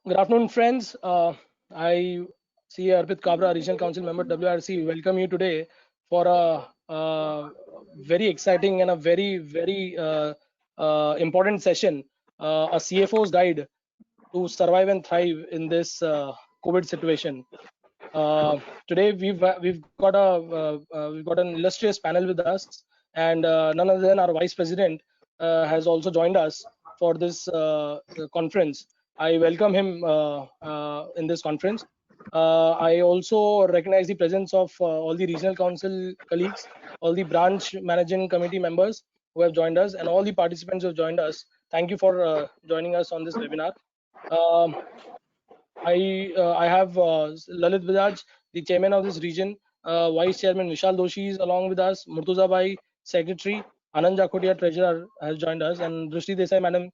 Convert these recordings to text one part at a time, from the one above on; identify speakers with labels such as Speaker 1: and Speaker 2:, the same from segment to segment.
Speaker 1: Good afternoon, friends. I see Arpit Kabra, Regional Council Member, WRC, welcome you today for a very exciting and a very important session, a CFO's guide to survive and thrive in this COVID situation. Today we've got an illustrious panel with us, and none other than our Vice President has also joined us for this conference. I welcome him in this conference. I also recognize the presence of all the regional council colleagues, all the branch managing committee members who have joined us, and all the participants who have joined us. Thank you for joining us on this webinar. Um, I have Lalit Bajaj, the chairman of this region, Vice Chairman Vishal Doshi is along with us, Murtuza Bhai, Secretary, Anand Jakotia, Treasurer has joined us, and Drishti Desai Madam,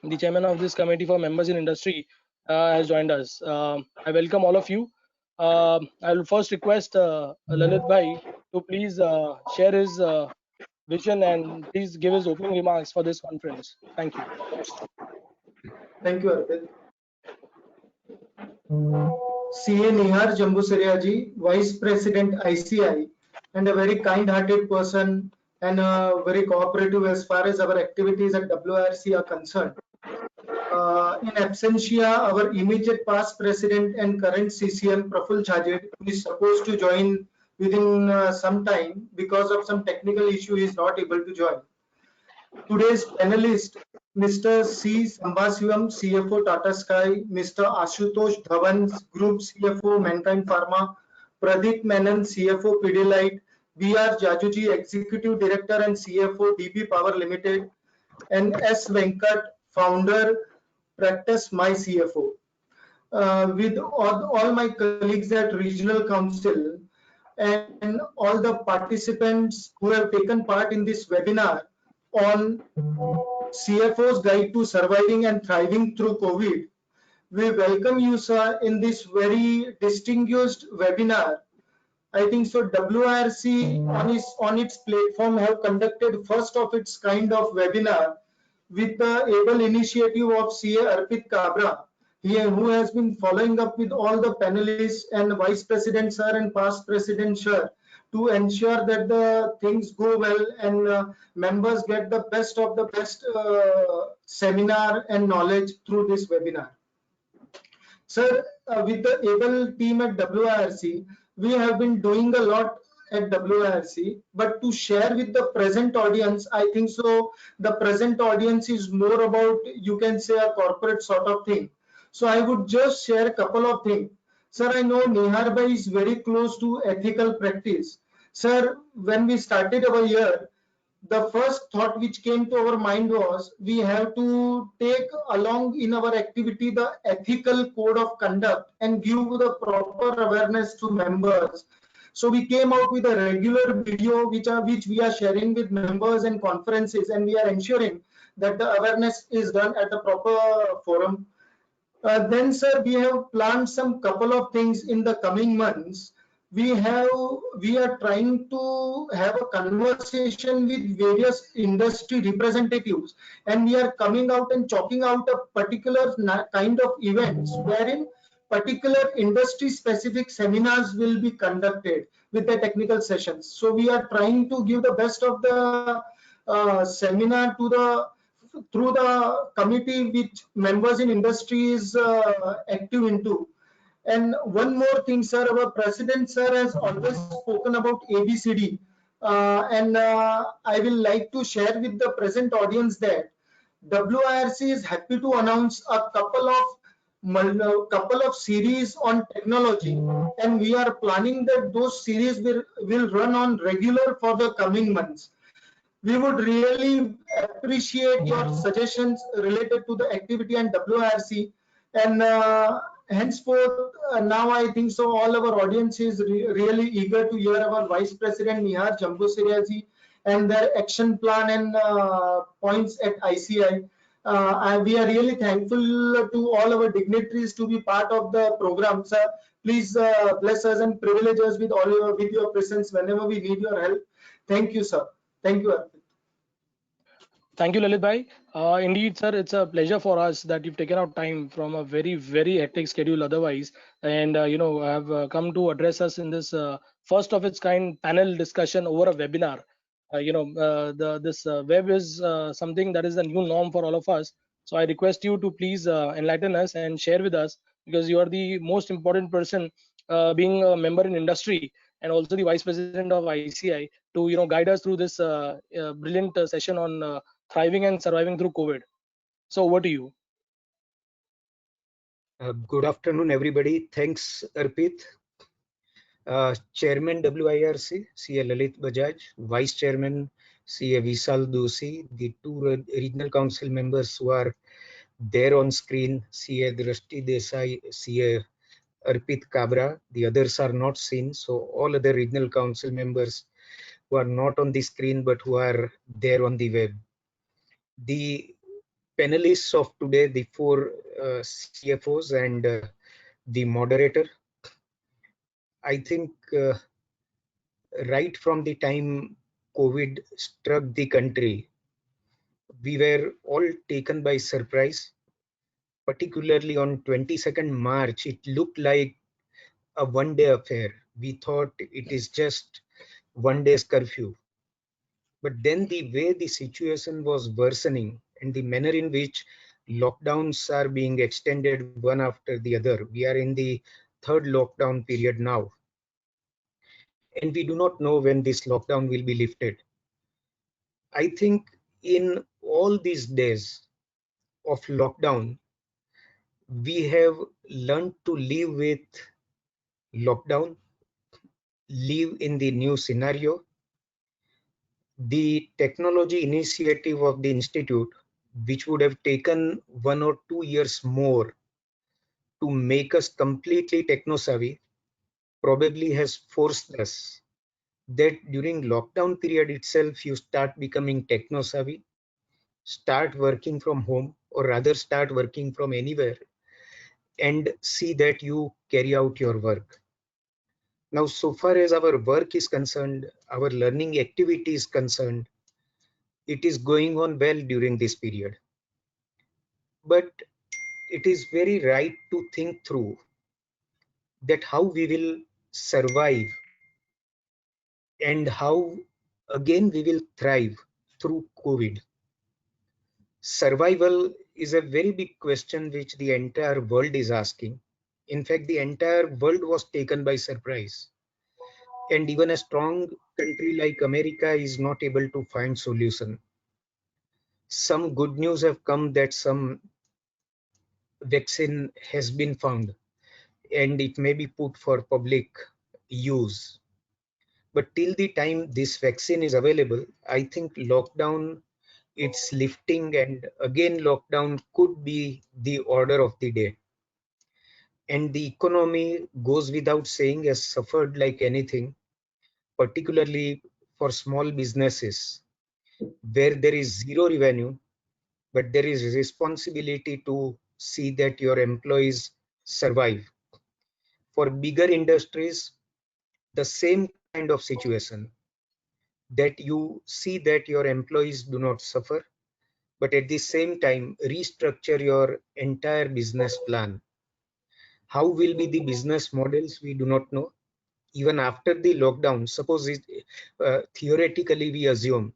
Speaker 1: the chairman of this committee for members in industry, has joined us. I welcome all of you. I will first request Lalit Bhai to please share his vision and please give his opening remarks for this conference. Thank you.
Speaker 2: Thank you, Arpit. CA Nihar Jambusariaji, Vice President ICI, and a very kind-hearted person and very cooperative as far as our activities at WRC are concerned. In absentia, our immediate past president and current CCM, Praful Chajed, who is supposed to join within some time because of some technical issue, is not able to join. Today's panelist, Mr. C. Sambasivam, CFO Tata Sky, Mr. Ashutosh Dhawan, Group CFO Mankind Pharma, Pradeep Menon, CFO Pidilite, B.R. Jajuji, Executive Director and CFO DB Power Limited, and S. Venkat, Founder, Practice My CFO. With all my colleagues at Regional Council and all the participants who have taken part in this webinar on CFO's Guide to Surviving and Thriving Through COVID. We welcome you, sir, in this very distinguished webinar. I think so WRC on its platform have conducted first of its kind of webinar with the able initiative of CA Arpit Kabra, who has been following up with all the panelists and Vice President sir and past President sir to ensure that the things go well and members get the best of the best seminar and knowledge through this webinar. Sir, with the able team at WRC, we have been doing a lot at WRC, but to share with the present audience, I think so the present audience is more about, you can say, a corporate sort of thing. So I would just share a couple of things. Sir, I know Nihar Bhai is very close to ethical practice. Sir, when we started our year, the first thought which came to our mind was we have to take along in our activity the ethical code of conduct and give the proper awareness to members. So we came out with a regular video which we are sharing with members and conferences, and we are ensuring that the awareness is done at the proper forum. Then, sir, we have planned some couple of things in the coming months. We are trying to have a conversation with various industry representatives, and we are coming out and chalking out a particular kind of events wherein particular industry specific seminars will be conducted with the technical sessions. So we are trying to give the best of the seminar through the committee which members in industry is active into. And one more thing, sir, our president, sir, has always spoken about ABCD. I will like to share with the present audience that WIRC is happy to announce a couple of series on technology, and we are planning that those series will run on regular for the coming months. We would really appreciate your suggestions related to the activity and WIRC, and henceforth, now I think so all our audience is really eager to hear our Vice President Nihar Jambusariaji and their action plan and points at ICI. We are really thankful to all our dignitaries to be part of the program, sir. Please bless us and privilege us with your presence whenever we need your help. Thank you, sir. Thank you, Arpit.
Speaker 1: Thank you, Lalit bhai. Indeed, sir, it's a pleasure for us that you've taken out time from a very, very hectic schedule otherwise, and have come to address us in this first of its kind panel discussion over a webinar. The this web is something that is the new norm for all of us. So I request you to please enlighten us and share with us, because you are the most important person, being a member in industry and also the vice president of ICI, to guide us through this brilliant session on thriving and surviving through COVID. So over to you.
Speaker 3: Good afternoon, everybody. Thanks, Arpit. Chairman WIRC, CA Lalit Bajaj, Vice Chairman, CA Vishal Doshi, the two regional council members who are there on screen, CA Drashti Desai, CA Arpit Kabra. The others are not seen. So all other regional council members who are not on the screen but who are there on the web. The panelists of today, the four CFOs and the moderator, I think right from the time COVID struck the country, we were all taken by surprise, particularly on 22nd March. It looked like a one-day affair. We thought it is just one day's curfew. But then the way the situation was worsening and the manner in which lockdowns are being extended one after the other, we are in the third lockdown period now. And we do not know when this lockdown will be lifted. I think in all these days of lockdown, we have learned to live with lockdown, live in the new scenario. The technology initiative of the institute, which would have taken 1 or 2 years more to make us completely techno savvy, probably has forced us that during lockdown period itself you start becoming techno savvy, start working from home, or rather start working from anywhere, and see that you carry out your work. Now, so far as our work is concerned, our learning activity is concerned, it is going on well during this period. But it is very right to think through that how we will survive and how again we will thrive through COVID. Survival is a very big question which the entire world is asking. In fact, the entire world was taken by surprise. And even a strong country like America is not able to find solution. Some good news have come that some vaccine has been found and it may be put for public use. But till the time this vaccine is available, I think lockdown, it's lifting, and again lockdown could be the order of the day. And the economy, goes without saying, has suffered like anything, particularly for small businesses where there is zero revenue, but there is responsibility to see that your employees survive. For bigger industries, the same kind of situation, that you see that your employees do not suffer, but at the same time restructure your entire business plan. How will be the business models? We do not know. Even after the lockdown, suppose theoretically we assume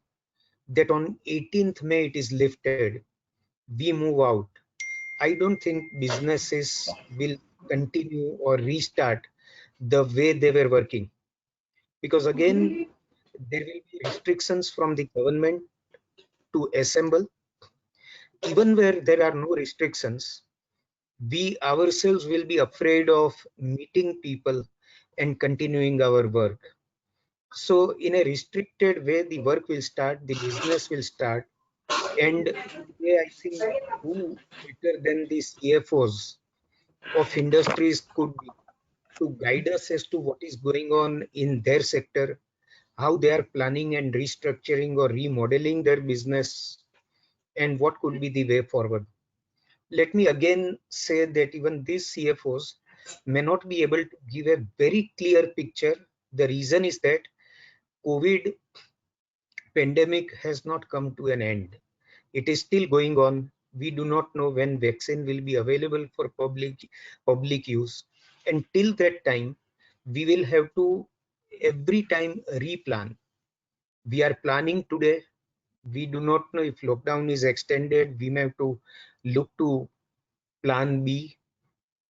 Speaker 3: that on 18th May it is lifted, we move out. I don't think businesses will continue or restart the way they were working, because again there will be restrictions from the government to assemble. Even where there are no restrictions, we ourselves will be afraid of meeting people and continuing our work. So in a restricted way, the work will start, the business will start. And today I think who better than the CFOs of industries could be to guide us as to what is going on in their sector, how they are planning and restructuring or remodeling their business, and what could be the way forward. Let me again say that even these CFOs may not be able to give a very clear picture. The reason is that COVID pandemic has not come to an end. It is still going on. We do not know when vaccine will be available for public use. And till that time, we will have to every time replan. We are planning today. We do not know if lockdown is extended. We may have to look to plan B.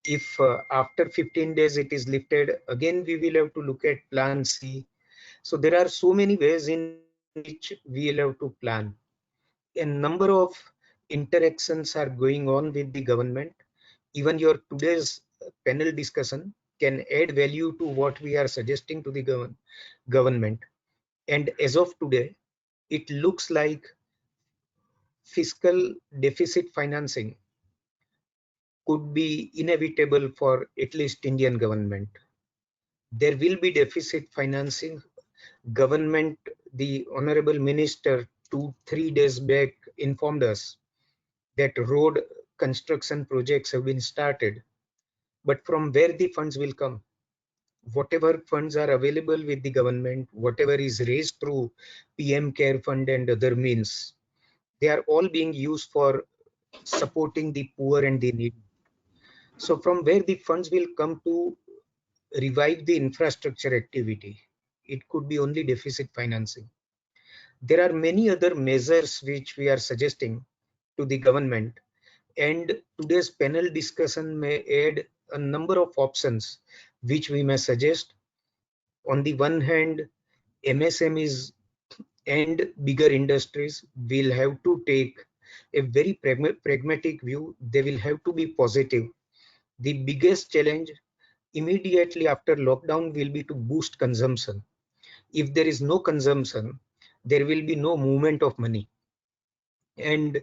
Speaker 3: If after 15 days it is lifted, again we will have to look at plan C. So there are so many ways in which we will have to plan. A number of interactions are going on with the government. Even your today's panel discussion can add value to what we are suggesting to the government. And as of today, it looks like fiscal deficit financing could be inevitable for at least Indian government. There will be deficit financing. Government, the honorable minister 2-3 days back informed us that road construction projects have been started, but from where the funds will come? Whatever funds are available with the government, whatever is raised through PM Care Fund and other means, they are all being used for supporting the poor and the needy. So from where the funds will come to revive the infrastructure activity? It could be only deficit financing. There are many other measures which we are suggesting to the government, and today's panel discussion may add a number of options which we may suggest. On the one hand, MSMEs and bigger industries will have to take a very pragmatic view. They will have to be positive. The biggest challenge immediately after lockdown will be to boost consumption. If there is no consumption, there will be no movement of money. And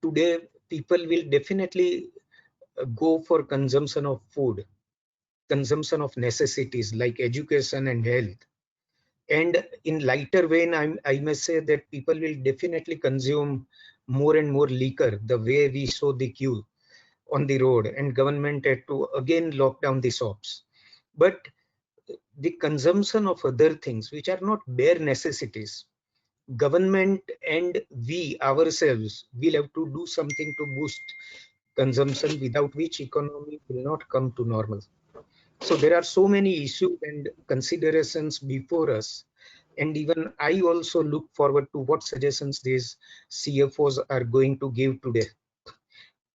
Speaker 3: today, people will definitely go for consumption of food, consumption of necessities like education and health. And in lighter vein, I must say that people will definitely consume more and more liquor, the way we saw the queue on the road, and government had to again lock down the shops. But the consumption of other things which are not bare necessities, government and we ourselves will have to do something to boost consumption, without which economy will not come to normal. So there are so many issues and considerations before us, and even I also look forward to what suggestions these CFOs are going to give today.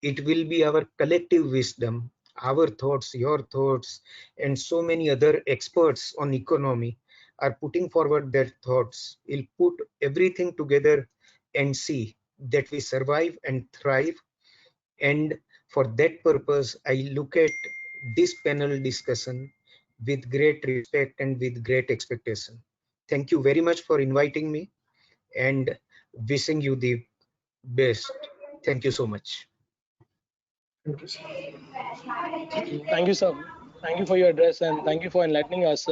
Speaker 3: It will be our collective wisdom, our thoughts, your thoughts, and so many other experts on economy are putting forward their thoughts. We'll put everything together and see that we survive and thrive. And for that purpose, I look at this panel discussion with great respect and with great expectation. Thank you very much for inviting me and wishing you the best. Thank you so much.
Speaker 2: Thank you, sir.
Speaker 1: Thank you, sir. Thank you for your address and thank you for enlightening us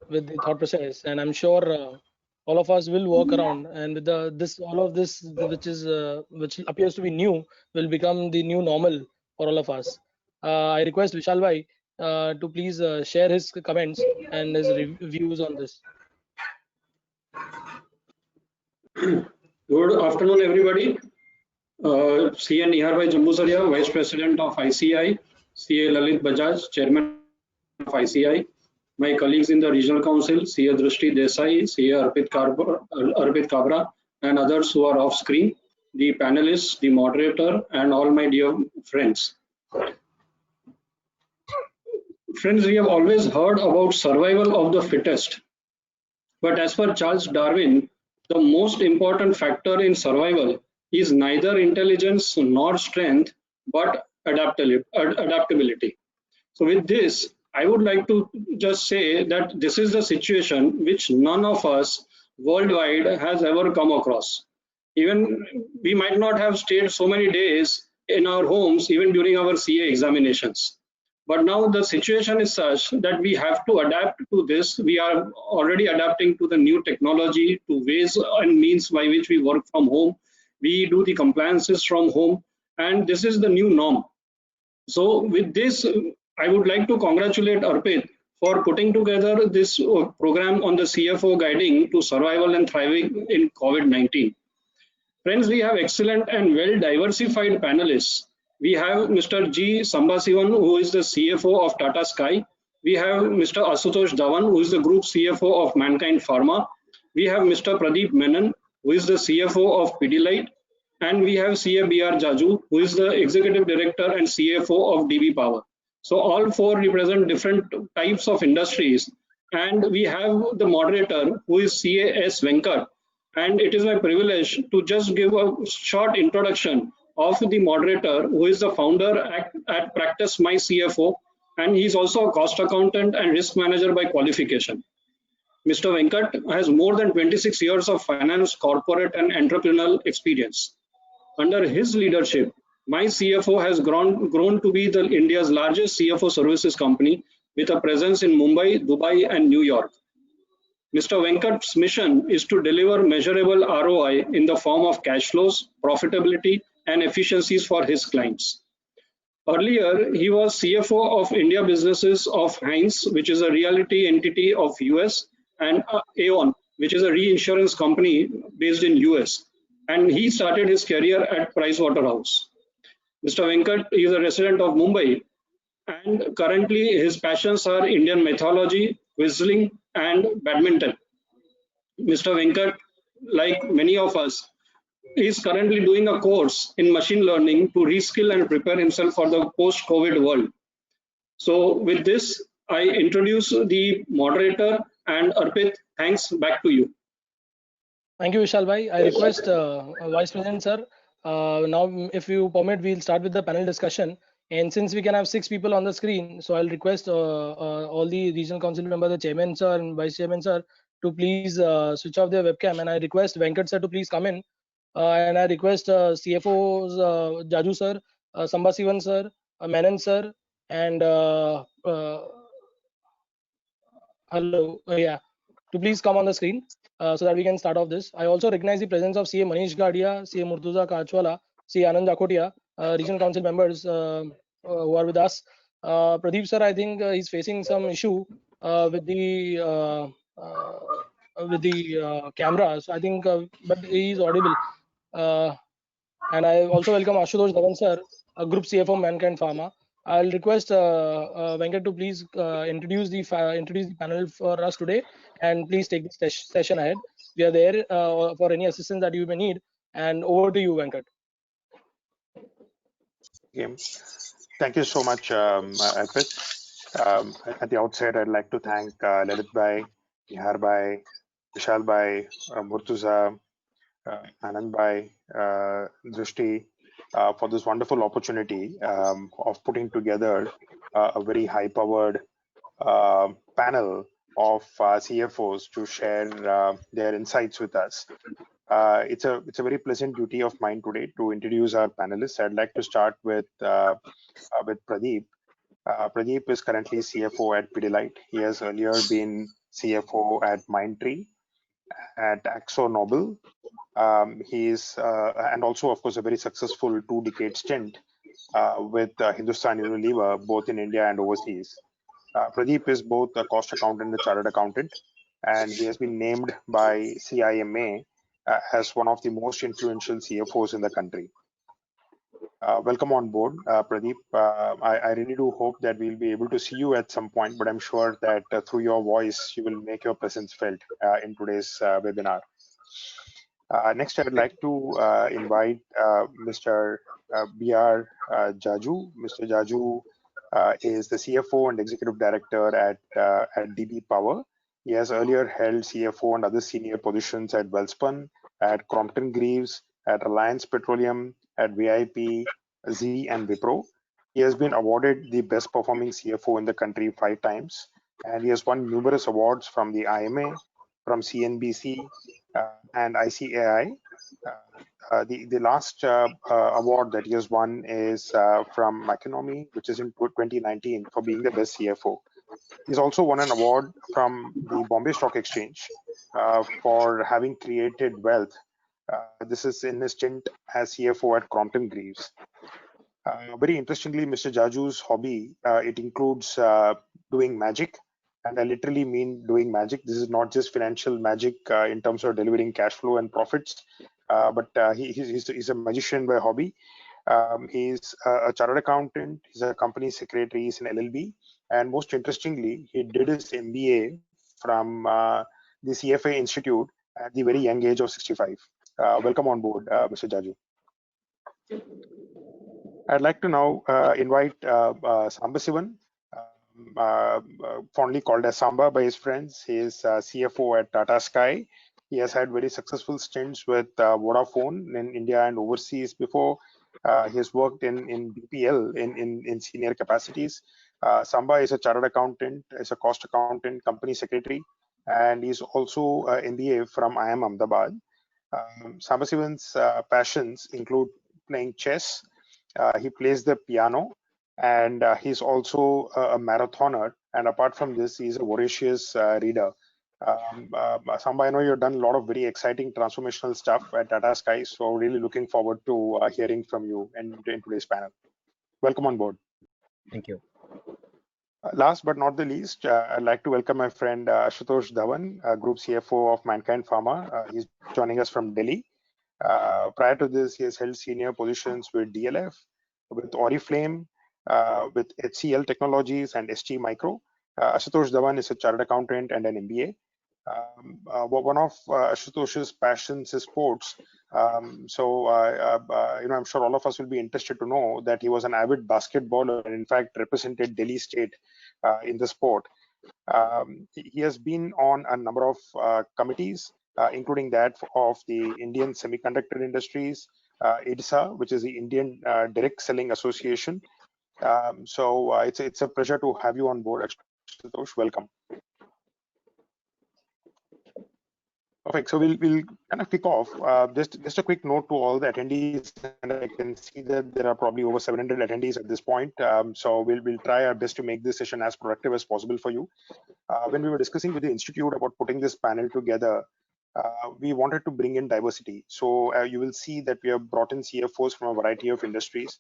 Speaker 1: with the thought process. And I'm sure all of us will work around, and with the this all of this which appears to be new will become the new normal for all of us. I request Vishal Bhai to please share his comments and his views on this.
Speaker 4: Good afternoon, everybody. CA Nihar Bhai Jambusaria, Vice President of ICI, CA Lalit Bajaj, Chairman of ICI, my colleagues in the Regional Council, CA Drishti Desai, CA Arpit Kabra, and others who are off screen, the panelists, the moderator, and all my dear friends. Friends, we have always heard about survival of the fittest. But as per Charles Darwin, the most important factor in survival is neither intelligence nor strength, but adaptability. So with this, I would like to just say that this is the situation which none of us worldwide has ever come across. Even we might not have stayed so many days in our homes, even during our CA examinations. But now the situation is such that we have to adapt to this. We are already adapting to the new technology, to ways and means by which we work from home. We do the compliances from home, and this is the new norm. So with this, I would like to congratulate Arpit for putting together this program on the CFO guiding to survival and thriving in COVID-19. Friends, we have excellent and well diversified panelists. We have Mr. G. Sambasivan, who is the CFO of Tata Sky. We have Mr. Asutosh Dhawan, who is the Group CFO of Mankind Pharma. We have Mr. Pradeep Menon, who is the CFO of Pidilite. And we have CA Jaju, who is the Executive Director and CFO of DB Power. So all four represent different types of industries. And we have the moderator, who is CAS Venkat, and it is my privilege to just give a short introduction of the moderator, who is the founder at Practice My CFO, and he is also a cost accountant and risk manager by qualification. Mr. Venkat has more than 26 years of finance, corporate, and entrepreneurial experience. Under his leadership, My CFO has grown to be the India's largest CFO services company with a presence in Mumbai, Dubai, and New York. Mr. Venkat's mission is to deliver measurable ROI in the form of cash flows, profitability, and efficiencies for his clients. Earlier, he was CFO of India businesses of Heinz, which is a realty entity of US, and Aon, which is a reinsurance company based in US. And he started his career at Pricewaterhouse. Mr. Venkat is a resident of Mumbai, and currently his passions are Indian mythology, whistling, and badminton. Mr. Venkat, like many of us, is currently doing a course in machine learning to reskill and prepare himself for the post-COVID world. So with this, I introduce the moderator, and Arpit, thanks, back to you.
Speaker 1: Thank you, Vishal bhai. I request Vice President sir. Now, if you permit, we'll start with the panel discussion. And since we can have 6 people on the screen, so I'll request all the regional council members, the chairman sir and vice chairman sir, to please switch off their webcam. And I request Venkat sir to please come in. And I request CFOs Jaju sir, Sambasivan sir, Menon sir, and hello, yeah, to please come on the screen so that we can start off this. I also recognize the presence of CA Manish Gadia, CA Murtuza Kachwala, CA Anand Jakotia, regional council members who are with us. Pradeep sir, I think he's facing some issue with the camera. So I think, but he is audible. And I also welcome Ashutosh Dhawan sir, Group CFO Mankind Pharma. I'll request Venkat to please introduce the panel for us today, and please take this session ahead. We are there for any assistance that you may need. And over to you, Venkat.
Speaker 5: Okay. Thank you so much, Arpit. At the outset, I'd like to thank Lalit Bhai, Nihar Bhai, Vishal Bhai, Murtuza, Anand Bhai, Drishti, for this wonderful opportunity of putting together a very high-powered panel of CFOs to share their insights with us. It's a very pleasant duty of mine today to introduce our panelists. I'd like to start with Pradeep. Pradeep is currently CFO at Pidilite. He has earlier been CFO at Mindtree, at AkzoNobel. He is, and also, of course, a very successful 2-decade stint with Hindustan Unilever, both in India and overseas. Pradeep is both a cost accountant and a chartered accountant, and he has been named by CIMA as one of the most influential CFOs in the country. Welcome on board, Pradeep. I really do hope that we'll be able to see you at some point, but I'm sure that through your voice, you will make your presence felt in today's webinar. Next, I would like to invite Mr. B.R. Jaju. Mr. Jaju is the CFO and Executive Director at DB Power. He has earlier held CFO and other senior positions at Welspun, at Crompton Greaves, at Reliance Petroleum, at VIP, Z, and Wipro. He has been awarded the best performing CFO in the country 5 times, and he has won numerous awards from the IMA, from CNBC, and ICAI. The last award that he has won is from Maconomy, which is in 2019, for being the best CFO. He's also won an award from the Bombay Stock Exchange for having created wealth. This is in his stint as CFO at Crompton Greaves. Very interestingly, Mr. Jaju's hobby, it includes doing magic, and I literally mean doing magic. This is not just financial magic in terms of delivering cash flow and profits, but he's a magician by hobby. He's a chartered accountant, he's a company secretary, he's an LLB, and most interestingly, he did his MBA from the CFA Institute at the very young age of 65. Welcome on board, Mr. Jaju. I'd like to now invite Samba Sivan, fondly called as Samba by his friends. He is CFO at Tata Sky. He has had very successful stints with Vodafone in India and overseas before. He has worked in BPL in senior capacities. Samba is a chartered accountant, is a cost accountant, company secretary, and he's also MBA from IIM Ahmedabad. Samba Sivan's passions include playing chess. He plays the piano, and he's also a marathoner. And apart from this, he's a voracious reader. Samba, I know you've done a lot of very exciting transformational stuff at Tata Sky, so really looking forward to hearing from you in today's panel. Welcome on board.
Speaker 3: Thank you.
Speaker 5: Last but not the least, I'd like to welcome my friend Ashutosh Dhawan, Group CFO of Mankind Pharma. He's joining us from Delhi. Prior to this, he has held senior positions with DLF, with Oriflame, with HCL Technologies and ST Micro. Ashutosh Dhawan is a chartered accountant and an MBA. One of Ashutosh's passions is sports. I'm sure all of us will be interested to know that he was an avid basketballer and in fact represented Delhi State in the sport. He has been on a number of committees, including that of the Indian Semiconductor Industries, IDSA, which is the Indian Direct Selling Association. It's a pleasure to have you on board, Ashutosh. Welcome. Perfect. So we'll kind of kick off. Just a quick note to all the attendees, and I can see that there are probably over 700 attendees at this point. So we'll try our best to make this session as productive as possible for you. When we were discussing with the institute about putting this panel together, we wanted to bring in diversity. So you will see that we have brought in CFOs from a variety of industries.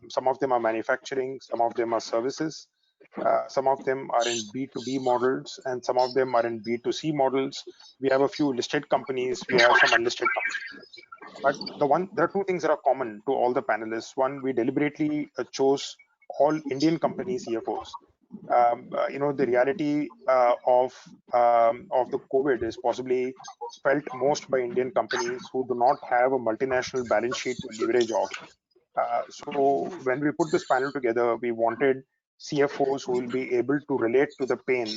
Speaker 5: Some of them are manufacturing, some of them are services. Some of them are in B2B models, and some of them are in B2C models. We have a few listed companies, we have some unlisted companies. But there are two things that are common to all the panelists. One, we deliberately chose all Indian company CFOs. The reality of the COVID is possibly felt most by Indian companies who do not have a multinational balance sheet to leverage off. So when we put this panel together, we wanted CFOs who will be able to relate to the pain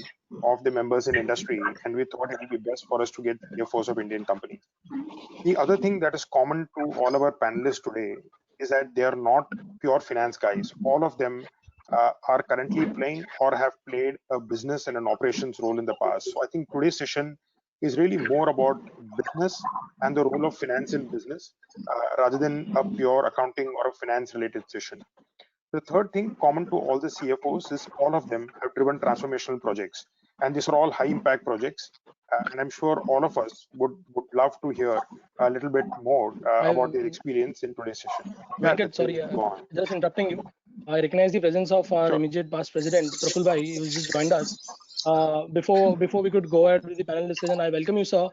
Speaker 5: of the members in industry, and we thought it would be best for us to get CFOs of Indian companies. The other thing that is common to all of our panelists today is that they are not pure finance guys. All of them are currently playing or have played a business and an operations role in the past. So I think today's session is really more about business and the role of finance in business rather than a pure accounting or a finance related session. The third thing common to all the CFOs is all of them have driven transformational projects, and these are all high impact projects. And I'm sure all of us would love to hear a little bit more about their experience in today's session.
Speaker 1: Venkat, sorry, just interrupting you. I recognize the presence of our immediate past president, Praful Bhai, who just joined us. Before we could go ahead with the panel discussion, I welcome you, sir.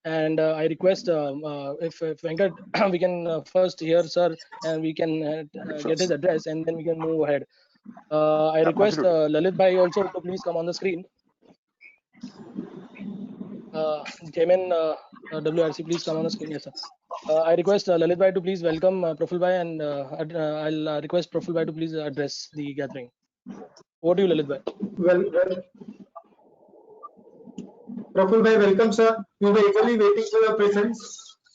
Speaker 1: And I request if Venkat, we can first hear sir, and we can get his address, and then we can move ahead. I request Lalit Bhai also to please come on the screen. Chairman WRC, please come on the screen. Yes, sir. I request Lalit Bhai to please welcome Praful Bhai, and I'll request Praful Bhai to please address the gathering. Over to you, Lalit Bhai.
Speaker 2: Well, Praful Bhai, welcome, sir. We were eagerly waiting for your presence.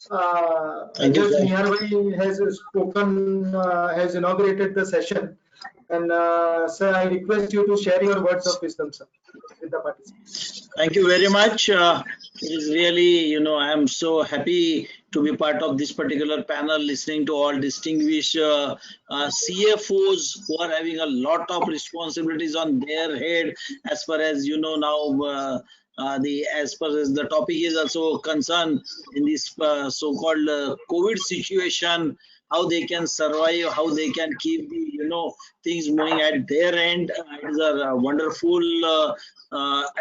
Speaker 2: Just Nihar has spoken, has inaugurated the session. And sir, I request you to share your words of wisdom, sir, with the participants.
Speaker 6: Thank you very much. It is really, I am so happy to be part of this particular panel, listening to all distinguished CFOs who are having a lot of responsibilities on their head, as far as now. As far as the topic is also concerned in this so-called COVID situation, how they can survive, how they can keep the things moving at their end. It is a wonderful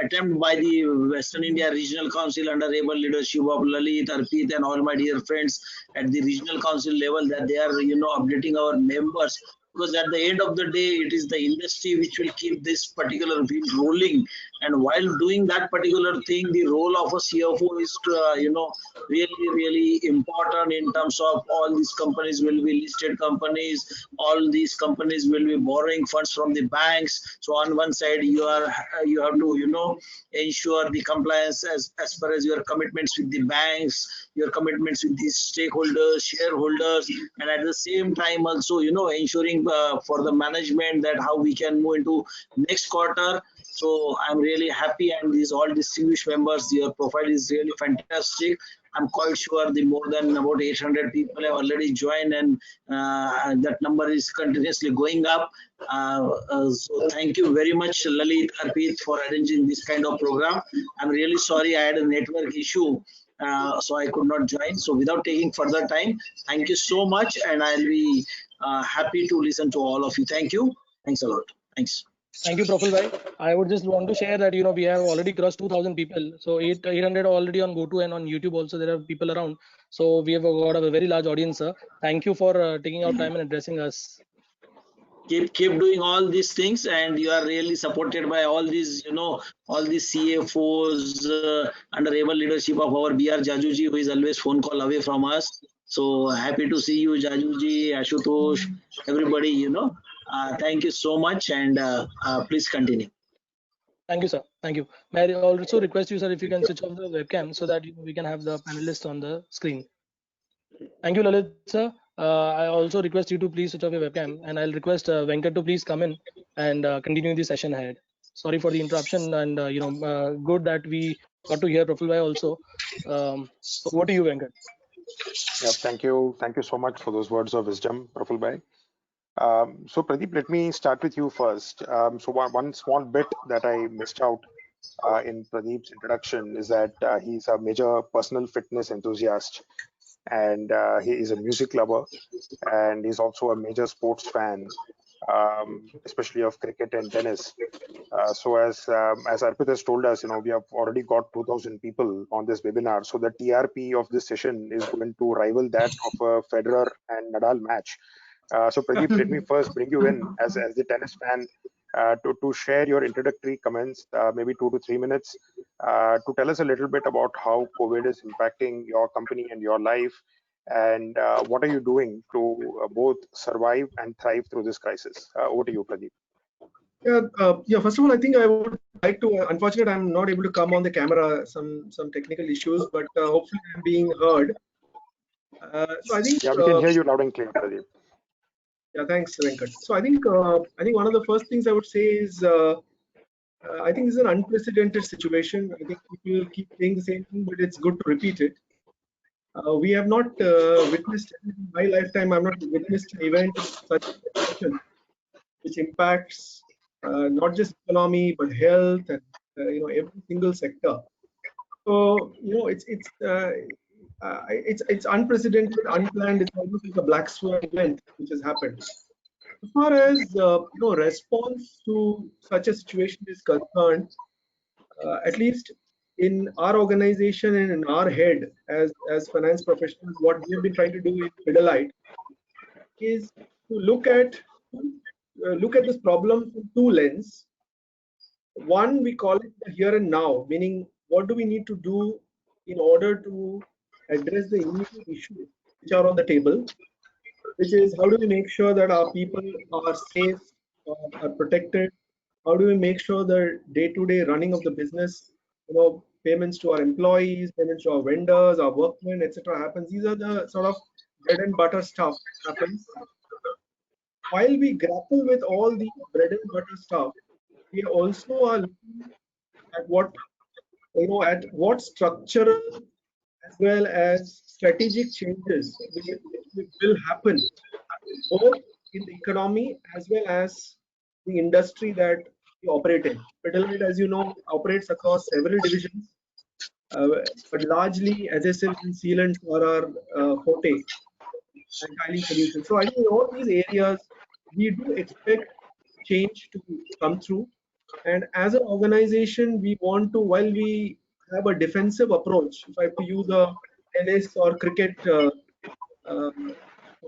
Speaker 6: attempt by the Western India Regional Council under able leadership of Lalit, Arpit, and all my dear friends at the regional council level, that they are updating our members, because at the end of the day it is the industry which will keep this particular wheel rolling. And while doing that particular thing, the role of a CFO is to really important, in terms of all these companies will be listed companies, all these companies will be borrowing funds from the banks. So on one side you have to ensure the compliance as far as your commitments with the banks, your commitments with the stakeholders, shareholders, and at the same time also ensuring for the management that how we can move into next quarter. So I'm really happy, and these all distinguished members, your profile is really fantastic. I'm quite sure the more than about 800 people have already joined, and that number is continuously going up. So thank you very much, Lalit, Arpit, for arranging this kind of program. I'm really sorry I had a network issue, so I could not join. So without taking further time, thank you so much, and I'll be happy to listen to all of you. Thank you. Thanks a lot. Thanks.
Speaker 1: Thank you, Profil Bhai. I would just want to share that we have already crossed 2,000 people. So 800 already on GoTo, and on YouTube also there are people around. So we have got a very large audience, sir. Thank you for taking out time and addressing us.
Speaker 6: Keep doing all these things, and you are really supported by all these all these CFOs under able leadership of our BR Jajuji, who is always phone call away from us. So happy to see you, Jajuji, Ashutosh, everybody. Thank you so much, and please continue.
Speaker 1: Thank you, sir. Thank you. May I also request you, sir, if you can switch off the webcam so that we can have the panelists on the screen. Thank you, Lalit, sir. I also request you to please switch off your webcam, and I'll request Venkat to please come in and continue the session ahead. Sorry for the interruption, and good that we got to hear Profil Bhai also. So over to you, Venkat.
Speaker 5: Yeah, thank you so much for those words of wisdom, Praful Bhai. So Pradeep, let me start with you first. So one small bit that I missed out in Pradeep's introduction is that he's a major personal fitness enthusiast, and he is a music lover, and he's also a major sports fan, especially of cricket and tennis. So as Arpit has told us, we have already got 2,000 people on this webinar. So the TRP of this session is going to rival that of a Federer and Nadal match. So Pradeep, let me first bring you in as the tennis fan to share your introductory comments, maybe 2 to 3 minutes, to tell us a little bit about how COVID is impacting your company and your life, and what are you doing to both survive and thrive through this crisis. Over to you, Pradeep.
Speaker 7: Yeah. First of all, I think I would like to. Unfortunately, I'm not able to come on the camera. Some technical issues, but hopefully I'm being heard. So I think.
Speaker 5: Yeah, we can hear you loud and clear, Pradeep.
Speaker 7: Yeah, thanks, Venkat. So I think one of the first things I would say is I think it's an unprecedented situation. I think people keep saying the same thing, but it's good to repeat it. We have not witnessed in my lifetime. I've not witnessed an event of such proportion, which impacts not just economy but health and every single sector. So it's unprecedented, unplanned. It's almost like a black swan event which has happened. As far as response to such a situation is concerned, at least in our organization and in our head as finance professionals, what we have been trying to do in Pidilite is to look at this problem from two lenses. One, we call it the here and now, meaning what do we need to do in order to address the immediate issues which are on the table, which is how do we make sure that our people are safe, are protected? How do we make sure the day-to-day running of the business, payments to our employees, payments to our vendors, our workmen, etc. happens? These are the sort of bread and butter stuff that happens. While we grapple with all the bread and butter stuff, we also are looking at what structural as well as strategic changes which will happen both in the economy as well as the industry that we operate in. Pidilite, as you know, operates across several divisions, but largely adhesives and sealants are our forte. and tiling solutions. So I think in all these areas, we do expect change to come through. And as an organization, we want to, while we have a defensive approach, if I have to use a tennis or cricket uh,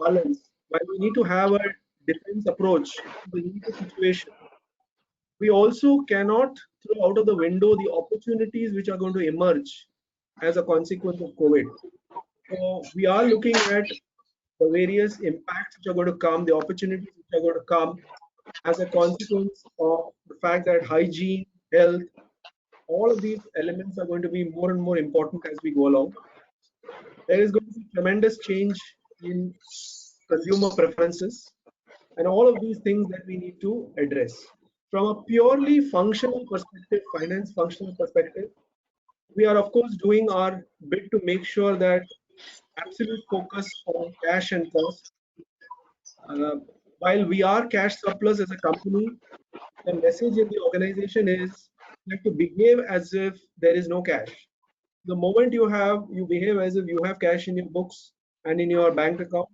Speaker 7: balance, while we need to have a defense approach to the immediate situation, we also cannot throw out of the window the opportunities which are going to emerge as a consequence of COVID. So we are looking at the various impacts which are going to come, the opportunities which are going to come as a consequence of the fact that hygiene, health, all of these elements are going to be more and more important as we go along. There is going to be tremendous change in consumer preferences and all of these things that we need to address. From a purely functional perspective, finance functional perspective, we are of course doing our bit to make sure that absolute focus on cash and cost. Uh, while we are cash surplus as a company, the message in the organization is you have to behave as if there is no cash. The moment you behave as if you have cash in your books and in your bank account,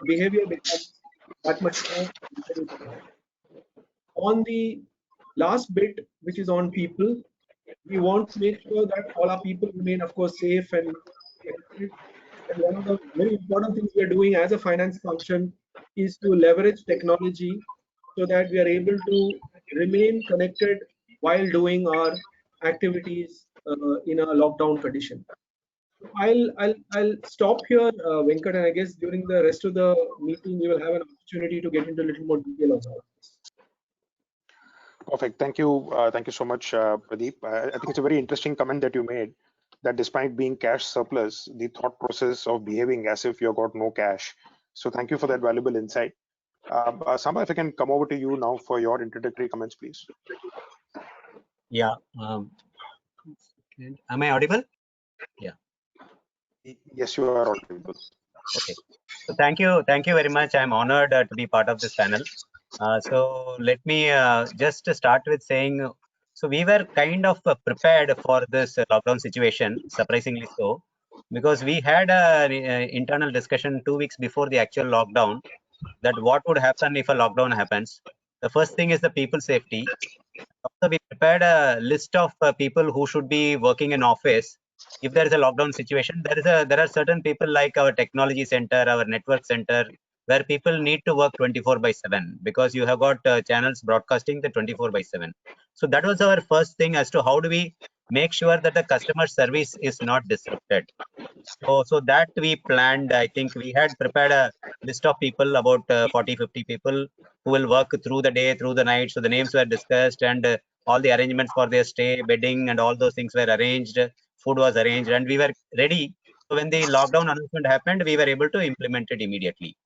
Speaker 7: behavior becomes that much more intelligent. On the last bit, which is on people, we want to make sure that all our people remain, of course, safe and connected. And one of the very important things we are doing as a finance function is to leverage technology so that we are able to remain connected while doing our activities in a lockdown condition. I'll stop here, Venkat, and I guess during the rest of the meeting we will have an opportunity to get into a little more detail on that.
Speaker 5: Perfect. Thank you so much, Pradeep. I think it's a very interesting comment that you made, that despite being cash surplus, the thought process of behaving as if you've got no cash. So thank you for that valuable insight. Samba, if I can come over to you now for your introductory comments, please.
Speaker 8: Yeah. Am I audible? Yeah.
Speaker 5: Yes, you are audible.
Speaker 8: Okay. So thank you very much. I'm honored to be part of this panel. So let me just start with saying, so we were kind of prepared for this lockdown situation, surprisingly so, because we had an internal discussion 2 weeks before the actual lockdown, that what would happen if a lockdown happens. The first thing is the people safety. Also, we prepared a list of people who should be working in office. If there is a lockdown situation, there are certain people like our technology center, our network center, where people need to work 24/7 because you have got channels broadcasting the 24/7. So that was our first thing as to how do we make sure that the customer service is not disrupted. So that we planned. I think we had prepared a list of people, about 40, 50 people who will work through the day, through the night. So the names were discussed, and all the arrangements for their stay, bedding, and all those things were arranged. Food was arranged, and we were ready. So when the lockdown announcement happened, we were able to implement it immediately.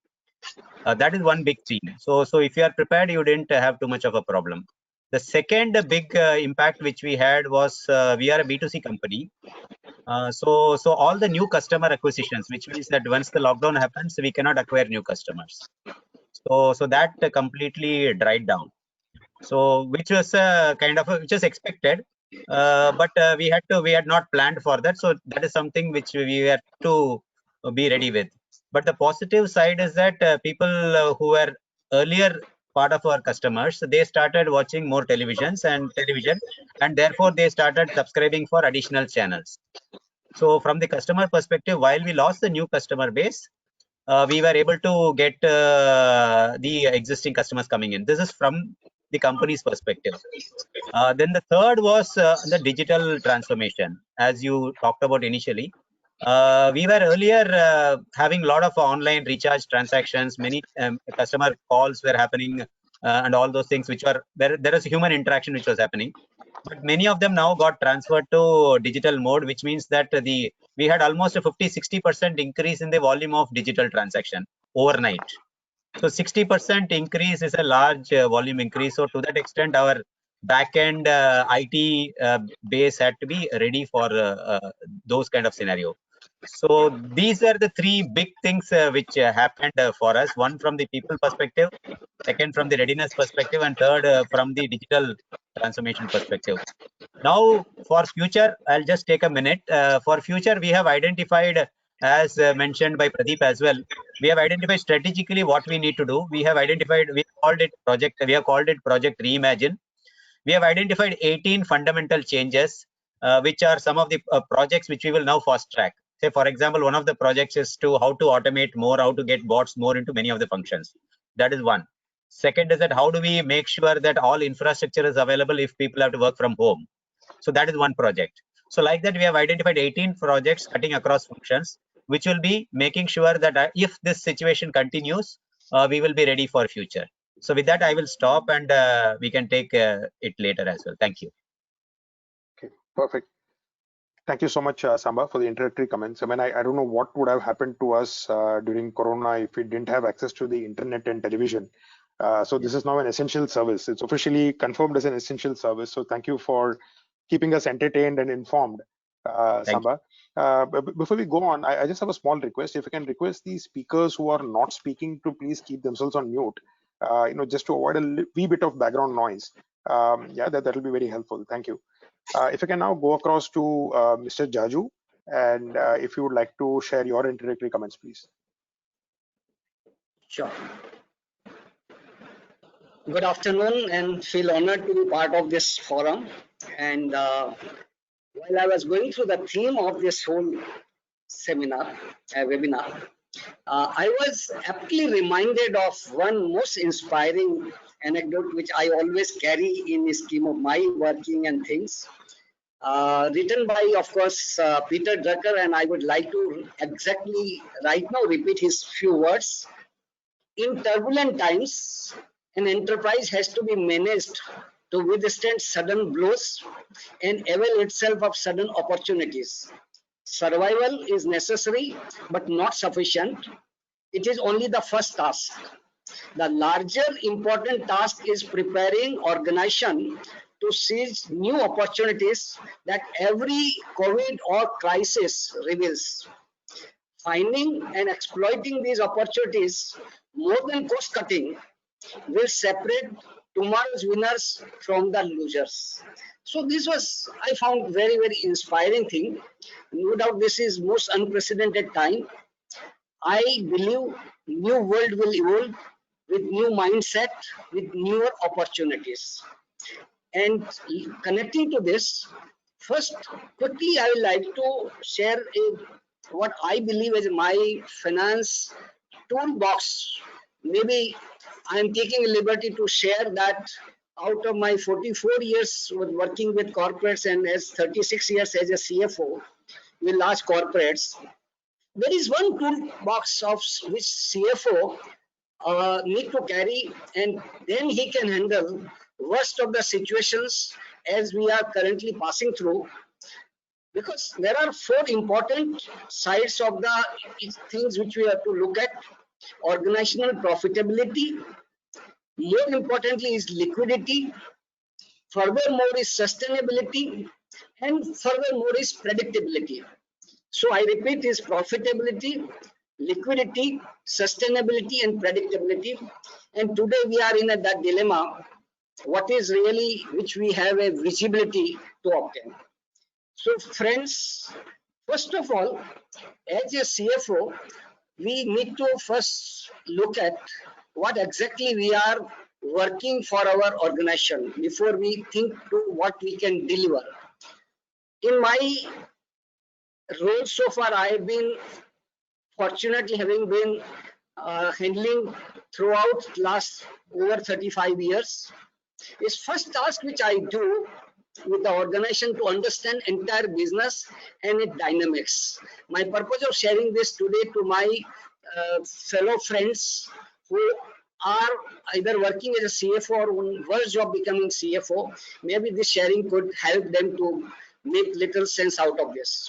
Speaker 8: That is one big thing. So if you are prepared, you didn't have too much of a problem. The second big impact which we had was we are a B2C company. So all the new customer acquisitions, which means that once the lockdown happens, we cannot acquire new customers. So that completely dried down. So which was kind of which was expected, but we had not planned for that. So that is something which we had to be ready with. But the positive side is that people who were earlier part of our customers, they started watching more television, and therefore they started subscribing for additional channels. So from the customer perspective, while we lost the new customer base, we were able to get the existing customers coming in. This is from the company's perspective. Then the third was the digital transformation, as you talked about initially. We were earlier having a lot of online recharge transactions. Many customer calls were happening, and all those things which were there is human interaction which was happening. But many of them now got transferred to digital mode, which means that we had almost a 50-60% increase in the volume of digital transaction overnight. So 60% increase is a large volume increase. So to that extent, our backend IT base had to be ready for those kind of scenario. So these are the three big things which happened for us. One from the people perspective, second from the readiness perspective, and third from the digital transformation perspective. Now for future, I'll just take a minute. For future, we have identified as mentioned by Pradeep as well, we have identified strategically what we need to do. We have identified, we have called it Project Reimagine. We have identified 18 fundamental changes, which are some of the projects which we will now fast track. Say, for example, one of the projects is to how to automate more, how to get bots more into many of the functions. That is one. Second is that how do we make sure that all infrastructure is available if people have to work from home. So that is one project. So like that, we have identified 18 projects cutting across functions, which will be making sure that if this situation continues, we will be ready for future. So with that, I will stop and we can take it later as well. Thank you.
Speaker 5: Okay, perfect. Thank you so much, Samba, for the introductory comments. I mean, I don't know what would have happened to us during Corona if we didn't have access to the internet and television. So this is now an essential service. It's officially confirmed as an essential service. So thank you for keeping us entertained and informed, Samba. Before we go on, I just have a small request. If I can request the speakers who are not speaking to please keep themselves on mute, just to avoid a wee bit of background noise. Yeah, that will be very helpful. Thank you. If I can now go across to Mr. Jaju, and if you would like to share your introductory comments, please.
Speaker 9: Sure. Good afternoon, and feel honored to be part of this forum. And while I was going through the theme of this whole webinar, I was aptly reminded of one most inspiring anecdote which I always carry in the scheme of my working and things. Written by, of course, Peter Drucker, and I would like to exactly right now repeat his few words. In turbulent times, an enterprise has to be managed to withstand sudden blows and avail itself of sudden opportunities. Survival is necessary but not sufficient. It is only the first task. The larger important task is preparing organization to seize new opportunities that every COVID or crisis reveals. Finding and exploiting these opportunities more than cost cutting will separate tomorrow's winners from the losers. So this was, I found, very, very inspiring thing. No doubt this is most unprecedented time. I believe new world will evolve with new mindset, with newer opportunities. And connecting to this, first, quickly, I would like to share what I believe is my finance toolbox. Maybe I am taking a liberty to share that out of my 44 years with working with corporates and as 36 years as a CFO with large corporates, there is one toolbox of which CFO need to carry, and then he can handle worst of the situations as we are currently passing through, because there are four important sides of the things which we have to look at. Organizational profitability, more importantly is liquidity, furthermore is sustainability, and furthermore is predictability. So I repeat, is profitability, liquidity, sustainability, and predictability. And today we are in that dilemma, what is really which we have a visibility to obtain. So friends, first of all, as a CFO, we need to first look at what exactly we are working for our organization before we think to what we can deliver. In my role so far, I have been fortunately having been handling throughout last over 35 years. Is first task which I do with the organization to understand entire business and its dynamics. My purpose of sharing this today to my fellow friends who are either working as a CFO or on verge of becoming CFO, maybe this sharing could help them to make little sense out of this.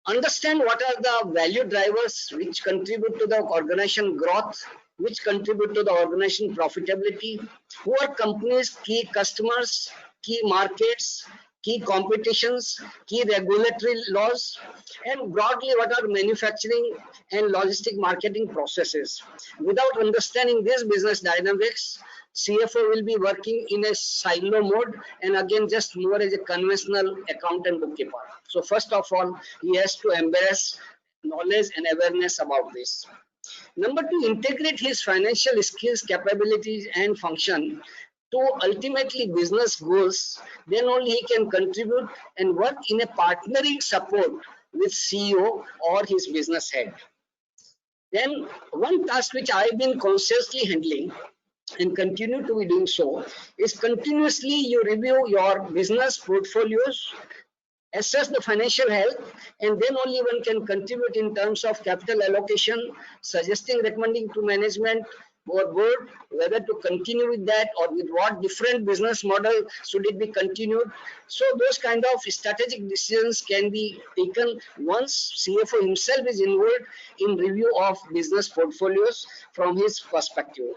Speaker 9: Understand what are the value drivers which contribute to the organization growth, which contribute to the organization profitability, who are companies' key customers, key markets, key competitions, key regulatory laws, and broadly what are manufacturing and logistic marketing processes. Without understanding these business dynamics, CFO will be working in a silo mode and again just more as a conventional accountant bookkeeper. So first of all, he has to embrace knowledge and awareness about this. Number two, integrate his financial skills, capabilities, and function to ultimately business goals. Then only he can contribute and work in a partnering support with CEO or his business head. Then one task which I've been consciously handling and continue to be doing so is continuously you review your business portfolios, assess the financial health, and then only one can contribute in terms of capital allocation, suggesting, recommending to management or board whether to continue with that or with what different business model should it be continued. So those kind of strategic decisions can be taken once CFO himself is involved in review of business portfolios from his perspective.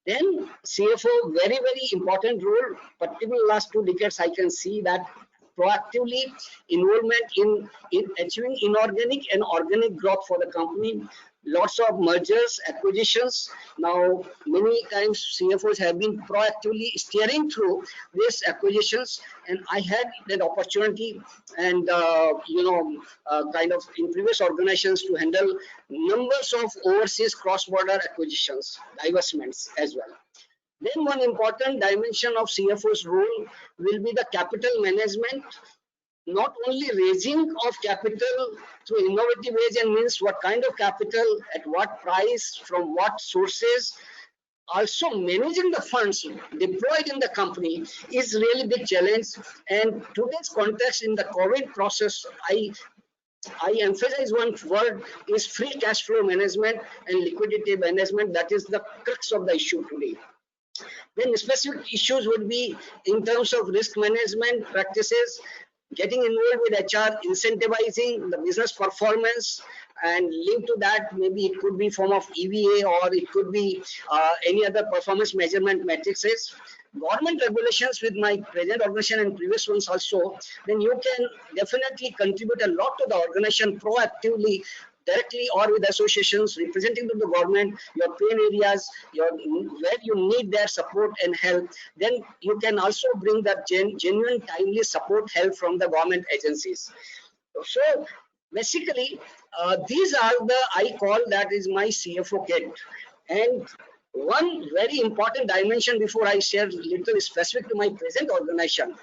Speaker 9: Then CFO, very important role, particularly last 2 decades, I can see that proactively involvement in achieving inorganic and organic growth for the company. Lots of mergers, acquisitions. Now, many times CFOs have been proactively steering through these acquisitions, and I had that opportunity and kind of in previous organizations to handle numbers of overseas cross-border acquisitions, divestments as well. Then one important dimension of CFO's role will be the capital management, not only raising of capital through innovative ways and means what kind of capital, at what price, from what sources, also managing the funds deployed in the company is really big challenge. And today's context in the COVID process, I emphasize one word is free cash flow management and liquidity management. That is the crux of the issue today. Then specific issues would be in terms of risk management practices, getting involved with HR, incentivizing the business performance, and linked to that, maybe it could be form of EVA or it could be any other performance measurement matrices. Government regulations with my present organization and previous ones also, then you can definitely contribute a lot to the organization proactively, directly or with associations representing to the government your pain areas, where you need their support and help. Then you can also bring that genuine timely support help from the government agencies. So basically these are the, I call that is my CFO kit. And one very important dimension before I share little specific to my present organization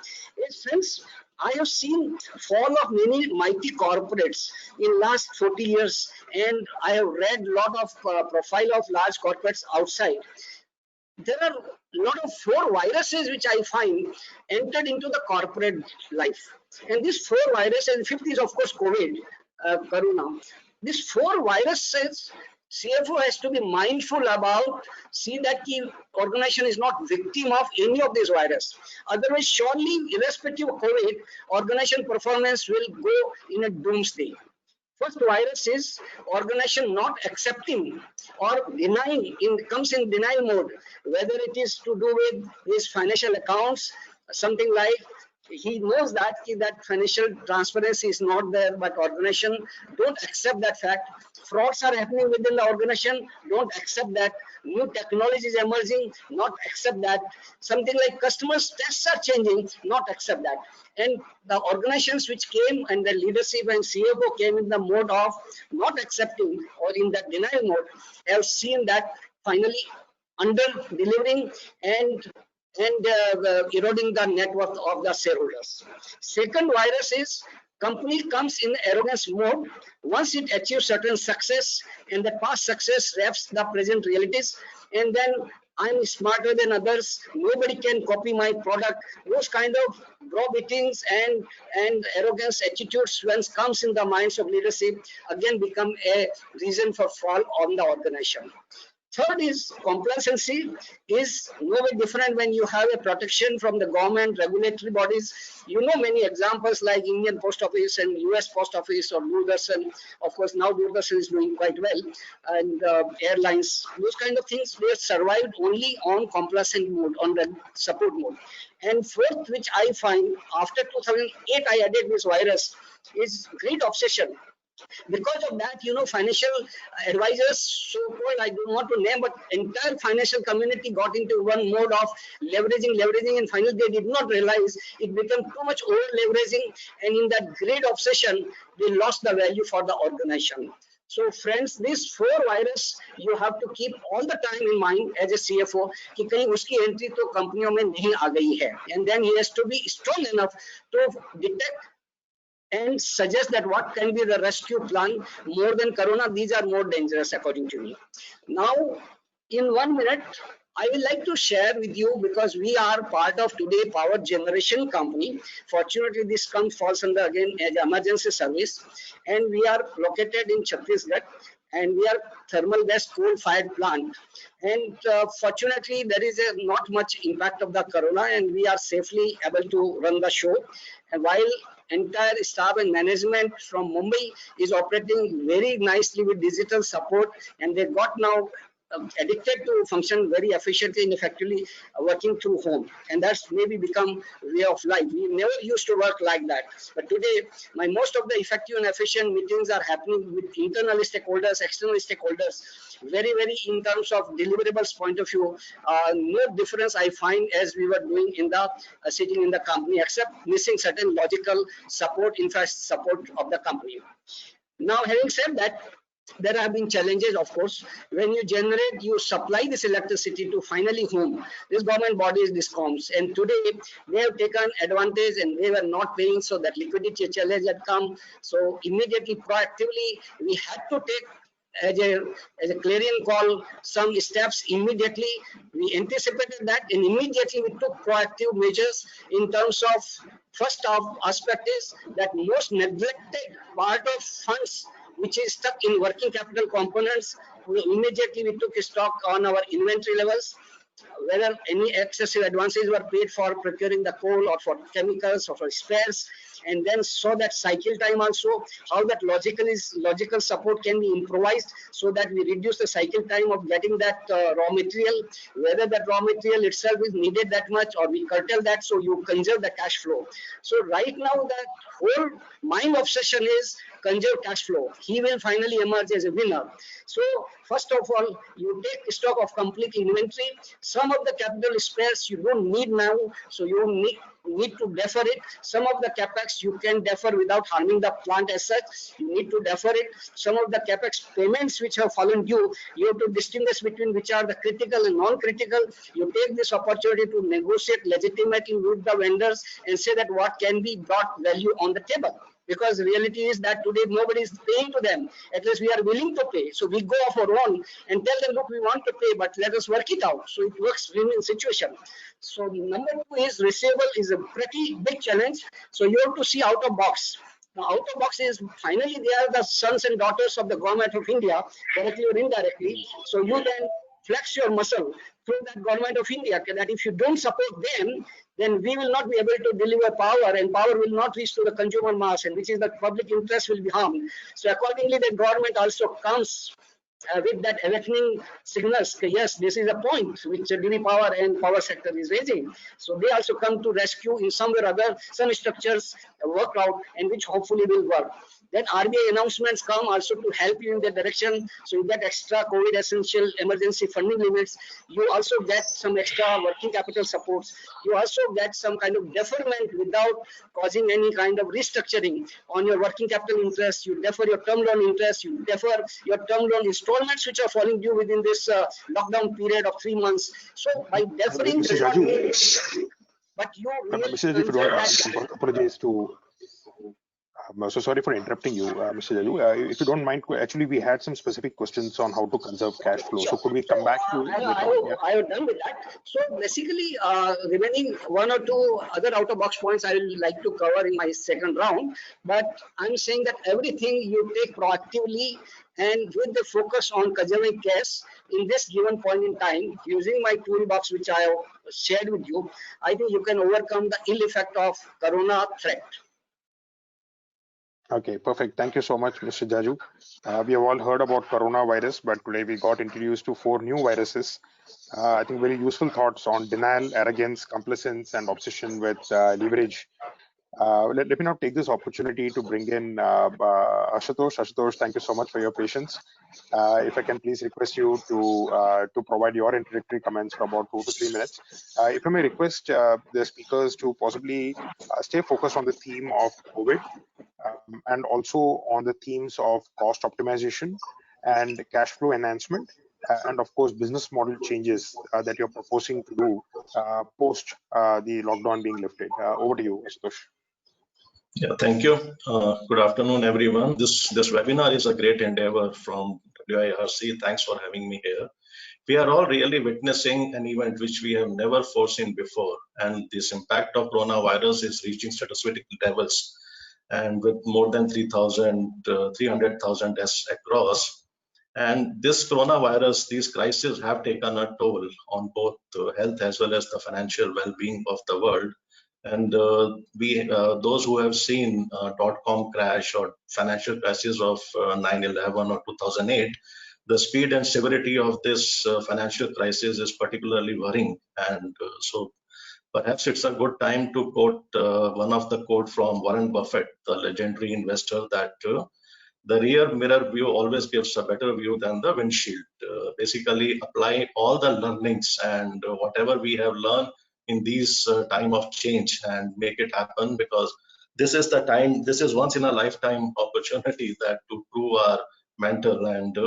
Speaker 9: is, since I have seen fall of many mighty corporates in last 40 years, and I have read lot of profile of large corporates outside. There are a lot of 4 viruses which I find entered into the corporate life. And these 4 viruses, and 5th is of course COVID, Corona. These 4 viruses, CFO has to be mindful about, see that the organization is not victim of any of these viruses. Otherwise, surely, irrespective of COVID, organization performance will go in a doomsday. First virus is organization not accepting or denying, comes in denial mode, whether it is to do with his financial accounts, something like he knows that financial transparency is not there, but organization don't accept that fact. Frauds are happening within the organization, don't accept that. New technologies emerging, not accept that. Something like customers' tests are changing, not accept that. And the organizations which came and the leadership and CFO came in the mode of not accepting or in that denial mode have seen that finally under delivering and eroding the net worth of the shareholders. Second virus is company comes in arrogance mode once it achieves certain success, and the past success wraps the present realities, and then I'm smarter than others, nobody can copy my product. Those kind of brow-beatings and arrogance attitudes when comes in the minds of leadership again become a reason for fall on the organization. Third is complacency is no way different when you have a protection from the government regulatory bodies. You know many examples like Indian Post Office and US Post Office or Doordarshan. Of course, now Doordarshan is doing quite well, and airlines, those kind of things, they survived only on complacent mode, on the support mode. And fourth, which I find after 2008, I added this virus, is great obsession. Because of that, financial advisors, so-called, I don't want to name, but entire financial community got into one mode of leveraging, and finally they did not realize it became too much over leveraging, and in that great obsession, they lost the value for the organization. So friends, these 4 virus you have to keep all the time in mind as a CFO कि कहीं उसकी entry तो कंपनियों में नहीं आ गई है, and then he has to be strong enough to detect and suggest that what can be the rescue plan more than corona. These are more dangerous according to me. Now, in 1 minute, I will like to share with you, because we are part of today power generation company. Fortunately, this falls under again as emergency service, and we are located in Chhattisgarh, and we are thermal gas coal fired plant. And fortunately, there is not much impact of the corona, and we are safely able to run the show. And while entire staff and management from Mumbai is operating very nicely with digital support, and they got now addicted to function very efficiently and effectively, working through home, and that's maybe become way of life. We never used to work like that, but today most of the effective and efficient meetings are happening with internal stakeholders, external stakeholders, very in terms of deliverables point of view. No difference I find as we were doing in the sitting in the company, except missing certain logical support, support of the company. Now, having said that, there have been challenges, of course. When you supply this electricity to finally whom? This government bodies, discoms, and today they have taken advantage and they were not paying, so that liquidity challenge had come. So immediately, proactively, we had to take as a clarion call some steps immediately. We anticipated that, and immediately we took proactive measures in terms of first aspect is that most neglected part of funds which is stuck in working capital components. Immediately we took stock on our inventory levels, whether any excessive advances were paid for procuring the coal or for chemicals or for spares, and then saw that cycle time also, how that logical support can be improvised so that we reduce the cycle time of getting that raw material, whether that raw material itself is needed that much or we curtail that, so you conserve the cash flow. So right now that whole mind obsession is conserve cash flow. He will finally emerge as a winner. So first of all, you take stock of complete inventory. Some of the capital spares you don't need now, so you need to defer it. Some of the capex you can defer without harming the plant as such. You need to defer it. Some of the capex payments which have fallen due, you have to distinguish between which are the critical and non-critical. You take this opportunity to negotiate legitimately with the vendors and say that what can be brought value on the table. Because the reality is that today nobody is paying to them. At least we are willing to pay. So we go off our own and tell them, look, we want to pay, but let us work it out. So it works win-win situation. So number 2 is receivable is a pretty big challenge. So you have to see out of box. Now, out of box is finally they are the sons and daughters of the government of India, directly or indirectly. So you then flex your muscle through that government of India, that if you don't support them, then we will not be able to deliver power, and power will not reach to the consumer mass, and which is the public interest will be harmed. So accordingly, the government also comes with that awakening signals. Yes, this is a point which DB power and power sector is raising. So they also come to rescue in some way or other, some structures work out, and which hopefully will work. Then RBI announcements come also to help you in that direction. So you get extra COVID essential emergency funding limits. You also get some extra working capital supports. You also get some kind of deferment without causing any kind of restructuring on your working capital interest. You defer your term loan interest. You defer your term loan installments which are falling due within this lockdown period of 3 months. So by deferring,
Speaker 5: Mr. Jaju,
Speaker 9: but you
Speaker 5: Mr. Jaju, if you don't apologize to. So sorry for interrupting you, Mr. Jaju. If you don't mind, actually we had some specific questions on how to conserve cash flow. So could we come back to it later on? Yeah.
Speaker 9: I have done with that. So basically, remaining 1 or 2 other out-of-box points I will like to cover in my second round. But I'm saying that everything you take proactively and with the focus on conserving cash in this given point in time, using my toolbox which I have shared with you, I think you can overcome the ill effect of corona threat.
Speaker 5: Okay, perfect. Thank you so much, Mr. Jaju. We have all heard about coronavirus, but today we got introduced to 4 new viruses. I think very useful thoughts on denial, arrogance, complacence, and obsession with leverage. Let me now take this opportunity to bring in Ashutosh. Ashutosh, thank you so much for your patience. If I can please request you to provide your introductory comments for about 2 to 3 minutes. If I may request the speakers to possibly stay focused on the theme of COVID, and also on the themes of cost optimization and cash flow enhancement, and of course business model changes that you're proposing to do post the lockdown being lifted. Over to you, Ashutosh.
Speaker 10: Yeah, thank you. Good afternoon, everyone. This webinar is a great endeavor from WIRC. Thanks for having me here. We are all really witnessing an event which we have never foreseen before, and this impact of coronavirus is reaching stratospheric levels, and with more than 300,000 deaths across. And this coronavirus, these crises have taken a toll on both health as well as the financial well-being of the world. And those who have seen .com crash or financial crisis of 9/11 or 2008, the speed and severity of this financial crisis is particularly worrying. And so perhaps it's a good time to quote one of the quote from Warren Buffett, the legendary investor, that the rear mirror view always gives a better view than the windshield. Basically, apply all the learnings and whatever we have learned in these time of change and make it happen, because this is the time, this is once in a lifetime opportunity that to prove our mentor. And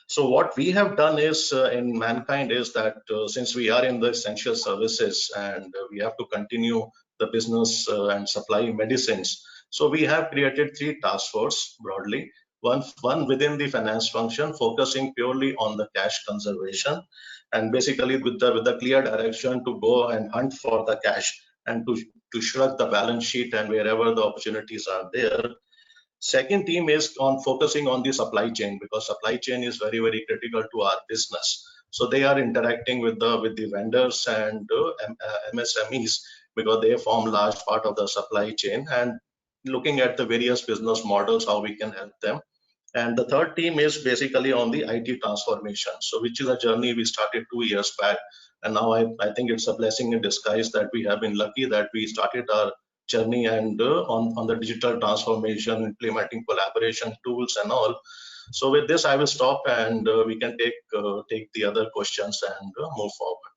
Speaker 10: so what we have done is in Mankind is that since we are in the essential services and we have to continue the business and supply medicines, so we have created 3 task force broadly. One within the finance function, focusing purely on the cash conservation, and basically with the clear direction to go and hunt for the cash and to shrug the balance sheet and wherever the opportunities are there. Second team is on focusing on the supply chain, because supply chain is very, very critical to our business. So they are interacting with the vendors and MSMEs, because they form large part of the supply chain, and looking at the various business models, how we can help them. And the third team is basically on the IT transformation, so which is a journey we started 2 years back. And now I think it's a blessing in disguise that we have been lucky that we started our journey and on the digital transformation, implementing collaboration tools and all. So with this, I will stop, and we can take the other questions and move forward.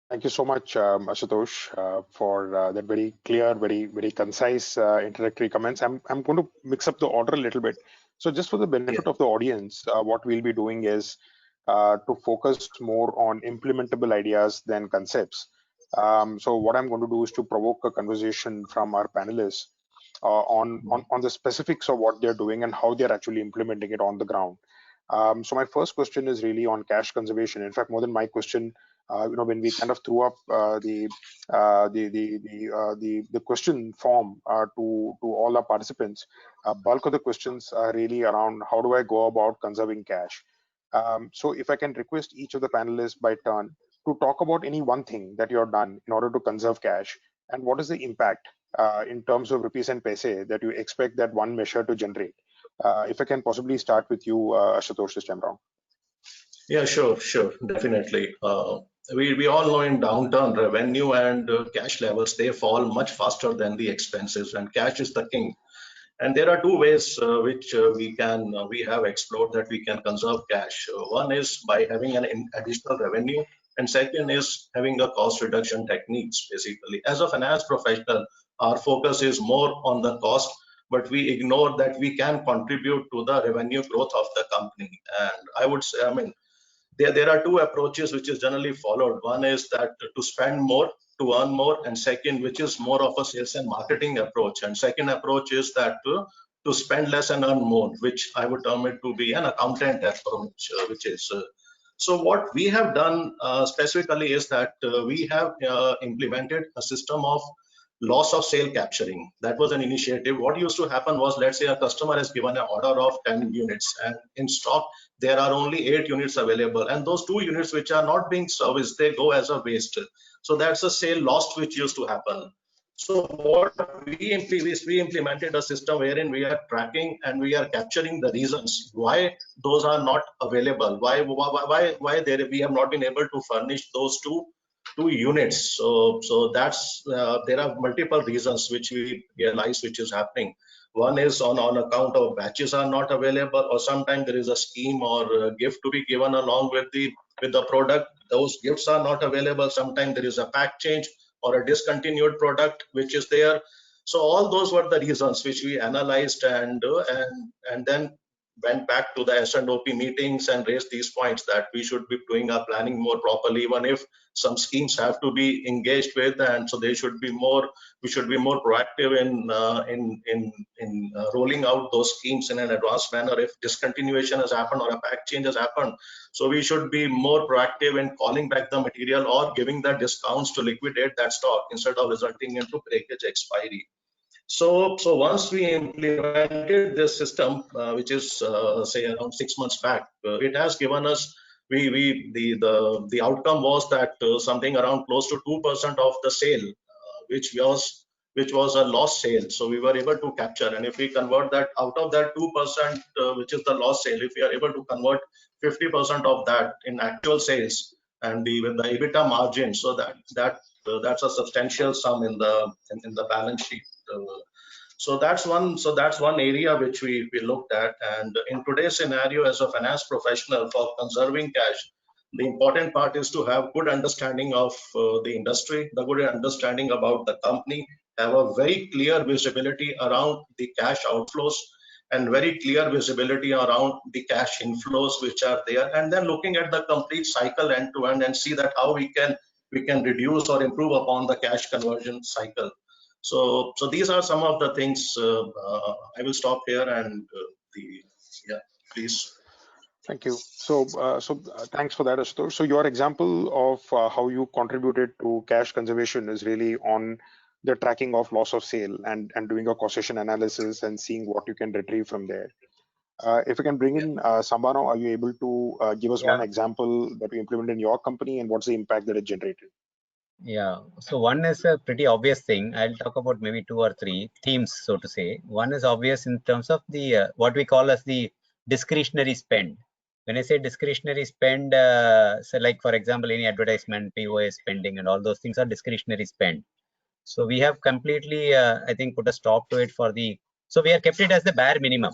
Speaker 5: Thank you so much, Ashutosh, for that very clear, very concise introductory comments. I'm going to mix up the order a little bit. So just for the benefit of the audience, what we'll be doing is to focus more on implementable ideas than concepts. So what I'm going to do is to provoke a conversation from our panelists on the specifics of what they're doing and how they're actually implementing it on the ground. So my first question is really on cash conservation. In fact, more than my question, when we kind of threw up the question form to all our participants, bulk of the questions are really around how do I go about conserving cash. So if I can request each of the panelists by turn to talk about any one thing that you have done in order to conserve cash, and what is the impact in terms of rupees and paise that you expect that one measure to generate. If I can possibly start with you, Ashutosh, this time around.
Speaker 10: Yeah, sure, definitely. We all know in downturn, revenue and cash levels, they fall much faster than the expenses, and cash is the king. And there are 2 ways which we have explored that we can conserve cash. One is by having an additional revenue, and second is having a cost reduction techniques. Basically, as a finance professional, our focus is more on the cost, but we ignore that we can contribute to the revenue growth of the company. And I would say, there are 2 approaches which is generally followed. One is that to spend more to earn more, and second, which is more of a sales and marketing approach. And second approach is that to spend less and earn more, which I would term it to be an accountant approach, which is so what we have done specifically is that we have implemented a system of loss of sale capturing. That was an initiative. What used to happen was, let's say a customer has given an order of 10 units, and in stock there are only 8 units available, and those 2 units which are not being serviced, they go as a waste. So that's a sale lost which used to happen. So what we implemented a system wherein we are tracking and we are capturing the reasons why those are not available, why we have not been able to furnish those to two units. So that's there are multiple reasons which we realize which is happening. One is on account of batches are not available, or sometimes there is a scheme or a gift to be given along with the product. Those gifts are not available. Sometimes there is a pack change or a discontinued product which is there. So all those were the reasons which we analyzed and then went back to the S&OP meetings and raised these points that we should be doing our planning more properly, even if some schemes have to be engaged with, and so they should be more. We should be more proactive in rolling out those schemes in an advanced manner. If discontinuation has happened or a pack change has happened, so we should be more proactive in calling back the material or giving the discounts to liquidate that stock instead of resulting into breakage expiry. So once we implemented this system, which is say around 6 months back, it has given us the outcome was that something around close to 2% of the sale, which was a lost sale. So we were able to capture, and if we convert that out of that 2%, which is the lost sale, if we are able to convert 50% of that in actual sales and with the EBITDA margin, so that's a substantial sum in the balance sheet. So that's one area which we looked at. And in today's scenario, as a finance professional, for conserving cash, the important part is to have good understanding of the industry, the good understanding about the company, have a very clear visibility around the cash outflows and very clear visibility around the cash inflows which are there, and then looking at the complete cycle end to end and see that how we can reduce or improve upon the cash conversion cycle. So these are some of the things. I will stop here and please.
Speaker 5: Thank you. So thanks for that, Ashutosh. So your example of how you contributed to cash conservation is really on the tracking of loss of sale and doing a causation analysis and seeing what you can retrieve from there. If you can bring in Sambano, are you able to give us one example that you implemented in your company and what's the impact that it generated?
Speaker 8: Yeah, so one is a pretty obvious thing. I'll talk about maybe two or three themes, so to say. One is obvious in terms of the what we call as the discretionary spend. When I say discretionary spend, so like for example, any advertisement, POS spending, and all those things are discretionary spend. So we have completely, I think, put a stop to it for the. So we have kept it as the bare minimum,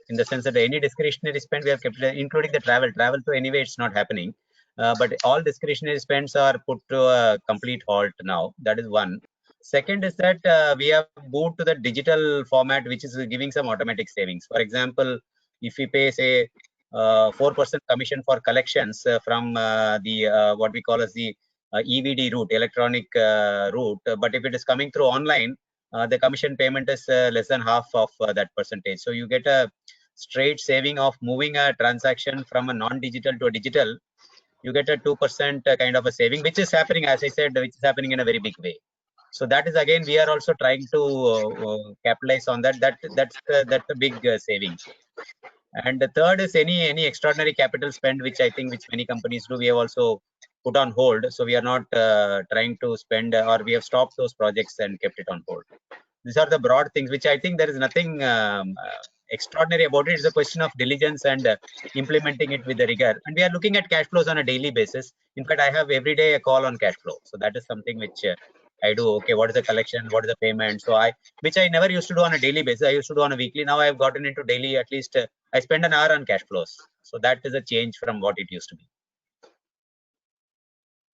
Speaker 8: in the sense that any discretionary spend we have kept it, including the travel. Travel, so anyway, it's not happening. But all discretionary spends are put to a complete halt now. That is one. Second is that we have moved to the digital format, which is giving some automatic savings. For example, if we pay, say, 4% commission for collections from the what we call as the EVD route, electronic route, but if it is coming through online, the commission payment is less than half of that percentage. So you get a straight saving of moving a transaction from a non-digital to a digital. You get a 2% kind of a saving, which is happening, as I said, which is happening in a very big way. So that is, again, we are also trying to capitalize on that. That's a big savings. And the third is any extraordinary capital spend, which I think which many companies do, we have also put on hold. So we are not trying to spend, or we have stopped those projects and kept it on hold. These are the broad things, which I think there is nothing extraordinary about it. It's a question of diligence and implementing it with the rigor. And we are looking at cash flows on a daily basis. In fact, I have every day a call on cash flow. So that is something which I do. Okay, what is the collection? What is the payment? So which I never used to do on a daily basis. I used to do on a weekly. Now I've gotten into daily. At least I spend an hour on cash flows. So that is a change from what it used to be.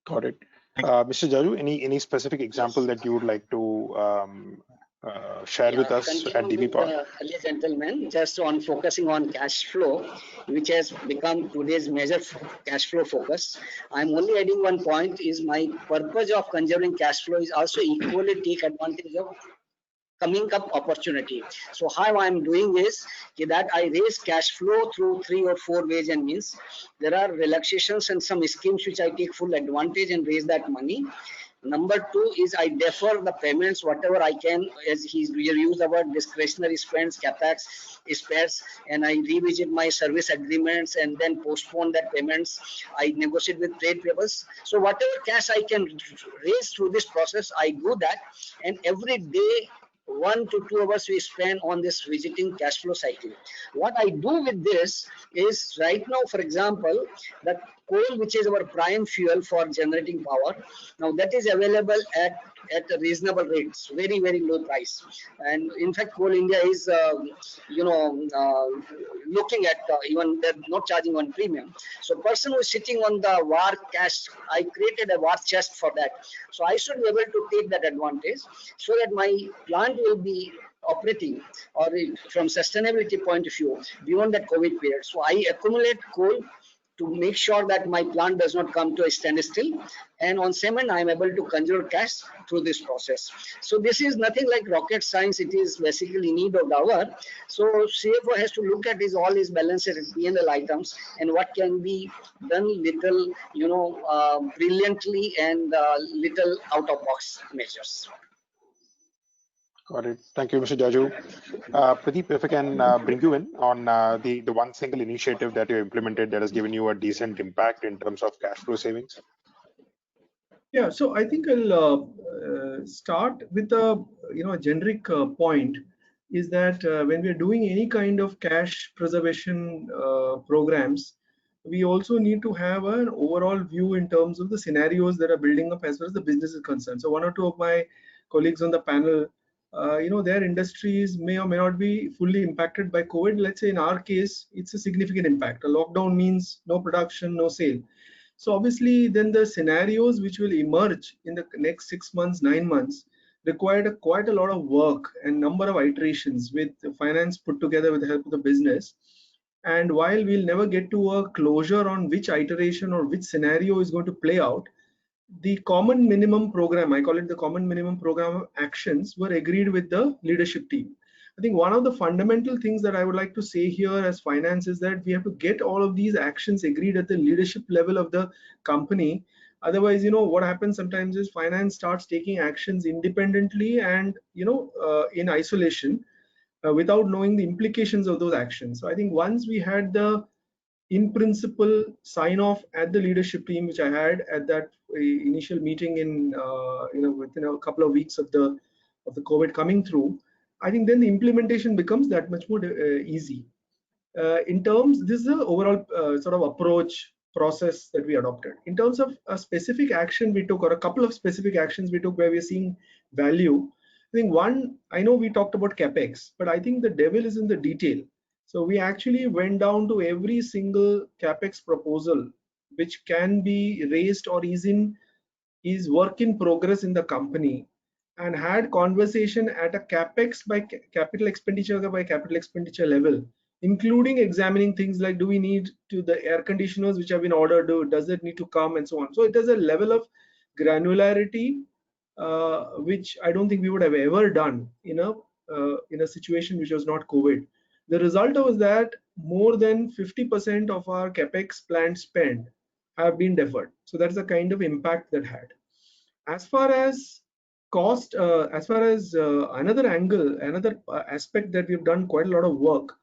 Speaker 5: Got it. Mr. Jaju, any specific example that you would like to share with us at DB Power?
Speaker 9: Earlier gentlemen, just on focusing on cash flow, which has become today's major cash flow focus. I'm only adding one point: is my purpose of conserving cash flow is also equally take advantage of coming up opportunity. So how I'm doing is that I raise cash flow through 3 or 4 ways and means. There are relaxations and some schemes which I take full advantage and raise that money. Number 2 is I defer the payments whatever I can, as we use about discretionary spends, capex, spares, and I revisit my service agreements and then postpone that payments. I negotiate with trade papers. So whatever cash I can raise through this process, I do that, and every day 1 to 2 hours we spend on this visiting cash flow cycle. What I do with this is right now, for example, that coal, which is our prime fuel for generating power. Now that is available at a reasonable rates, very low price. And in fact, Coal India is looking at even they're not charging on premium. So person who is sitting on the war cash, I created a war chest for that. So I should be able to take that advantage so that my plant will be operating or from sustainability point of view beyond that COVID period. So I accumulate coal to make sure that my plant does not come to a standstill, and on cement I am able to conserve cash through this process. So this is nothing like rocket science, it is basically need of the hour. So CFO has to look at his all his balances and P&L items and what can be done little brilliantly and little out of box measures.
Speaker 5: Got it. Thank you, Mr. Jaju. Pradeep, if I can bring you in on the one single initiative that you implemented that has given you a decent impact in terms of cash flow savings.
Speaker 7: Yeah, so I think I'll start with a generic point is that when we're doing any kind of cash preservation programs, we also need to have an overall view in terms of the scenarios that are building up as far as the business is concerned. So one or two of my colleagues on the panel, their industries may or may not be fully impacted by COVID. Let's say in our case, it's a significant impact. A lockdown means no production, no sale. So obviously then the scenarios which will emerge in the next 6 months, 9 months required quite a lot of work and number of iterations with finance put together with the help of the business. And while we'll never get to a closure on which iteration or which scenario is going to play out, the common minimum program, I call it the common minimum program of actions, were agreed with the leadership team. I think one of the fundamental things that I would like to say here as finance is that we have to get all of these actions agreed at the leadership level of the company. Otherwise, what happens sometimes is finance starts taking actions independently and, in isolation without knowing the implications of those actions. So I think once we had the in principle sign off at the leadership team, which I had at that initial meeting in within a couple of weeks of the COVID coming through, I think then the implementation becomes that much more easy. In terms, this is the overall sort of approach process that we adopted. In terms of a specific action we took, or a couple of specific actions we took where we're seeing value, I think one, I know we talked about capex, but I think the devil is in the detail. So we actually went down to every single capex proposal which can be raised or is work in progress in the company, and had conversation at a capex by capital expenditure level, including examining things like, do we need to the air conditioners which have been ordered, does it need to come, and so on. So it is a level of granularity which I don't think we would have ever done in a situation which was not COVID. The result was that more than 50% of our capex planned spend have been deferred. So that's the kind of impact that had. As far as cost, another angle, another aspect that we've done quite a lot of work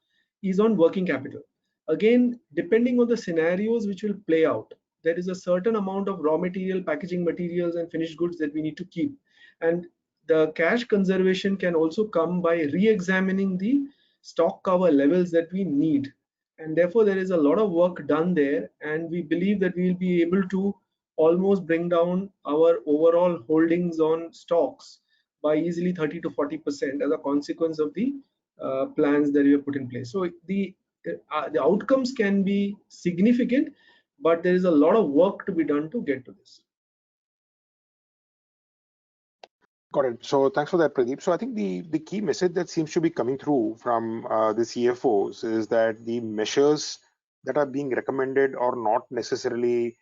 Speaker 7: is on working capital. Again, depending on the scenarios which will play out, there is a certain amount of raw material, packaging materials, and finished goods that we need to keep. And the cash conservation can also come by re-examining the stock cover levels that we need. And therefore, there is a lot of work done there, and we believe that we will be able to almost bring down our overall holdings on stocks by easily 30 to 40% as a consequence of the plans that we have put in place. So the outcomes can be significant, but there is a lot of work to be done to get to this.
Speaker 5: Got it. So thanks for that, Pradeep. So I think the key message that seems to be coming through from the CFOs is that the measures that are being recommended are not necessarily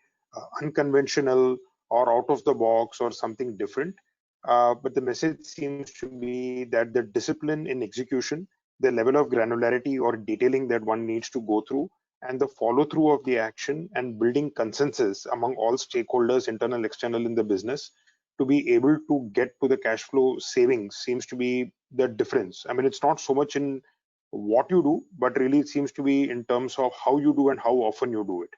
Speaker 5: unconventional or out of the box or something different. But the message seems to be that the discipline in execution, the level of granularity or detailing that one needs to go through, and the follow through of the action and building consensus among all stakeholders, internal, external in the business, to be able to get to the cash flow savings seems to be the difference. I mean, it's not so much in what you do, but really it seems to be in terms of how you do and how often you do it.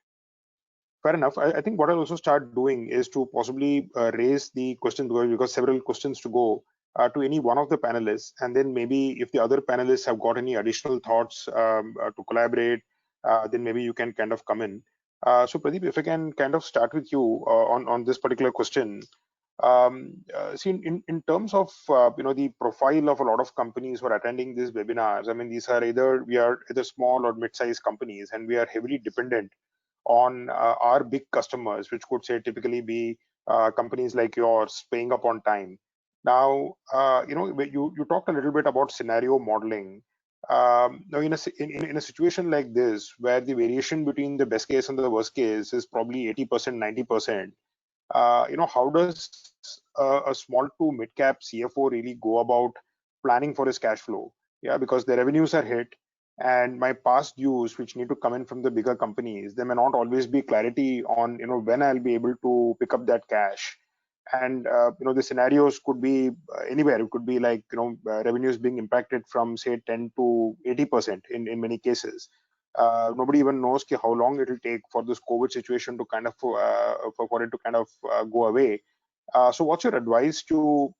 Speaker 5: Fair enough. I think what I'll also start doing is to possibly raise the question, because we've got several questions to go to any one of the panelists, and then maybe if the other panelists have got any additional thoughts to collaborate, then maybe you can kind of come in. So Pradeep, if I can kind of start with you on this particular question. See, in terms of the profile of a lot of companies who are attending these webinars, I mean, we are either small or mid-sized companies, and we are heavily dependent on our big customers, which could say typically be companies like yours paying up on time. Now, you talked a little bit about scenario modeling. Now, in a situation like this, where the variation between the best case and the worst case is probably 80%, 90%, how does a small to mid cap CFO really go about planning for his cash flow? Yeah, because the revenues are hit, and my past dues, which need to come in from the bigger companies, there may not always be clarity on when I'll be able to pick up that cash. And the scenarios could be anywhere. It could be like revenues being impacted from say 10 to 80% in many cases. Nobody even knows how long it will take for this COVID situation to kind of for it to kind of go away. So what's your advice to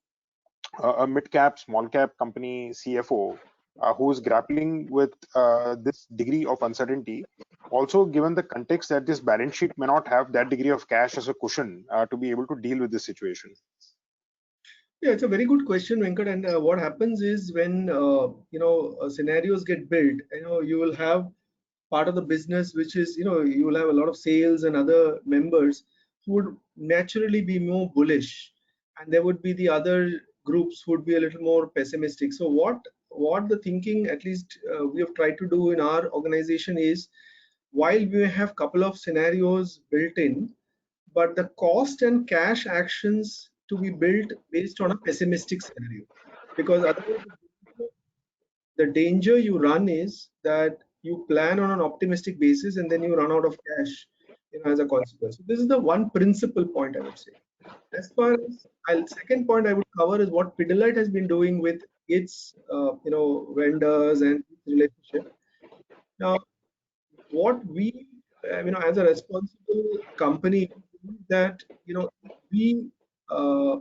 Speaker 5: a mid cap, small cap company CFO who is grappling with this degree of uncertainty? Also, given the context that this balance sheet may not have that degree of cash as a cushion to be able to deal with this situation.
Speaker 7: Yeah, it's a very good question, Venkat. And what happens is when scenarios get built, you will have part of the business which is you will have a lot of sales and other members who would naturally be more bullish, and there would be the other groups who would be a little more pessimistic. So what the thinking, at least we have tried to do in our organization, is while we have couple of scenarios built in, but the cost and cash actions to be built based on a pessimistic scenario, because otherwise the danger you run is that you plan on an optimistic basis and then you run out of cash as a consequence. So this is the one principal point I would say. As far as second point I would cover is what Pidilite has been doing with its vendors and relationship. Now what we as a responsible company, that we uh,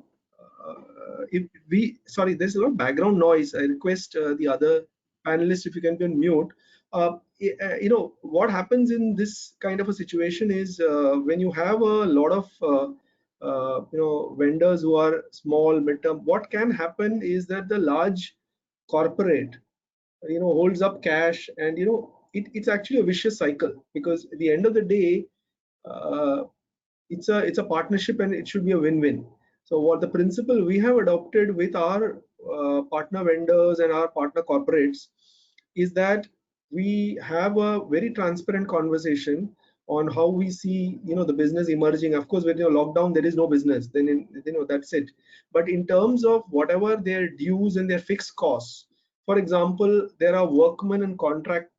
Speaker 7: if we sorry, there's a lot of background noise. I request the other panelists, if you can be on mute. What happens in this kind of a situation is when you have a lot of vendors who are small mid-term, what can happen is that the large corporate holds up cash, and it's actually a vicious cycle, because at the end of the day uh, it's a partnership and it should be a win-win. So what the principle we have adopted with our partner vendors and our partner corporates is that we have a very transparent conversation on how we see the business emerging. Of course, when you're lockdown, there is no business, then that's it. But in terms of whatever their dues and their fixed costs, for example, there are workmen and contract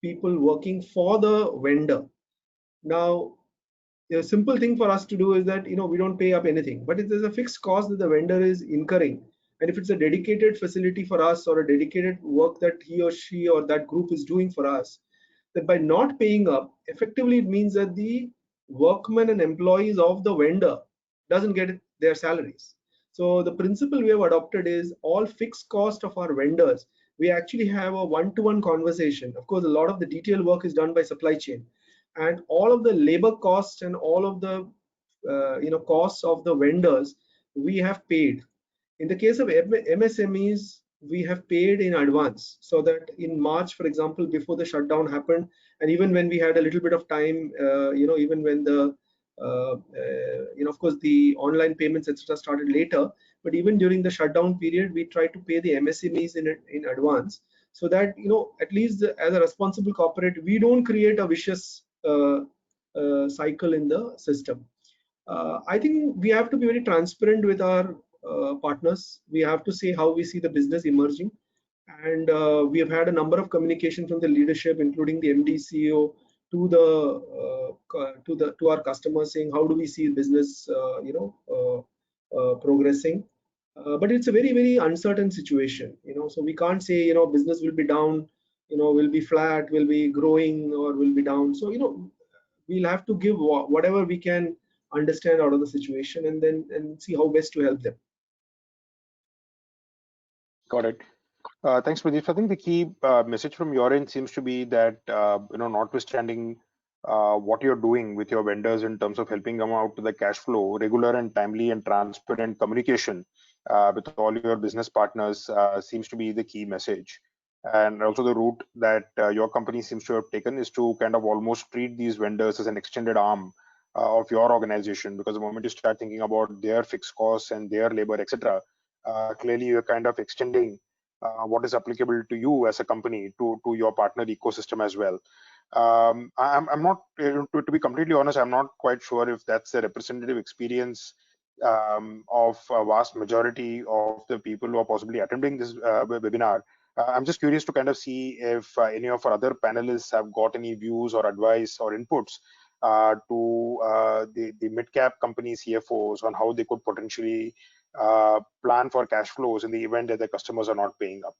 Speaker 7: people working for the vendor. Now a simple thing for us to do is that we don't pay up anything, but if there's a fixed cost that the vendor is incurring, and if it's a dedicated facility for us or a dedicated work that he or she or that group is doing for us, that by not paying up, effectively it means that the workmen and employees of the vendor doesn't get their salaries. So the principle we have adopted is all fixed cost of our vendors, we actually have a one-to-one conversation. Of course, a lot of the detailed work is done by supply chain, and all of the labor costs and all of the costs of the vendors we have paid. In the case of MSMEs, we have paid in advance, so that in March, for example, before the shutdown happened, and even when we had a little bit of time, even when the of course the online payments etc started later, but even during the shutdown period we tried to pay the MSMEs in advance, so that at least as a responsible corporate we don't create a vicious cycle in the system. I think we have to be very transparent with our partners. We have to say how we see the business emerging, and we have had a number of communication from the leadership, including the MD, CEO, to our customers, saying how do we see business, progressing. But it's a very very uncertain situation, so we can't say business will be down, will be flat, will be growing, or will be down. So we'll have to give whatever we can understand out of the situation, and then see how best to help them.
Speaker 5: Got it. Thanks, Pradeep. I think the key message from your end seems to be that notwithstanding what you're doing with your vendors in terms of helping them out to the cash flow, regular and timely and transparent communication with all your business partners seems to be the key message. And also the route that your company seems to have taken is to kind of almost treat these vendors as an extended arm of your organization, because the moment you start thinking about their fixed costs and their labor, etc., clearly you're kind of extending what is applicable to you as a company to your partner ecosystem as well. I'm not, to be completely honest, I'm not quite sure if that's a representative experience of a vast majority of the people who are possibly attending this webinar. I'm just curious to kind of see if any of our other panelists have got any views or advice or inputs to the mid-cap company CFOs on how they could potentially plan for cash flows in the event that the customers are not paying up.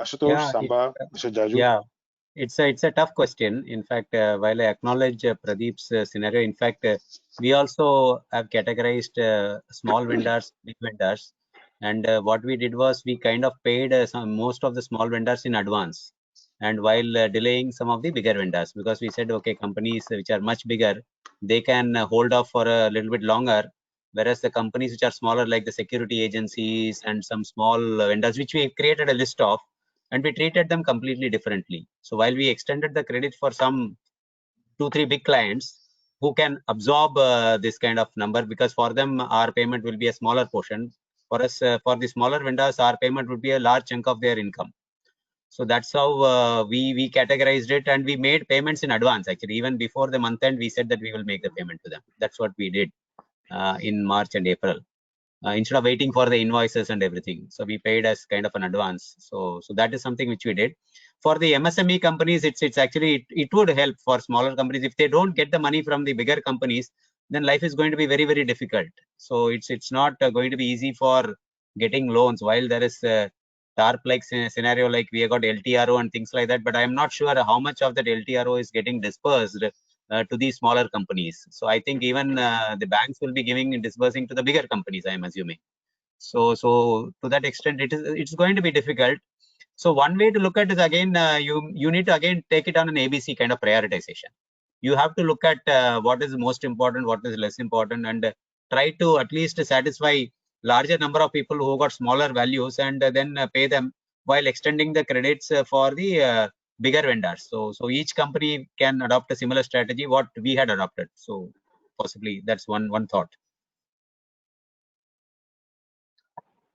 Speaker 5: Ashutosh,
Speaker 8: Yeah,
Speaker 5: Samba, Mr. Jaju.
Speaker 8: yeah, it's a tough question. In fact, while I acknowledge Pradeep's scenario, in fact, we also have categorized small vendors, big vendors, and what we did was we kind of paid most of the small vendors in advance, and while delaying some of the bigger vendors, because we said, okay, companies which are much bigger, they can hold off for a little bit longer, whereas the companies which are smaller, like the security agencies and some small vendors, which we created a list of, and we treated them completely differently. So while we extended the credit for some 2-3 big clients who can absorb this kind of number, because for them our payment will be a smaller portion. For us, for the smaller vendors, our payment would be a large chunk of their income. So that's how we categorized it, and we made payments in advance. Actually, even before the month end, we said that we will make the payment to them. That's what we did in March and April. Instead of waiting for the invoices and everything. So we paid as kind of an advance. So that is something which we did. For the MSME companies, it's actually, it would help for smaller companies. If they don't get the money from the bigger companies, then life is going to be very, very difficult. So it's not going to be easy for getting loans, while there is a TARP like scenario, like we have got LTRO and things like that, but I'm not sure how much of that LTRO is getting dispersed to these smaller companies. So I think even the banks will be giving and disbursing to the bigger companies, I'm assuming. So to that extent, it's going to be difficult. So one way to look at is, again, you need to again take it on an ABC kind of prioritization. You have to look at what is most important, what is less important, and try to at least satisfy larger number of people who got smaller values, and then pay them while extending the credits for the bigger vendors. So each company can adopt a similar strategy what we had adopted. So possibly that's one thought.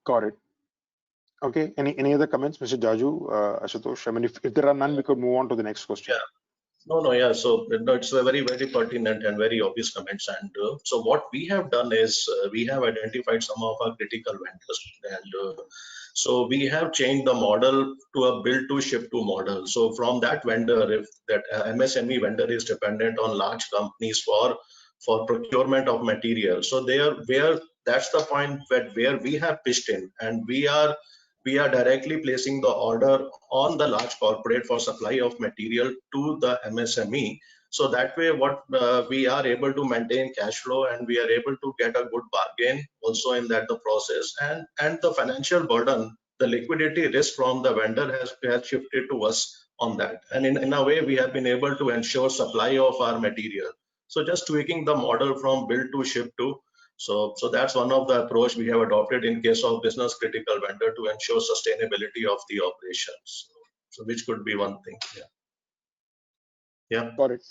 Speaker 5: Got it. Okay. Any other comments, Mr. Jaju, Ashutosh? I mean, if there are none, we could move on to the next question.
Speaker 10: Yeah. No, yeah. So it's a very, very pertinent and very obvious comments. And so what we have done is we have identified some of our critical vendors, and so we have changed the model to a build to ship to model. So from that vendor, if that MSME vendor is dependent on large companies for procurement of material, so where that's the point where we have pitched in, and we are directly placing the order on the large corporate for supply of material to the MSME. So that way, what we are able to maintain cash flow, and we are able to get a good bargain also in that the process, and the financial burden, the liquidity risk from the vendor has shifted to us on that. And in a way, we have been able to ensure supply of our material. So just tweaking the model from build to ship to. So that's one of the approach we have adopted in case of business critical vendor to ensure sustainability of the operations. So which could be one thing. Yeah.
Speaker 5: Got it.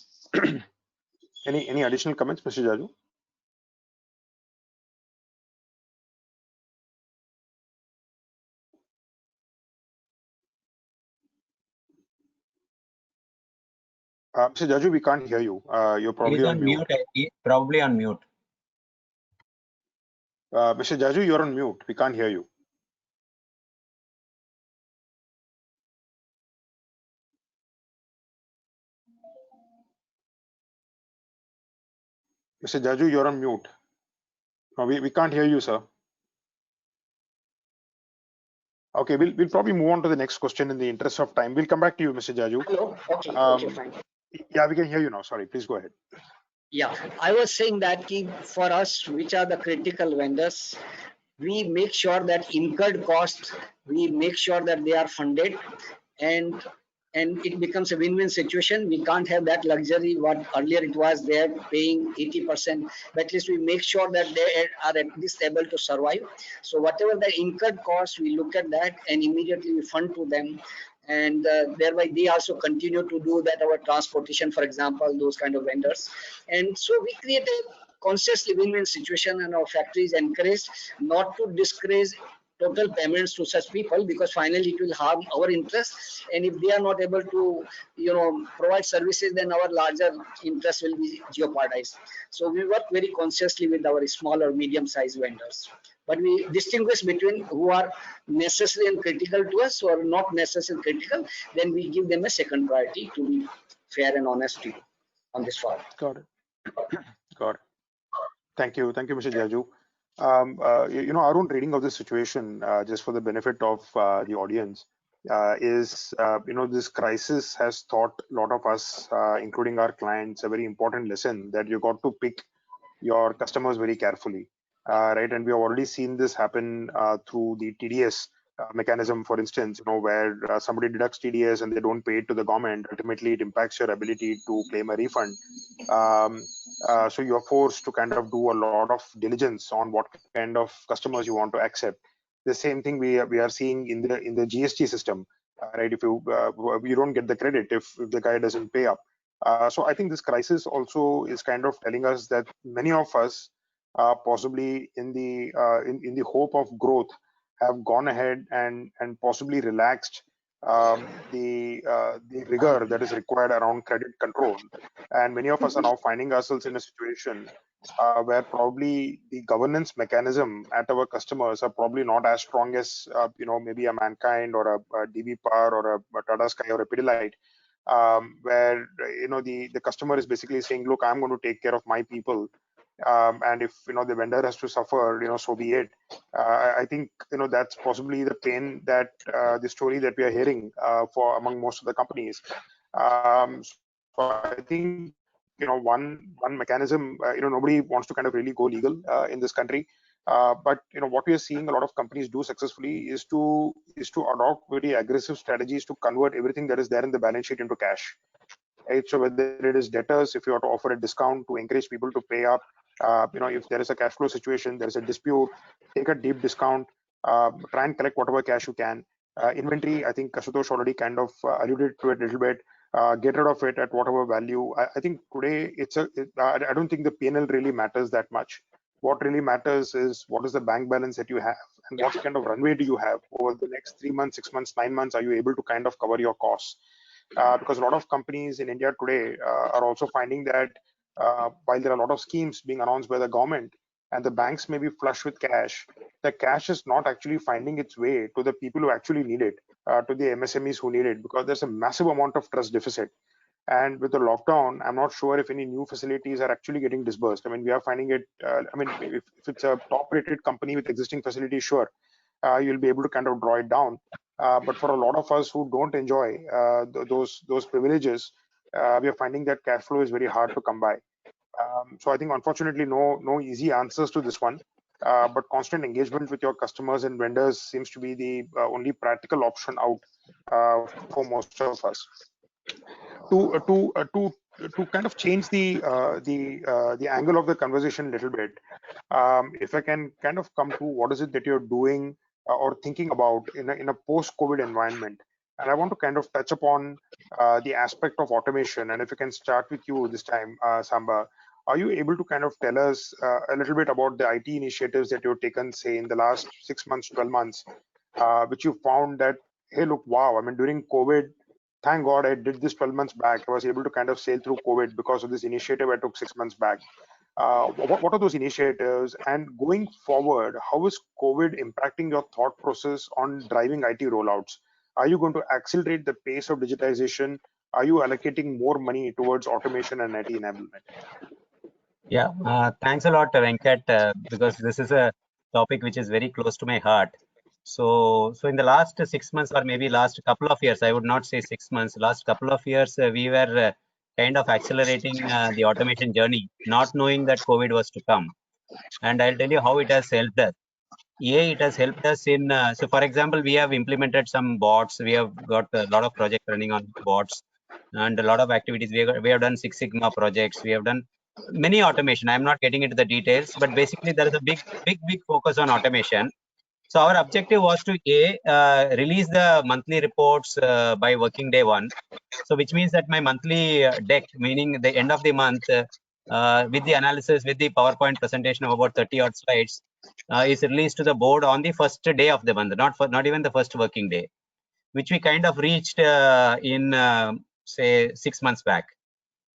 Speaker 5: Any additional comments, Mr. Jaju? Mr. Jaju, we can't hear you. You're probably
Speaker 8: He's
Speaker 5: on mute.
Speaker 8: Probably on mute.
Speaker 5: Mr. Jaju, you're on mute. We can't hear you. Mr. Jaju, you're on mute. No, we can't hear you, sir. Okay, we'll probably move on to the next question in the interest of time. We'll come back to you, Mr. Jaju.
Speaker 9: Hello. Okay, fine.
Speaker 5: Yeah, we can hear you now. Sorry, please go ahead.
Speaker 9: Yeah, I was saying that for us, which are the critical vendors, we make sure that incurred costs, we make sure that they are funded, and and it becomes a win-win situation. We can't have that luxury what earlier it was there paying 80%, but at least we make sure that they are at least able to survive. So whatever the incurred cost, we look at that and immediately we fund to them, and thereby they also continue to do that, our transportation, for example, those kind of vendors. And so we create a consciously win-win situation, and our factories encouraged not to discourage total payments to such people, because finally it will harm our interests, and if they are not able to provide services, then our larger interest will be jeopardized. So we work very consciously with our small or medium sized vendors, but we distinguish between who are necessary and critical to us or not necessary and critical, then we give them a second priority, to be fair and honest to you on this part.
Speaker 5: Got it. Got it. Thank you, Mr. Jaju. Our own reading of this situation, just for the benefit of the audience, is this crisis has taught a lot of us, including our clients, a very important lesson that you got to pick your customers very carefully, right? And we have already seen this happen through the TDS mechanism, for instance, where somebody deducts TDS and they don't pay it to the government. Ultimately, it impacts your ability to claim a refund. So you're forced to kind of do a lot of diligence on what kind of customers you want to accept. The same thing we are seeing in the GST system, right? If you don't get the credit if the guy doesn't pay up. So I think this crisis also is kind of telling us that many of us, possibly in the hope of growth, have gone ahead and possibly relaxed the rigor that is required around credit control, and many of us are now finding ourselves in a situation where probably the governance mechanism at our customers are probably not as strong as maybe a Mankind or a DB Power or a Tata Sky or a Pidilite, where the customer is basically saying, look, I'm going to take care of my people, and if the vendor has to suffer, so be it. I think that's possibly the pain that the story that we are hearing for among most of the companies. So I think one mechanism, nobody wants to kind of really go legal in this country, but what we are seeing a lot of companies do successfully is to adopt very aggressive strategies to convert everything that is there in the balance sheet into cash. Right? So whether it is debtors, if you are to offer a discount to encourage people to pay up, if there is a cash flow situation, there is a dispute, take a deep discount, try and collect whatever cash you can. Inventory, I think Ashutosh already kind of alluded to it a little bit. Get rid of it at whatever value. I think today I don't think the P&L really matters that much. What really matters is what is the bank balance that you have, and what kind of runway do you have over the next 3 months, 6 months, 9 months. Are you able to kind of cover your costs? Because a lot of companies in India today are also finding that while there are a lot of schemes being announced by the government and the banks may be flush with cash, the cash is not actually finding its way to the people who actually need it, to the MSMEs who need it, because there's a massive amount of trust deficit. And with the lockdown, I'm not sure if any new facilities are actually getting disbursed. I mean, we are finding it, if it's a top-rated company with existing facilities, sure, you'll be able to kind of draw it down. But for a lot of us who don't enjoy those privileges, we are finding that cash flow is very hard to come by. So I think, unfortunately, no easy answers to this one. But constant engagement with your customers and vendors seems to be the only practical option out for most of us. To kind of change the angle of the conversation a little bit, if I can kind of come to what is it that you're doing or thinking about in a post-COVID environment, and I want to kind of touch upon the aspect of automation. And if I can start with you this time, Samba, are you able to kind of tell us a little bit about the IT initiatives that you've taken, say, in the last 6 months, 12 months, which you found that, hey, look, wow, I mean, during COVID, thank God I did this 12 months back. I was able to kind of sail through COVID because of this initiative I took 6 months back. What are those initiatives? And going forward, how is COVID impacting your thought process on driving IT rollouts? Are you going to accelerate the pace of digitization? Are you allocating more money towards automation and IT enablement?
Speaker 8: Yeah, thanks a lot, Venkat, because this is a topic which is very close to my heart. So in the last 6 months, or maybe last couple of years, I would not say 6 months, last couple of years, we were kind of accelerating the automation journey, not knowing that COVID was to come. And I'll tell you how it has helped us. it has helped us in, so for example, we have implemented some bots. We have got a lot of projects running on bots and a lot of activities. We have done Six Sigma projects. We have done many automation. I'm not getting into the details, but basically there is a big focus on automation. So our objective was to release the monthly reports by working day 1. So which means that my monthly deck, meaning the end of the month, with the analysis, with the PowerPoint presentation of about 30 odd slides, is released to the board on the first day of the month, not even the first working day, which we kind of reached in say 6 months back.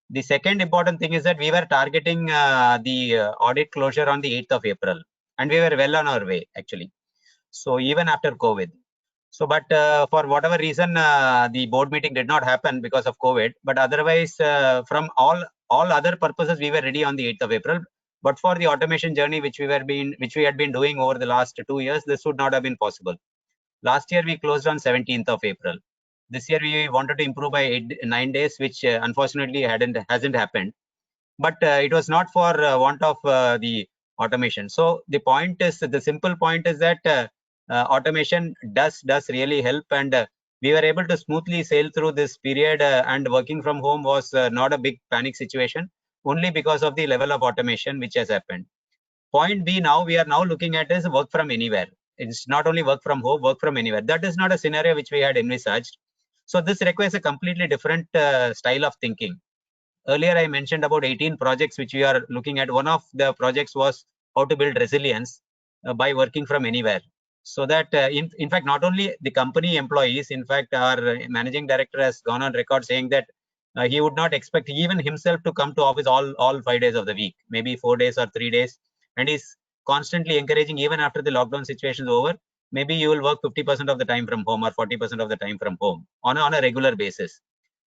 Speaker 8: The second important thing is that we were targeting the audit closure on the 8th of April, and we were well on our way actually. So even after COVID. So, but for whatever reason, the board meeting did not happen because of COVID. But otherwise, from all other purposes, we were ready on the 8th of April. But for the automation journey, which we had been doing over the last 2 years, this would not have been possible. Last year, we closed on 17th of April. This year, we wanted to improve by 9 days, which unfortunately hasn't happened. But it was not for want of the automation. So the point is, the simple point is that automation does really help, and we were able to smoothly sail through this period, and working from home was not a big panic situation, only because of the level of automation which has happened. Point B, now we are now looking at is work from anywhere. It's not only work from home, work from anywhere. That is not a scenario which we had envisaged. So this requires a completely different style of thinking. Earlier, I mentioned about 18 projects which we are looking at. One of the projects was how to build resilience by working from anywhere. So that, in fact, not only the company employees, in fact, our managing director has gone on record saying that he would not expect even himself to come to office all 5 days of the week, maybe 4 days or 3 days. And he's constantly encouraging, even after the lockdown situation is over, maybe you will work 50% of the time from home or 40% of the time from home on a regular basis.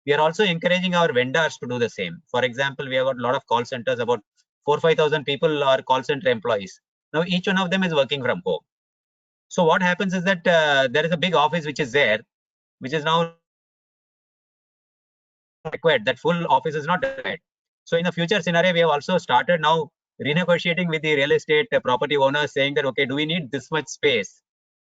Speaker 8: We are also encouraging our vendors to do the same. For example, we have got a lot of call centers, about 4,000-5,000 people are call center employees. Now, each one of them is working from home. So what happens is that there is a big office which is there, which is now required. That full office is not required. So in the future scenario, we have also started now renegotiating with the real estate property owners, saying that, okay, do we need this much space?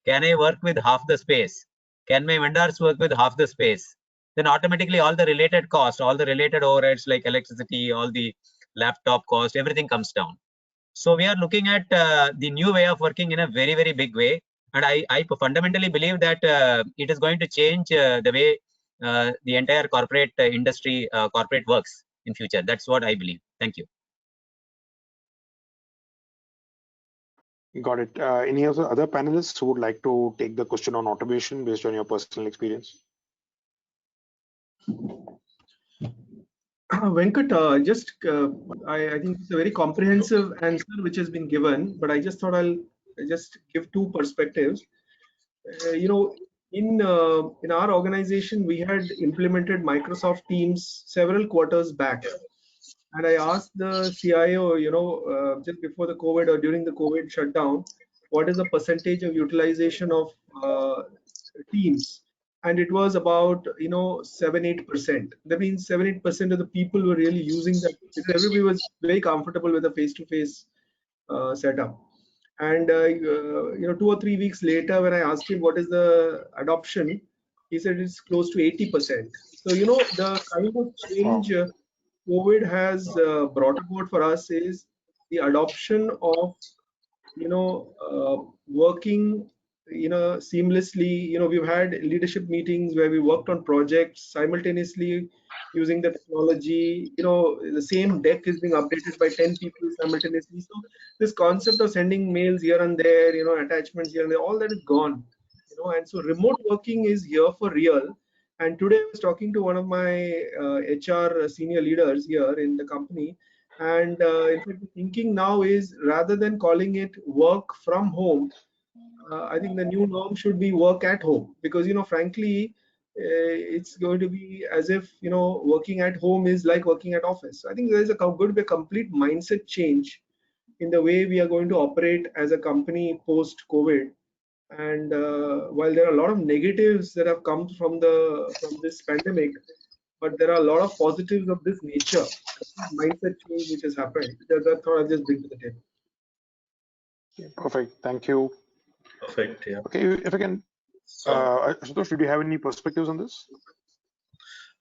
Speaker 8: Can I work with half the space? Can my vendors work with half the space? Then automatically all the related costs, all the related overheads like electricity, all the laptop cost, everything comes down. So we are looking at the new way of working in a very big way. And I fundamentally believe that it is going to change the way the entire corporate industry, corporate works in future. That's what I believe. Thank you.
Speaker 5: Got it. Any of the other panelists who would like to take the question on automation based on your personal experience?
Speaker 7: Venkat, I think it's a very comprehensive answer which has been given, but I just thought I'll just give two perspectives. In our organization, we had implemented Microsoft Teams several quarters back, and I asked the CIO, just before the COVID or during the COVID shutdown, what is the percentage of utilization of Teams? And it was about 7-8%. That means 7-8% of the people were really using that, because everybody was very comfortable with a face-to-face setup. And 2 or 3 weeks later, when I asked him what is the adoption, he said it's close to 80%. So the kind of change COVID has brought about for us is the adoption of working seamlessly. We've had leadership meetings where we worked on projects simultaneously using the technology. The same deck is being updated by 10 people simultaneously. So this concept of sending mails here and there, attachments here and there, all that is gone. And so remote working is here for real. And today I was talking to one of my HR senior leaders here in the company, and in fact, the thinking now is, rather than calling it work from home, I think the new norm should be work at home, because frankly, it's going to be as if working at home is like working at office. So I think there is going to be a complete mindset change in the way we are going to operate as a company post COVID. And while there are a lot of negatives that have come from this pandemic, but there are a lot of positives of this nature, mindset change which has happened. That's what I just bring to the table.
Speaker 5: Perfect. Thank you.
Speaker 10: Perfect. Yeah.
Speaker 5: Okay, if I can,
Speaker 10: So
Speaker 5: Ashutosh, did you have any perspectives on this?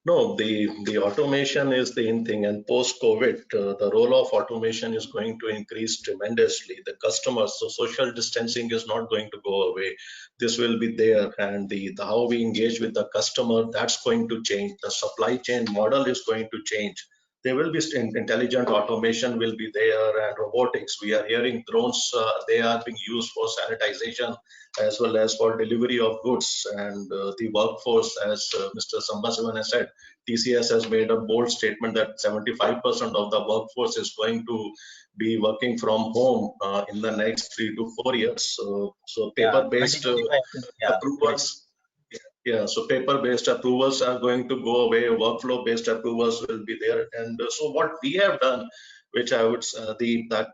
Speaker 10: no, the automation is the in thing, and post-COVID, the role of automation is going to increase tremendously. The customers, so social distancing is not going to go away. This will be there, and the how we engage with the customer, that's going to change. The supply chain model is going to change. There will be intelligent automation will be there, and robotics. We are hearing drones, they are being used for sanitization as well as for delivery of goods, and the workforce, as Mr. Sambasivan has said, TCS has made a bold statement that 75% of the workforce is going to be working from home in the next 3 to 4 years. So
Speaker 8: Yeah,
Speaker 10: paper-based
Speaker 8: 2025. Yeah, correct.
Speaker 10: approvals, yeah, so paper-based approvals are going to go away. Workflow-based approvals will be there. And so what we have done, which I would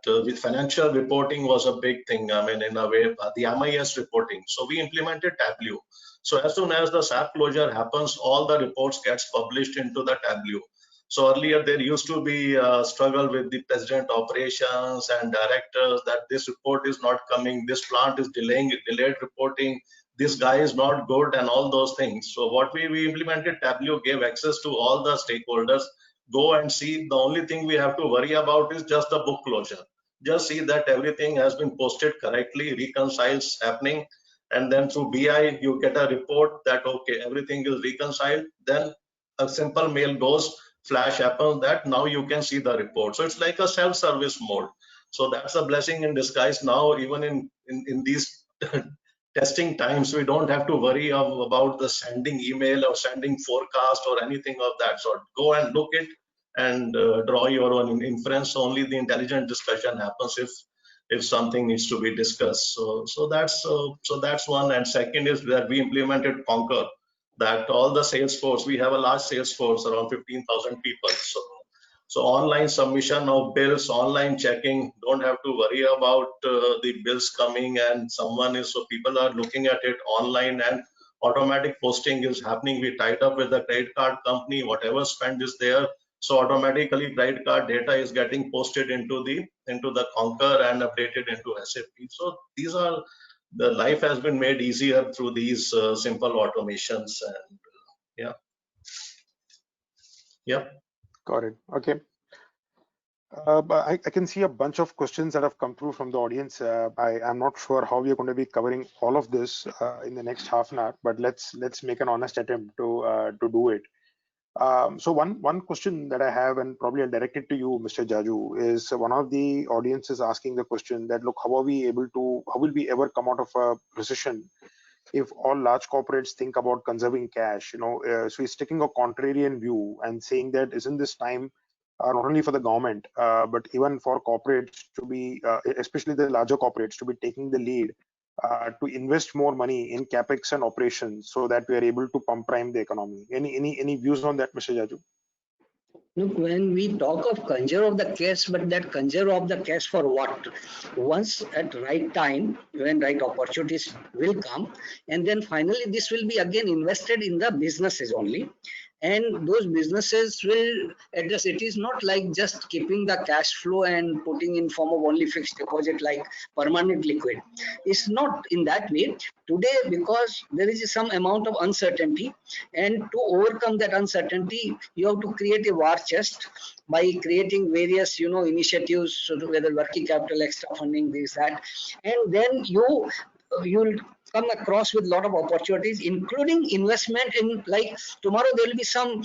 Speaker 10: with financial reporting was a big thing. I mean, in a way, the MIS reporting. So we implemented Tableau. So as soon as the SAP closure happens, all the reports gets published into the Tableau. So earlier there used to be a struggle with the president operations and directors that this report is not coming, this plant is delayed reporting, this guy is not good, and all those things. So what we implemented Tableau, gave access to all the stakeholders. Go and see, the only thing we have to worry about is just the book closure. Just see that everything has been posted correctly, reconciles happening, and then through BI you get a report that okay, everything is reconciled. Then a simple mail goes, flash happens that now you can see the report. So it's like a self-service mode. So that's a blessing in disguise now, even in these testing times. We don't have to worry about the sending email or sending forecast or anything of that sort. Go and look it and draw your own inference. Only the intelligent discussion happens if something needs to be discussed. So that's one. And second is that we implemented Concur, that all the sales force, we have a large sales force, around 15,000 people. So online submission of bills, online checking, don't have to worry about the bills coming and someone is, so people are looking at it online, and automatic posting is happening. We tied up with the credit card company, whatever spend is there. So automatically credit card data is getting posted into the Concur and updated into SAP. So these are, the life has been made easier through these simple automations. And yeah.
Speaker 5: Got it. Okay. But I can see a bunch of questions that have come through from the audience. I am not sure how we are going to be covering all of this in the next half an hour, but let's make an honest attempt to do it. So one question that I have, and probably I'll direct it to you, Mr. Jaju, is one of the audience is asking the question that, look, how will we ever come out of a recession if all large corporates think about conserving cash? So he's taking a contrarian view and saying that isn't this time not only for the government but even for corporates to be, especially the larger corporates, to be taking the lead to invest more money in capex and operations so that we are able to pump prime the economy. Any views on that, Mr. Jaju?
Speaker 9: Look, when we talk of conserve of the cash, but that conserve of the cash for what? Once at right time, when right opportunities will come, and then finally this will be again invested in the businesses only. And those businesses will address, it is not like just keeping the cash flow and putting in form of only fixed deposit like permanent liquid. It's not in that way today, because there is some amount of uncertainty, and to overcome that uncertainty you have to create a war chest by creating various initiatives, so whether working capital, extra funding, this, that, and then you'll come across with a lot of opportunities, including investment in, like tomorrow there will be some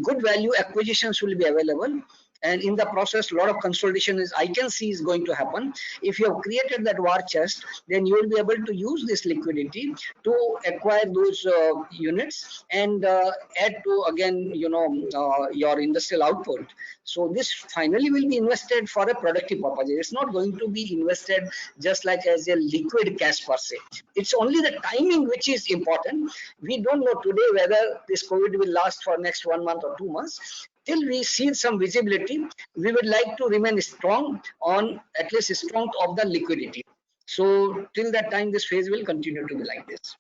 Speaker 9: good value acquisitions will be available, and in the process a lot of consolidation I can see is going to happen. If you have created that war chest, then you will be able to use this liquidity to acquire those units and add to again your industrial output. So this finally will be invested for a productive purpose. It's not going to be invested just like as a liquid cash per se. It's only the timing which is important. We don't know today whether this COVID will last for next 1 month or 2 months. Till we see some visibility, we would like to remain strong on at least strong of the liquidity. So till that time, this phase will continue to be like this.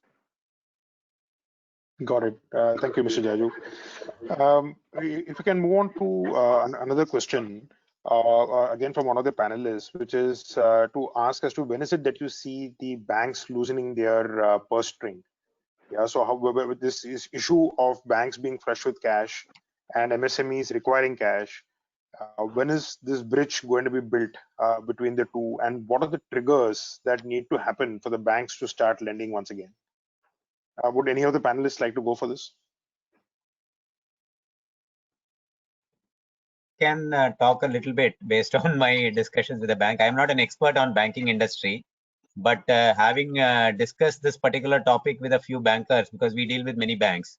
Speaker 5: Got it. Thank you, Mr. Jaju. If we can move on to another question. again from one of the panelists, which is to ask as to when is it that you see the banks loosening their purse string? Yeah, so how with this issue of banks being flush with cash and MSMEs requiring cash, when is this bridge going to be built between the two, and what are the triggers that need to happen for the banks to start lending once again? Would any of the panelists like to go for this?
Speaker 8: Can talk a little bit based on my discussions with the bank. I'm not an expert on banking industry, but having discussed this particular topic with a few bankers, because we deal with many banks.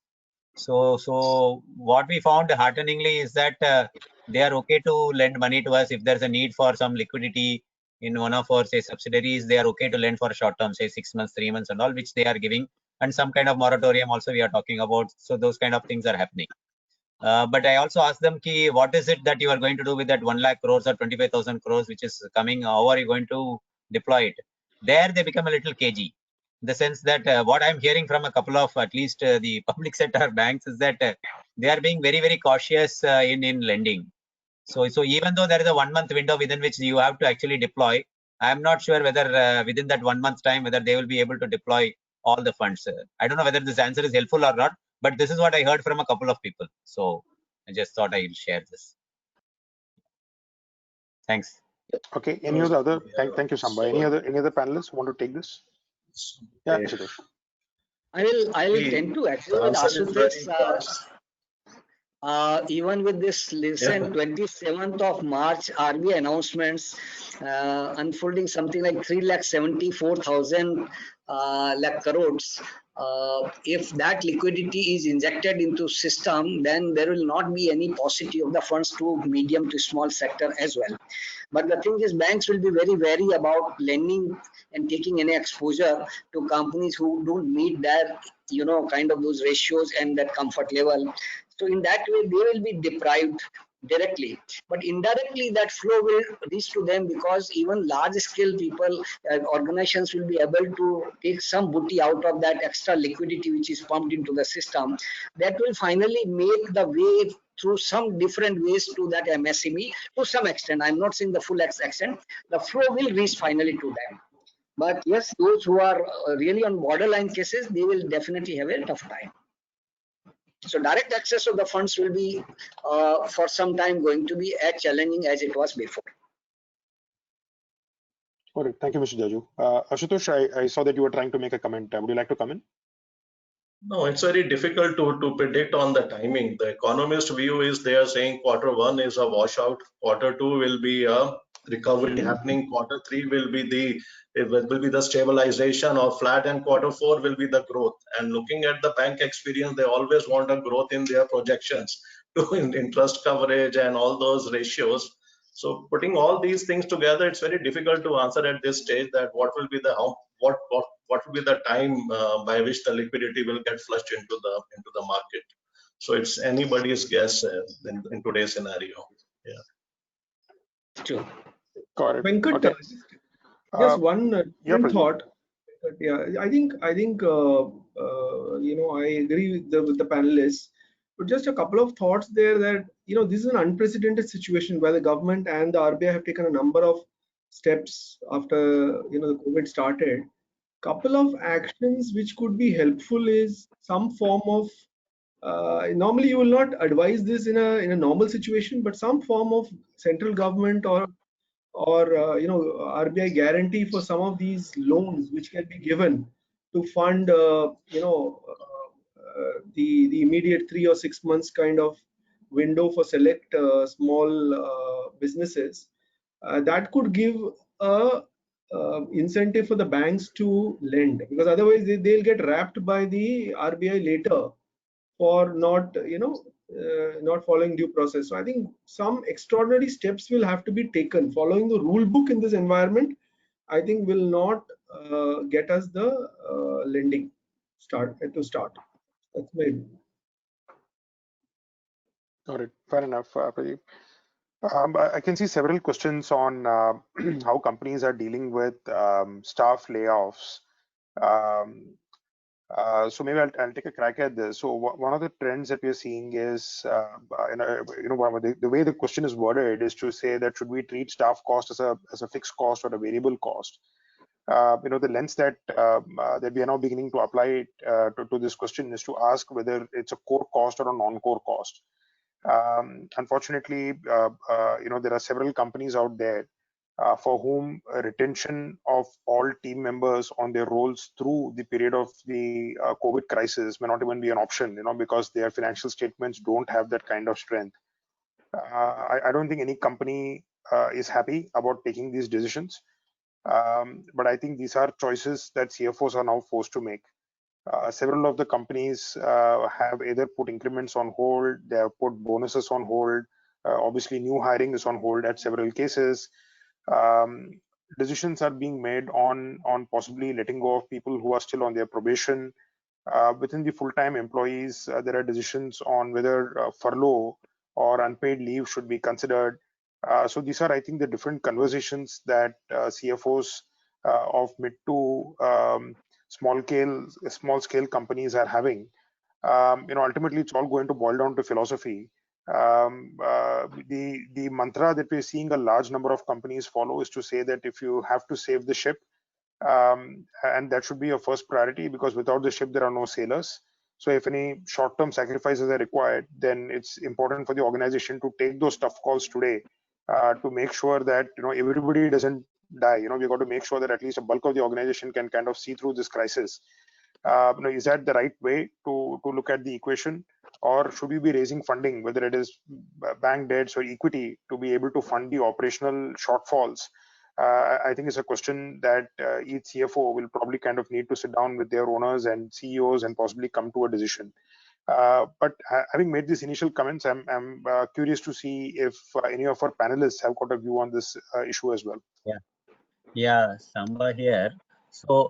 Speaker 8: So what we found hearteningly is that they are okay to lend money to us if there's a need for some liquidity in one of our, say, subsidiaries. They are okay to lend for short term, say 6 months, 3 months and all, which they are giving, and some kind of moratorium also we are talking about. So those kind of things are happening. But I also asked them, what is it that you are going to do with that 1 lakh crores or 25,000 crores which is coming? How are you going to deploy it? There they become a little cagey, in the sense that what I'm hearing from a couple of at least the public sector banks is that they are being very, very cautious in lending. So even though there is a 1 month window within which you have to actually deploy, I'm not sure whether within that 1 month's time, whether they will be able to deploy all the funds. I don't know whether this answer is helpful or not, but this is what I heard from a couple of people. So I just thought I'll share this. Thanks.
Speaker 5: Okay. Any other? Thank you, Samba. Any other panelists want to take this? Yeah, Ashutosh.
Speaker 9: I will tend to agree with Ashutosh. Even with this recent 27th of March RBI announcements unfolding something like 3,74,000 lakh crores, if that liquidity is injected into system, then there will not be any paucity of the funds to medium to small sector as well. But the thing is, banks will be very wary about lending and taking any exposure to companies who don't meet their, kind of those ratios and that comfort level. So in that way, they will be deprived directly, but indirectly that flow will reach to them, because even large scale people, organizations will be able to take some booty out of that extra liquidity which is pumped into the system. That will finally make the way through some different ways to that MSME to some extent. I'm not saying the full extent. The flow will reach finally to them. But yes, those who are really on borderline cases, they will definitely have a tough time. So direct access of the funds will be for some time going to be as challenging as it was before.
Speaker 5: All right. Thank you, Mr. Jaju. Ashutosh, I saw that you were trying to make a comment. Would you like to come in?
Speaker 10: No, it's very difficult to predict on the timing. The economist view is they are saying Q1 is a washout, Q2 will be a recovery happening, Q3 will be the stabilization or flat, and Q4 will be the growth. And looking at the bank experience, they always want a growth in their projections to interest coverage and all those ratios. So putting all these things together, it's very difficult to answer at this stage that what will be the what will be the time by which the liquidity will get flushed into the market. So it's anybody's guess in today's scenario. Yeah.
Speaker 9: True.
Speaker 5: Got it.
Speaker 7: Venkat,
Speaker 5: Okay.
Speaker 7: just one thought. Yeah, I think I agree with the panelists, but just a couple of thoughts there that this is an unprecedented situation where the government and the RBI have taken a number of steps after the COVID started. Couple of actions which could be helpful is some form of normally you will not advise this in a normal situation, but some form of central government or RBI guarantee for some of these loans which can be given to fund the immediate 3 or 6 months kind of window for select small businesses, that could give a incentive for the banks to lend, because otherwise they'll get wrapped by the RBI later for not not following due process. So I think some extraordinary steps will have to be taken. Following the rule book in this environment, I think will not get us the lending start. That's my view.
Speaker 5: Got it. Fair enough, Pradeep. I can see several questions on how companies are dealing with staff layoffs. So maybe I'll take a crack at this. So one of the trends that we're seeing is, the way the question is worded is to say that should we treat staff cost as a fixed cost or a variable cost? The lens that that we are now beginning to apply to this question is to ask whether it's a core cost or a non-core cost. Unfortunately, there are several companies out there for whom retention of all team members on their roles through the period of the COVID crisis may not even be an option, because their financial statements don't have that kind of strength. I don't think any company is happy about taking these decisions, but I think these are choices that CFOs are now forced to make. Several of the companies have either put increments on hold, they have put bonuses on hold. Obviously, new hiring is on hold at several cases. Um, Decisions are being made on possibly letting go of people who are still on their probation. Within the full-time employees, there are decisions on whether furlough or unpaid leave should be considered. So these are, I think, the different conversations that CFOs of mid to small scale companies are having. Ultimately, it's all going to boil down to philosophy. The mantra that we're seeing a large number of companies follow is to say that if you have to save the ship, and that should be your first priority, because without the ship there are no sailors. So if any short-term sacrifices are required, then it's important for the organization to take those tough calls today, to make sure that everybody doesn't die. We've got to make sure that at least a bulk of the organization can kind of see through this crisis. Is that the right way to look at the equation, or should we be raising funding, whether it is bank debts or equity, to be able to fund the operational shortfalls? I think it's a question that each CFO will probably kind of need to sit down with their owners and CEOs and possibly come to a decision. But having made these initial comments, I'm curious to see if any of our panelists have got a view on this issue as well.
Speaker 8: Yeah, Samba here. So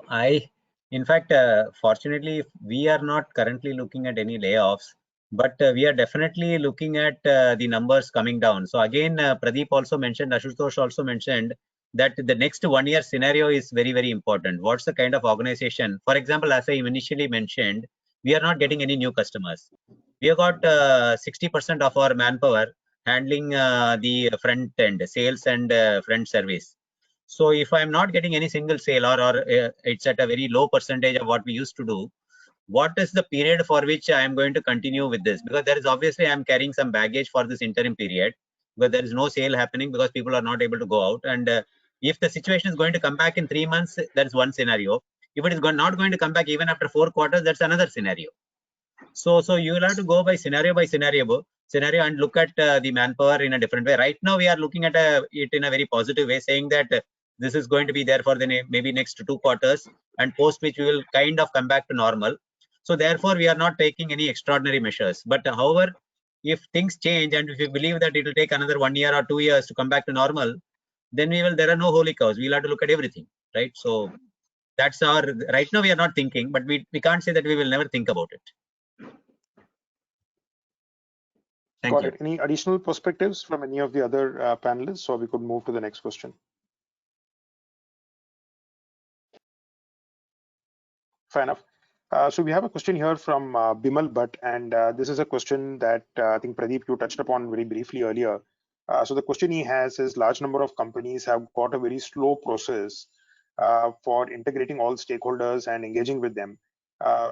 Speaker 8: in fact, fortunately, we are not currently looking at any layoffs, but we are definitely looking at the numbers coming down. So again, Pradeep also mentioned, Ashutosh also mentioned that the next 1 year scenario is very, very important. What's the kind of organization? For example, as I initially mentioned, we are not getting any new customers. We have got 60% of our manpower handling the front end, sales and front service. So if I'm not getting any single sale, or it's at a very low percentage of what we used to do, what is the period for which I am going to continue with this? Because there is obviously I'm carrying some baggage for this interim period, but there is no sale happening because people are not able to go out. And if the situation is going to come back in 3 months, that's one scenario. If it is not going to come back even after 4 quarters, that's another scenario. So you will have to go by scenario and look at the manpower in a different way. Right now, we are looking at it in a very positive way, saying that this is going to be there for the maybe next 2 quarters, and post which we will kind of come back to normal. So therefore, we are not taking any extraordinary measures. But however, if things change and if you believe that it will take another 1 year or 2 years to come back to normal, then there are no holy cows. We'll have to look at everything, right? So that's right now we are not thinking, but we can't say that we will never think about it.
Speaker 5: Got it. Any additional perspectives from any of the other panelists, so we could move to the next question? Fair enough. So we have a question here from Bimal Bhatt, and this is a question that I think Pradeep, you touched upon very briefly earlier. So the question he has is, large number of companies have got a very slow process for integrating all stakeholders and engaging with them,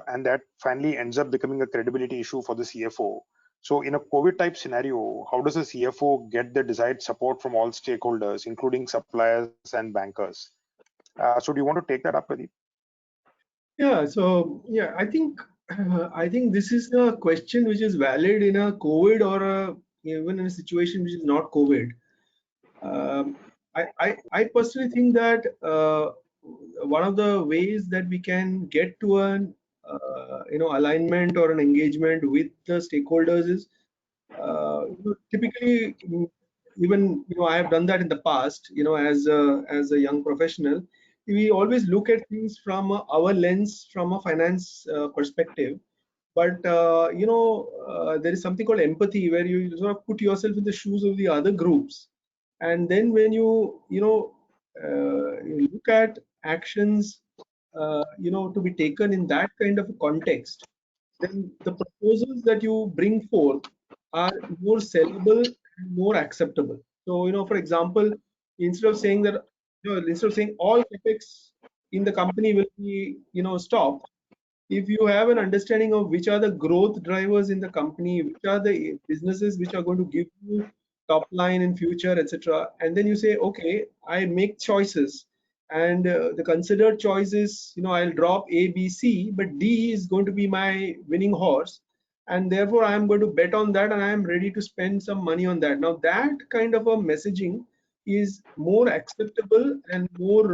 Speaker 5: and that finally ends up becoming a credibility issue for the CFO. So in a COVID type scenario, how does a CFO get the desired support from all stakeholders, including suppliers and bankers? So do you want to take that up, Pradeep?
Speaker 7: Yeah, so yeah, I think this is a question which is valid in a COVID or even in a situation which is not COVID. I personally think that one of the ways that we can get to an alignment or an engagement with the stakeholders is typically, even I have done that in the past, as a young professional. We always look at things from our lens, from a finance perspective, but there is something called empathy, where you sort of put yourself in the shoes of the other groups, and then when you look at actions to be taken in that kind of a context, then the proposals that you bring forth are more sellable and more acceptable. So, for example, instead of saying that, instead of saying all capex in the company will be, stopped, if you have an understanding of which are the growth drivers in the company, which are the businesses which are going to give you top line in future, etc., and then you say, okay, I make choices, and the considered choices, I'll drop A, B, C, but D is going to be my winning horse, and therefore I am going to bet on that, and I am ready to spend some money on that. Now, that kind of a messaging is more acceptable and more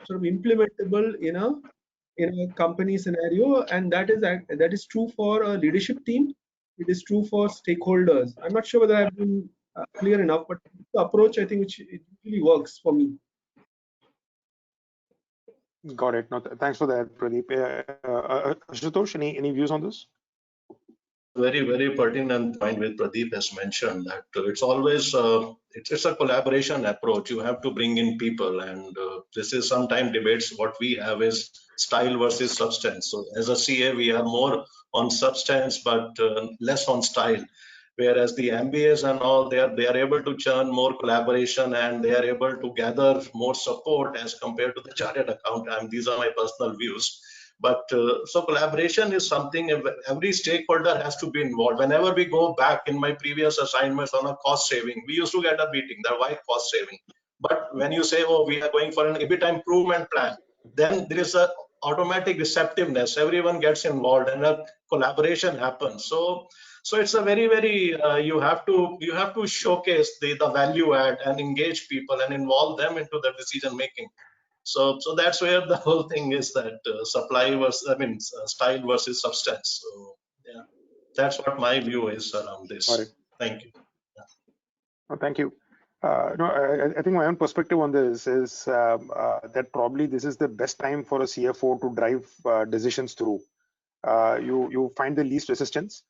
Speaker 7: sort of implementable in a company scenario, and that is true for a leadership team. It is true for stakeholders. I'm not sure whether I've been clear enough, but the approach, I think, which it really works for me.
Speaker 5: Got it. No, thanks for that, Pradeep. Ashutosh, any views on this?
Speaker 10: Very, very pertinent point with Pradeep has mentioned that it's always it's a collaboration approach. You have to bring in people, and this is sometimes debates. What we have is style versus substance. So as a CA, we are more on substance, but less on style. Whereas the MBAs and all, they are able to churn more collaboration, and they are able to gather more support as compared to the chartered accountant. These are my personal views. But so collaboration is something every stakeholder has to be involved. Whenever we go back in my previous assignments on a cost saving, we used to get a beating. That why cost saving? But when you say, oh, we are going for an EBITDA improvement plan, then there is a automatic receptiveness. Everyone gets involved, and a collaboration happens. So it's a very, very you have to showcase the value add and engage people and involve them into the decision making. So that's where the whole thing is, that style versus substance. So yeah, that's what my view is around
Speaker 5: Got
Speaker 10: this.
Speaker 5: it.
Speaker 10: Thank you.
Speaker 5: Oh, thank you. No, I think my own perspective on this is that probably this is the best time for a CFO to drive decisions through. You find the least resistance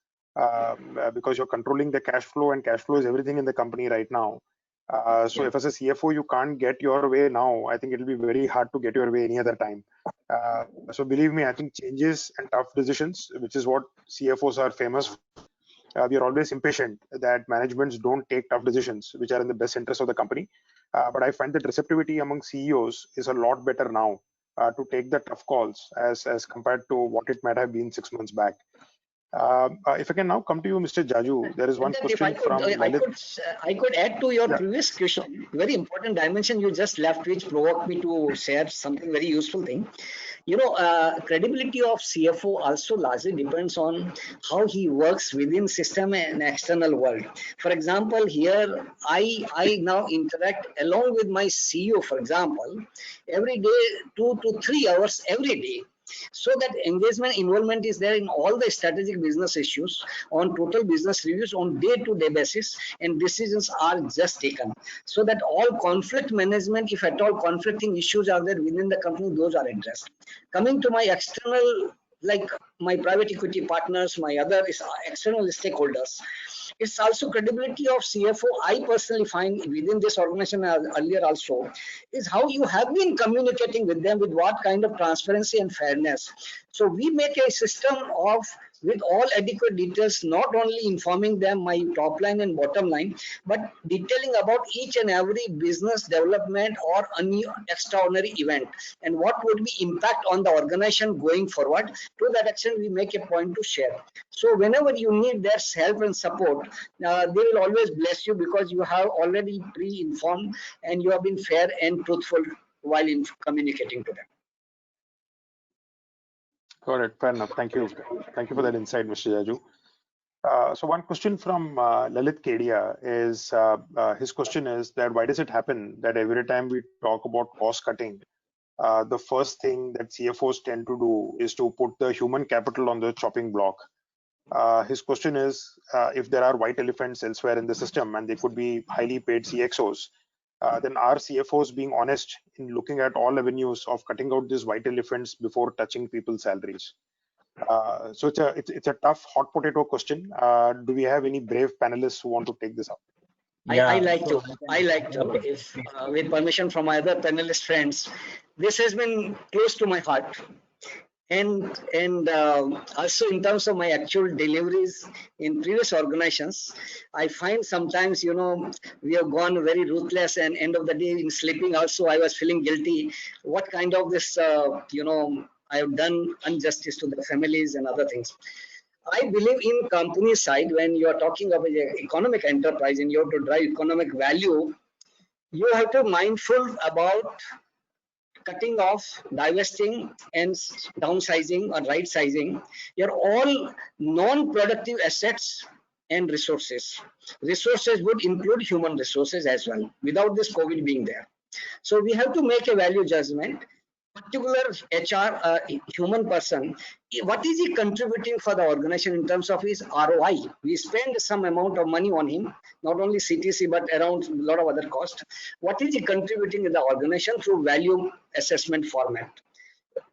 Speaker 5: because you're controlling the cash flow, and cash flow is everything in the company right now. So if as a CFO you can't get your way now, I think it'll be very hard to get your way any other time. So believe me, I think changes and tough decisions, which is what CFOs are famous for. We are always impatient that managements don't take tough decisions which are in the best interest of the company. But I find that receptivity among CEOs is a lot better now to take the tough calls as compared to what it might have been 6 months back. If I can now come to you, Mr. Jaju, there is one
Speaker 9: Then if I
Speaker 5: question
Speaker 9: could,
Speaker 5: from Lalit.
Speaker 9: I could add to your
Speaker 5: Yeah,
Speaker 9: previous question. Very important dimension you just left, which provoked me to share something very useful thing. Credibility of CFO also largely depends on how he works within system and external world. For example, here I now interact along with my CEO, for example, every day 2 to 3 hours every day, so that engagement involvement is there in all the strategic business issues, on total business reviews on day-to-day basis, and decisions are just taken, so that all conflict management, if at all conflicting issues are there within the company, those are addressed. Coming to my external, like my private equity partners, my other external stakeholders, it's also credibility of CFO. I personally find within this organization earlier also is how you have been communicating with them, with what kind of transparency and fairness. So we make a system of, with all adequate details, not only informing them my top line and bottom line, but detailing about each and every business development or any extraordinary event, and what would be impact on the organization going forward. To that extent, we make a point to share. So whenever you need their help and support, they will always bless you, because you have already pre-informed and you have been fair and truthful while in communicating to them.
Speaker 5: got it. Fair enough. Thank you. Thank you for that insight, Mr. Jaju. So one question from Lalit Kedia is, his question is that why does it happen that every time we talk about cost cutting, the first thing that CFOs tend to do is to put the human capital on the chopping block? His question is, if there are white elephants elsewhere in the system and they could be highly paid CXOs, then are CFOs being honest in looking at all avenues of cutting out these white elephants before touching people's salaries? So it's a tough hot potato question. Do we have any brave panelists who want to take this up?
Speaker 9: I like
Speaker 8: so
Speaker 9: to. I like to.
Speaker 8: okay,
Speaker 9: If
Speaker 8: please.
Speaker 9: with permission from my other panelist friends, this has been close to my heart. And also in terms of my actual deliveries in previous organizations, I find sometimes, we have gone very ruthless, and end of the day in sleeping also I was feeling guilty. What kind of this, I have done injustice to the families and other things. I believe in company side, when you are talking about economic enterprise and you have to drive economic value, you have to mindful about cutting off, divesting, and downsizing or right sizing. You're all non-productive assets and resources. Resources would include human resources as well, without this COVID being there. So we have to make a value judgment. Particular HR human person, what is he contributing for the organization in terms of his ROI? We spend some amount of money on him, not only CTC but around a lot of other costs. What is he contributing in the organization through value assessment format?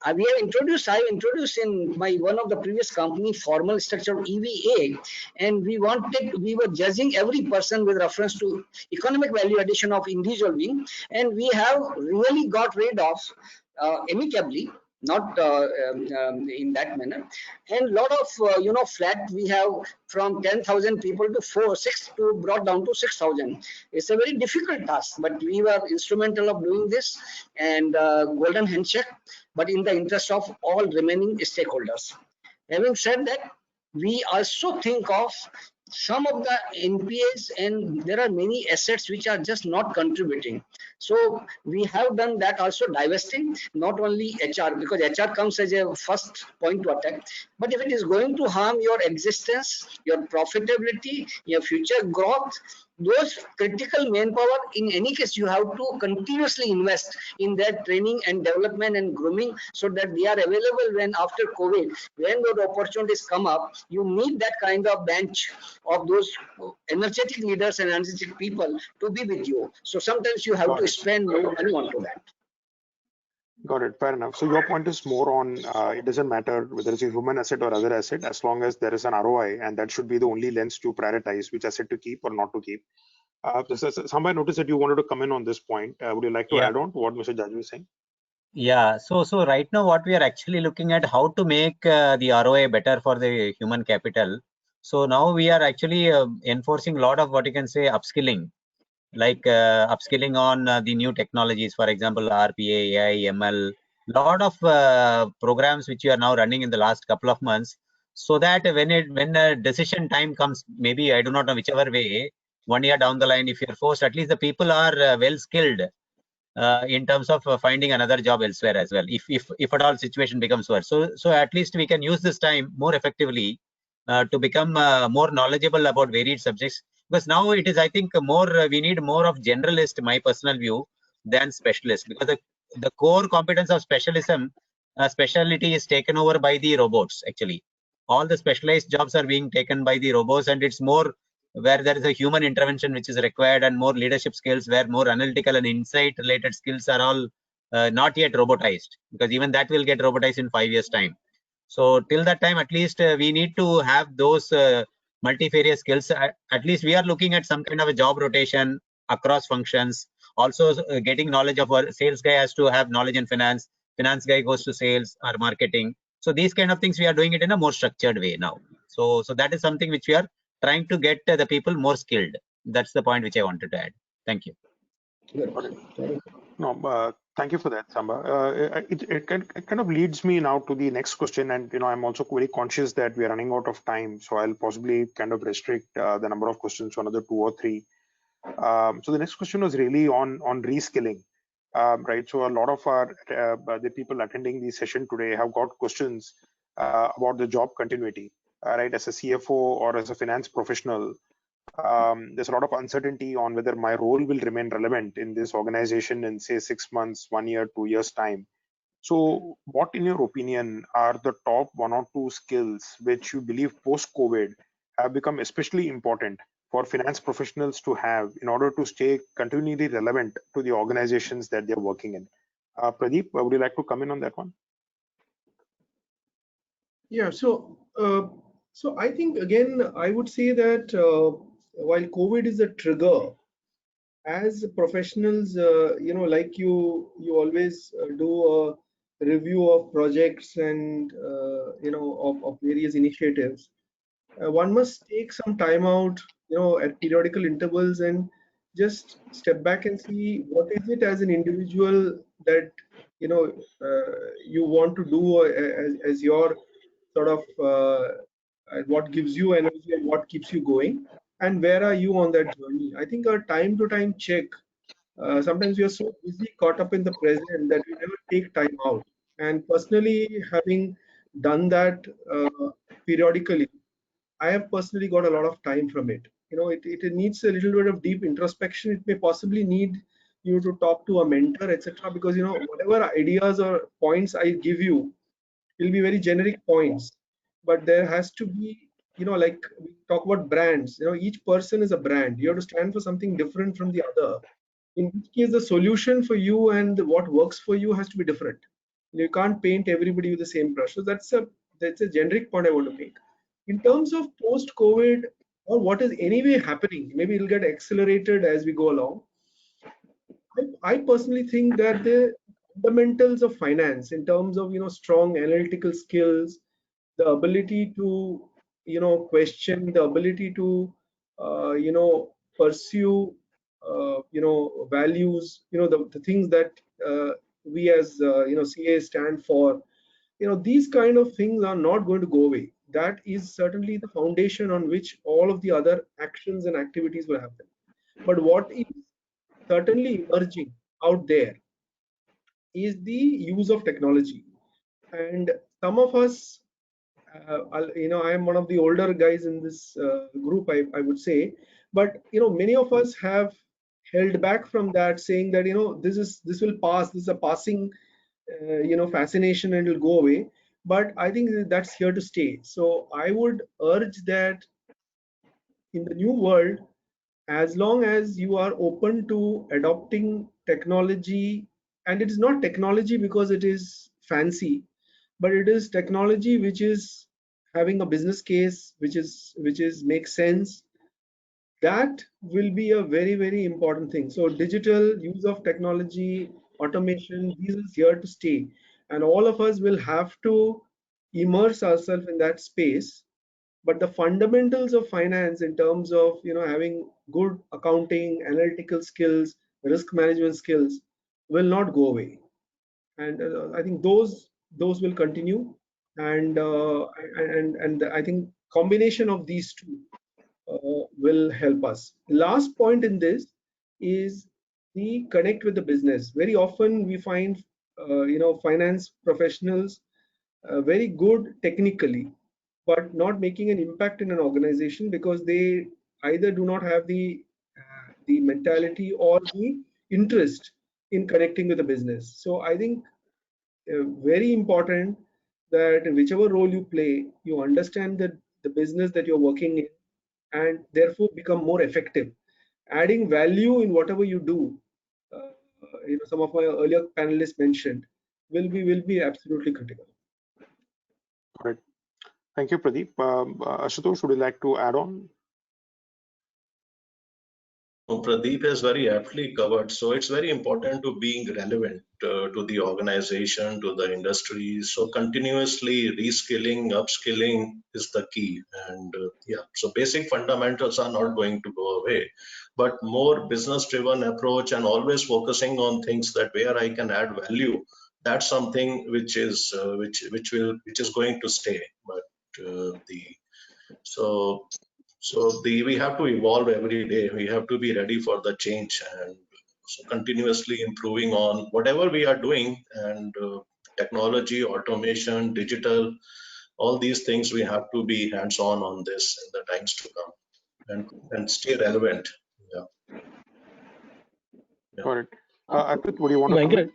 Speaker 9: I have introduced in my one of the previous company formal structure of EVA, and we were judging every person with reference to economic value addition of individual being, and we have really got rid of amicably, not in that manner, and lot of flat we have from 10,000 people to 6 to brought down to 6,000. It's a very difficult task, but we were instrumental of doing this, and golden handshake, but in the interest of all remaining stakeholders. Having said that, we also think of some of the NPAs, and there are many assets which are just not contributing. So we have done that also, divesting not only HR, because HR comes as a first point to attack, but if it is going to harm your existence, your profitability, your future growth, those critical manpower, in any case you have to continuously invest in their training and development and grooming, so that they are available when after COVID, when those opportunities come up, you need that kind of bench of those energetic leaders and energetic people to be with you. So sometimes you have
Speaker 5: Got
Speaker 9: to
Speaker 5: it.
Speaker 9: spend more money onto that.
Speaker 5: Got it. Fair enough. So your point is more on it doesn't matter whether it's a human asset or other asset, as long as there is an ROI, and that should be the only lens to prioritize which asset to keep or not to keep. Somebody noticed that you wanted to come in on this point. Would you like to
Speaker 8: Yeah.
Speaker 5: add on to what Mr. Judge was saying?
Speaker 8: Yeah, so right now what we are actually looking at how to make the ROI better for the human capital. So now we are actually enforcing a lot of what you can say upskilling, like upskilling on the new technologies, for example, RPA, AI, ML, lot of programs which we are now running in the last couple of months, so that when a decision time comes, maybe I do not know whichever way, 1 year down the line, if you're forced, at least the people are well skilled in terms of finding another job elsewhere as well, if at all situation becomes worse. So at least we can use this time more effectively to become more knowledgeable about varied subjects, because now it is, I think, more we need more of generalist, my personal view, than specialist, because the core competence of specialty is taken over by the robots. Actually, all the specialized jobs are being taken by the robots, and it's more where there is a human intervention which is required, and more leadership skills, where more analytical and insight related skills are all not yet robotized, because even that will get robotized in 5 years time. So till that time, at least we need to have those multifarious skills. At least we are looking at some kind of a job rotation across functions. Also getting knowledge of our sales guy has to have knowledge in finance. Finance guy goes to sales or marketing. So these kind of things we are doing it in a more structured way now. So that is something which we are trying to get the people more skilled. That's the point which I wanted to add. Thank you.
Speaker 5: Got it. No, thank you for that, Samba. It kind of leads me now to the next question, and I'm also very conscious that we are running out of time, so I'll possibly kind of restrict the number of questions to another 2 or 3. So the next question was really on reskilling, right? So a lot of the people attending the session today have got questions about the job continuity, right? As a CFO or as a finance professional, there's a lot of uncertainty on whether my role will remain relevant in this organization in, say, 6 months, 1 year, 2 years time. So what, in your opinion, are the top 1 or 2 skills which you believe post-COVID have become especially important for finance professionals to have in order to stay continually relevant to the organizations that they're working in? Pradeep, would you like to come in on that one?
Speaker 7: Yeah, so I think again I would say that while COVID is a trigger as professionals, like you always do a review of projects and of various initiatives. One must take some time out, at periodical intervals, and just step back and see what is it as an individual that you want to do as your sort of what gives you energy and what keeps you going, and where are you on that journey. I think a time to time check. Sometimes we are so busy caught up in the present that we never take time out. And personally, having done that periodically, I have personally got a lot of time from it. It needs a little bit of deep introspection. It may possibly need you to talk to a mentor, etc. Because whatever ideas or points I give you will be very generic points, but there has to be, like we talk about brands. Each person is a brand. You have to stand for something different from the other. In which case, the solution for you and what works for you has to be different. You can't paint everybody with the same brush. So that's a generic point I want to make. In terms of post-COVID, or what is anyway happening, maybe it'll get accelerated as we go along. I personally think that the fundamentals of finance, in terms of strong analytical skills, the ability to question, the ability to pursue values, the things that we as CA stand for, these kind of things are not going to go away. That is certainly the foundation on which all of the other actions and activities will happen. But what is certainly emerging out there is the use of technology. And some of us, I am one of the older guys in this group, I would say, but many of us have held back from that, saying that this will pass, this is a passing fascination and it'll go away. But I think that's here to stay. So I would urge that in the new world, as long as you are open to adopting technology, and it is not technology because it is fancy, but it is technology which is having a business case, which is makes sense, that will be a very, very important thing. So digital use of technology, automation, these is here to stay, and all of us will have to immerse ourselves in that space. But the fundamentals of finance, in terms of having good accounting, analytical skills, risk management skills, will not go away. And I think those will continue. And I think combination of these two will help us. Last point in this is the connect with the business. Very often we find finance professionals very good technically, but not making an impact in an organization because they either do not have the mentality or the interest in connecting with the business. So I think very important that whichever role you play, you understand that the business that you're working in, and therefore become more effective, adding value in whatever you do. Some of my earlier panelists mentioned will be absolutely critical.
Speaker 5: All right. Thank you, Pradeep. Ashutosh, would you like to add on?
Speaker 10: Pradeep has very aptly covered. So it's very important to being relevant to the organization, to the industry. So continuously reskilling, upskilling is the key. And yeah, so basic fundamentals are not going to go away, but more business-driven approach and always focusing on things that where I can add value. That's something which is going to stay. But we have to evolve every day. We have to be ready for the change, and so continuously improving on whatever we are doing, and technology, automation, digital, all these things, we have to be hands-on this in the times to come, and stay relevant. Yeah.
Speaker 5: Got it. Arpit, what do you want to
Speaker 1: Venkat,
Speaker 5: comment?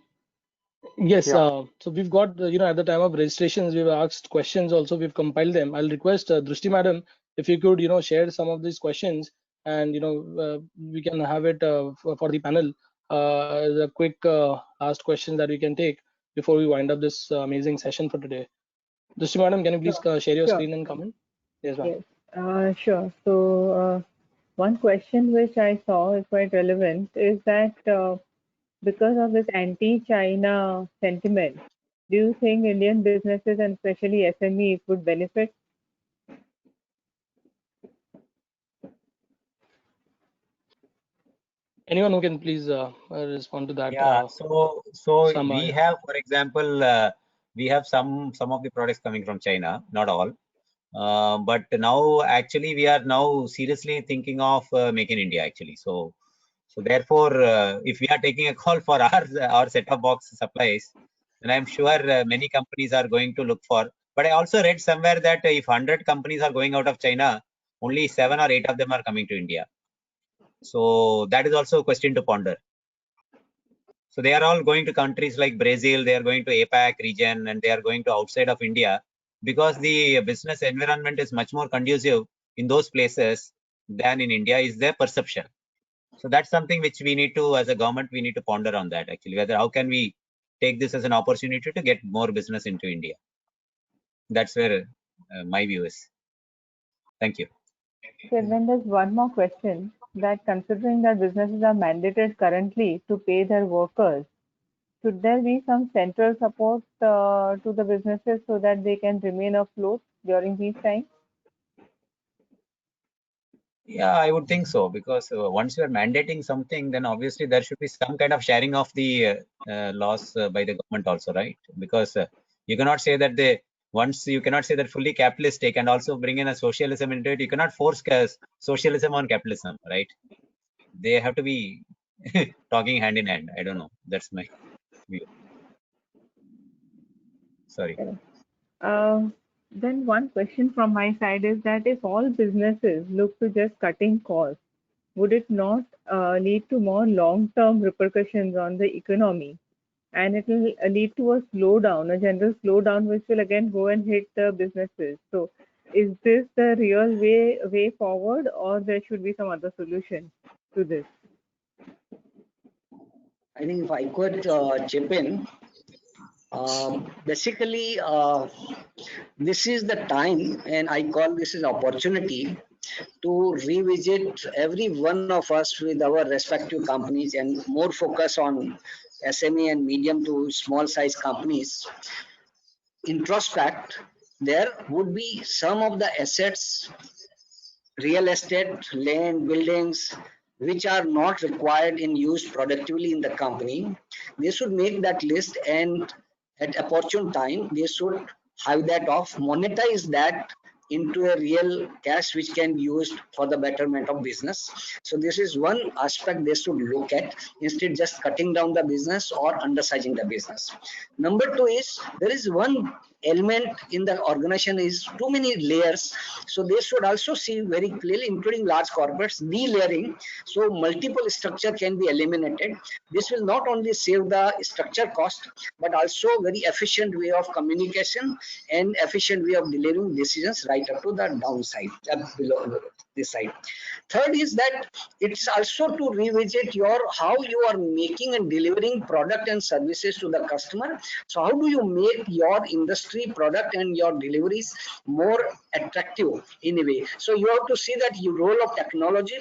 Speaker 1: yes,
Speaker 5: Yeah.
Speaker 1: so we've got, at the time of registrations, we've asked questions also, we've compiled them. I'll request Drishti madam, if you could, share some of these questions, and, we can have it for the panel, the quick last questions that we can take before we wind up this amazing session for today. Drishti madam, can you please share your
Speaker 11: Sure.
Speaker 1: screen and comment? Yes, ma'am.
Speaker 11: Yes, sure. So One question which I saw is quite relevant is that because of this anti-China sentiment, do you think Indian businesses and especially SMEs would benefit?
Speaker 1: Anyone who can please respond to that?
Speaker 8: Yeah, so
Speaker 1: Sama,
Speaker 8: we
Speaker 1: yeah.
Speaker 8: have, for example, we have some of the products coming from China, not all. But now actually we are now seriously thinking of Make in India actually. So therefore, if we are taking a call for our set-top box supplies, then I'm sure many companies are going to look for. But I also read somewhere that if 100 companies are going out of China, only 7 or 8 of them are coming to India. So that is also a question to ponder. So they are all going to countries like Brazil, they are going to APAC region, and they are going to outside of India because the business environment is much more conducive in those places than in India is their perception. So that's something which we need to, as a government, we need to ponder on that actually, whether how can we take this as an opportunity to get more business into India. That's where my view is. Thank you.
Speaker 11: Okay, then there's one more question that considering that businesses are mandated currently to pay their workers, should there be some central support to the businesses so that they can remain afloat during these times?
Speaker 8: Yeah, I would think so, because once you are mandating something, then obviously there should be some kind of sharing of the loss by the government also, right? Because you cannot say that you cannot say that fully capitalistic and also bring in a socialism into it. You cannot force socialism on capitalism, right? They have to be talking hand in hand. I don't know. That's my view. Sorry.
Speaker 11: Then one question from my side is that if all businesses look to just cutting costs, would it not lead to more long-term repercussions on the economy? And it will lead to a slowdown, a general slowdown, which will again go and hit the businesses. So is this the real way forward, or there should be some other solution to this?
Speaker 9: I think if I could chip in, basically, this is the time, and I call this an opportunity to revisit every one of us with our respective companies and more focus on SME and medium to small size companies. Introspect, there would be some of the assets, real estate, land, buildings, which are not required in use productively in the company. They should make that list, and at opportune time, they should have that off, monetize that into a real cash which can be used for the betterment of business. So this is one aspect they should look at, instead just cutting down the business or undersizing the business. Number two is, there is one element in the organization is too many layers, so they should also see very clearly, including large corporates, de-layering, so multiple structure can be eliminated. This will not only save the structure cost, but also very efficient way of communication and efficient way of delivering decisions right up to the downside, below this side. Third is that it's also to revisit your how you are making and delivering product and services to the customer. So how do you make your industry product and your deliveries more attractive in a way? So you have to see that your role of technology,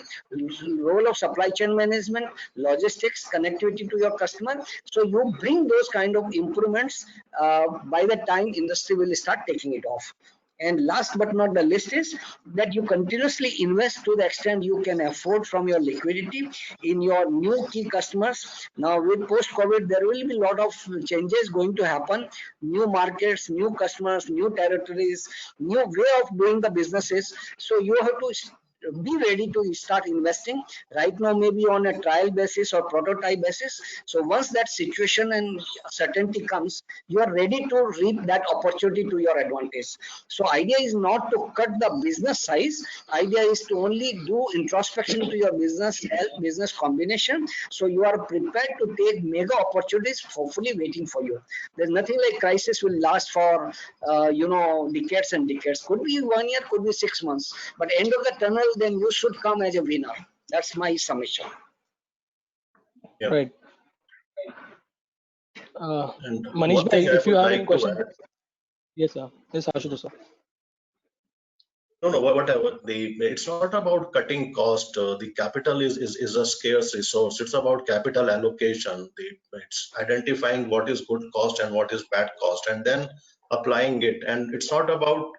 Speaker 9: role of supply chain management, logistics, connectivity to your customer. So you bring those kind of improvements by the time industry will start taking it off. And last but not the least is that you continuously invest to the extent you can afford from your liquidity in your new key customers. Now with post-COVID, there will be a lot of changes going to happen. New markets, new customers, new territories, new way of doing the businesses. So you have to be ready to start investing right now, maybe on a trial basis or prototype basis. So once that situation and certainty comes, you are ready to reap that opportunity to your advantage. So idea is not to cut the business size, idea is to only do introspection to your business combination, so you are prepared to take mega opportunities hopefully waiting for you. There's nothing like crisis will last for decades and decades. Could be 1 year, could be 6 months, but end of the tunnel, then you should come as a winner. That's my summation.
Speaker 10: Yeah.
Speaker 1: Right.
Speaker 10: And
Speaker 1: Manish
Speaker 10: one thing
Speaker 1: bhai,
Speaker 10: I
Speaker 1: if you
Speaker 10: would
Speaker 1: have any
Speaker 10: like to
Speaker 1: question.
Speaker 10: add,
Speaker 1: Yes, sir. Yes, Ashutosh sir.
Speaker 10: No, whatever. It's not about cutting cost. The capital is a scarce resource. It's about capital allocation. It's identifying what is good cost and what is bad cost, and then applying it. And it's not about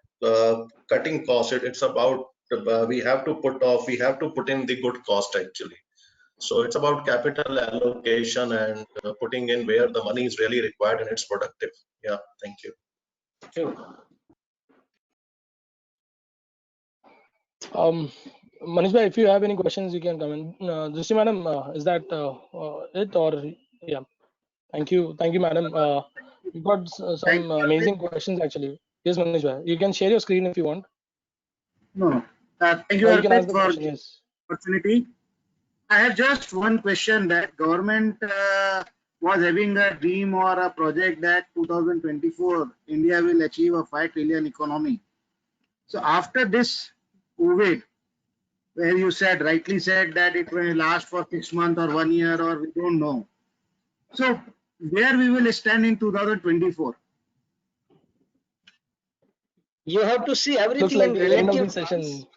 Speaker 10: cutting cost. It's about we have to put in the good cost actually. So it's about capital allocation and putting in where the money is really required and it's productive. Yeah, thank you.
Speaker 1: Manish bhai, if you have any questions, you can come in. Drishti madam, is that it or yeah? Thank you, madam. We got
Speaker 12: Thank
Speaker 1: some
Speaker 12: you, Arpit.
Speaker 1: amazing questions actually. Yes, Manish bhai, you can share your screen if you want.
Speaker 12: No, thank you,
Speaker 1: Now you can ask
Speaker 12: Arpit,
Speaker 1: the
Speaker 12: for
Speaker 1: question.
Speaker 12: the
Speaker 1: Yes.
Speaker 12: opportunity. I have just one question that government was having a dream or a project that 2024 India will achieve a 5 trillion economy. So after this COVID, where you said rightly said that it will last for 6 months or 1 year or we don't know. So where we will stand in 2024?
Speaker 9: You have to see
Speaker 1: Looks
Speaker 9: everything
Speaker 1: like
Speaker 9: in
Speaker 1: the end of
Speaker 9: relative
Speaker 1: the
Speaker 9: terms.
Speaker 1: session.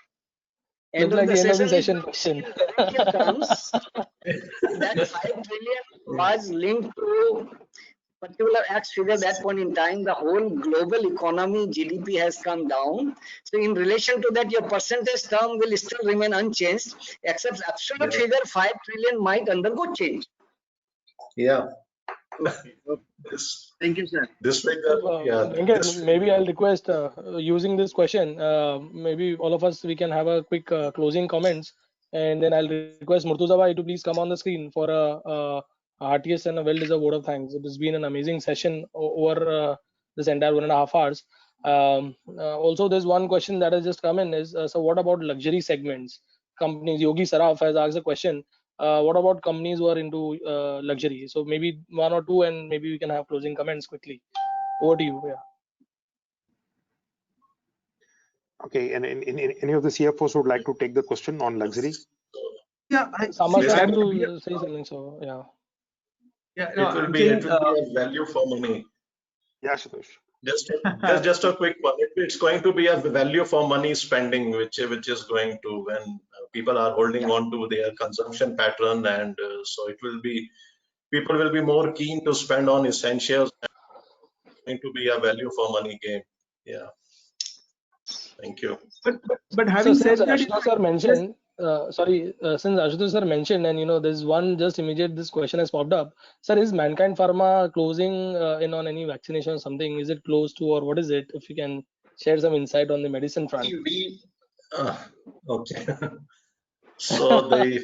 Speaker 1: Looks like the end of the session question.
Speaker 9: In relative terms, that 5 trillion was linked to particular X figure that point in time. The whole global economy GDP has come down. So in relation to that, your percentage term will still remain unchanged, except absolute figure 5 trillion might undergo change.
Speaker 10: Yeah.
Speaker 12: Okay. Thank you, sir.
Speaker 10: This figure,
Speaker 1: Venkat, maybe I'll request using this question, maybe all of us we can have a quick closing comments, and then I'll request Murtuza bhai to please come on the screen for a heartiest and a well-deserved vote of thanks. It has been an amazing session over this entire 1.5 hours. Also, there's one question that has just come in is so what about luxury segments? Companies, Yogi Saraf has asked a question. What about companies who are into luxury? So maybe one or two, and maybe we can have closing comments quickly. Over to you. Yeah.
Speaker 5: Okay, and any of the CFOs would like to take the question on luxury?
Speaker 7: Yeah,
Speaker 1: Samba
Speaker 7: see,
Speaker 1: sir
Speaker 7: I
Speaker 1: had
Speaker 7: mean,
Speaker 1: to say something. So yeah.
Speaker 7: yeah, no,
Speaker 10: it will
Speaker 7: I'm
Speaker 10: be
Speaker 7: saying,
Speaker 10: a value for money.
Speaker 5: Yeah, Satosh.
Speaker 10: Just a quick one. It's going to be a value for money spending, which is going to when people are holding on to their consumption pattern, and so it will be people will be more keen to spend on essentials. Going to be a value for money game. Yeah. Thank you.
Speaker 7: but
Speaker 1: So
Speaker 7: having
Speaker 1: since
Speaker 7: said that,
Speaker 1: Ashutosh sir mentioned, since Ashutosh sir mentioned, and there's one just immediate this question has popped up. Sir, is Mankind Pharma closing in on any vaccination or something? Is it close to, or what is it? If you can share some insight on the medicine front.
Speaker 10: Okay. So the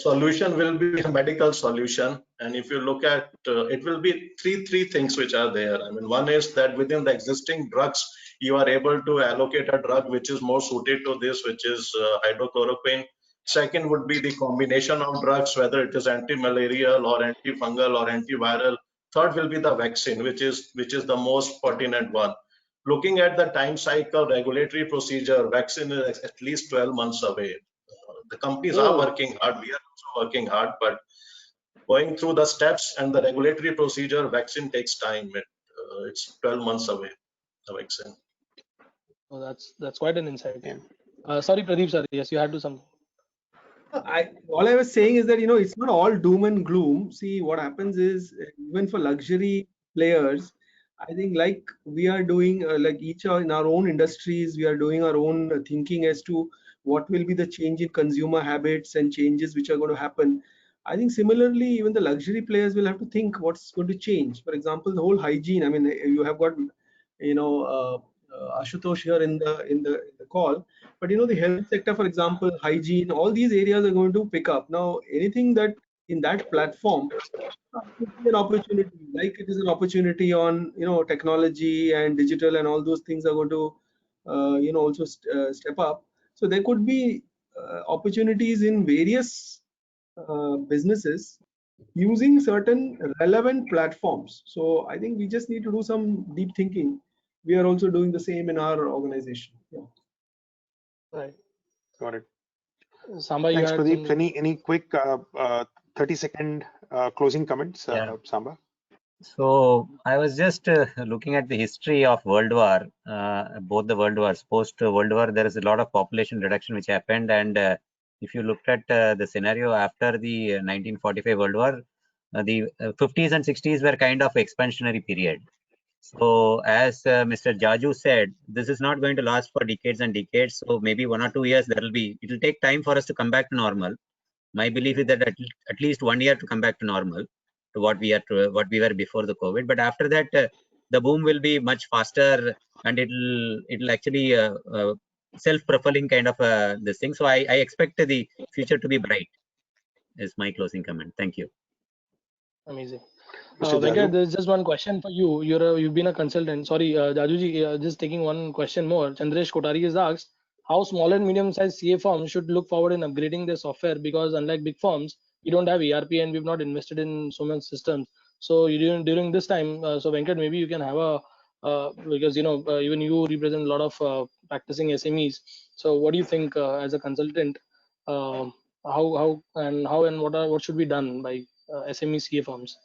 Speaker 10: solution will be a medical solution, and if you look at it will be three things which are there. I mean, one is that within the existing drugs you are able to allocate a drug which is more suited to this, which is hydrochloroquine. Second would be the combination of drugs, whether it is anti-malarial or antifungal or antiviral. Third will be the vaccine, which is the most pertinent one. Looking at the time cycle, regulatory procedure, vaccine is at least 12 months away. The companies are working hard. We are also working hard, but going through the steps and the regulatory procedure, vaccine takes time. It's 12 months away, the vaccine.
Speaker 1: Oh, that's quite an insight.
Speaker 5: Yeah.
Speaker 1: Sorry, Pradeep sir. Yes, you had to something.
Speaker 7: all I was saying is that it's not all doom and gloom. See, what happens is even for luxury players, I think like we are doing like each in our own industries, we are doing our own thinking as to what will be the change in consumer habits and changes which are going to happen. I think similarly, even the luxury players will have to think what's going to change. For example, the whole hygiene. I mean, you have got Ashutosh here in the call, but the health sector, for example, hygiene, all these areas are going to pick up. Now, anything that in that platform could be an opportunity, like it is an opportunity on technology and digital and all those things are going to also step up. So there could be opportunities in various businesses using certain relevant platforms. So I think we just need to do some deep thinking. We are also doing the same in our organization. Yeah.
Speaker 1: Right.
Speaker 5: Got it.
Speaker 1: Samba, you
Speaker 5: Thanks,
Speaker 1: had
Speaker 5: Pradeep.
Speaker 1: something.
Speaker 5: Any quick 30-second closing comments, Samba?
Speaker 8: So I was just looking at the history of World War, both the World Wars. Post World War, there is a lot of population reduction which happened, and if you looked at the scenario after the 1945 World War, the 50s and 60s were kind of expansionary period. So as Mr. Jaju said, this is not going to last for decades and decades. So maybe 1 or 2 years, it will take time for us to come back to normal. My belief is that at least 1 year to come back to normal, to what we were before the COVID. But after that, the boom will be much faster, and it'll actually self-propelling kind of this thing. So I expect the future to be bright. Is my closing comment. Thank you.
Speaker 1: Amazing.
Speaker 5: Mr.
Speaker 1: Venkat,
Speaker 5: Jaju?
Speaker 1: there's just one question for you. You've been a consultant. Sorry, Jajuji, just taking one question more. Chandresh Kotari has asked how small and medium-sized CA firms should look forward in upgrading their software, because unlike big firms, we don't have ERP and we've not invested in so many systems. So during this time, so Venkat, maybe you can have a because even you represent a lot of practicing SMEs. So what do you think as a consultant? How and what should be done by SME CA firms?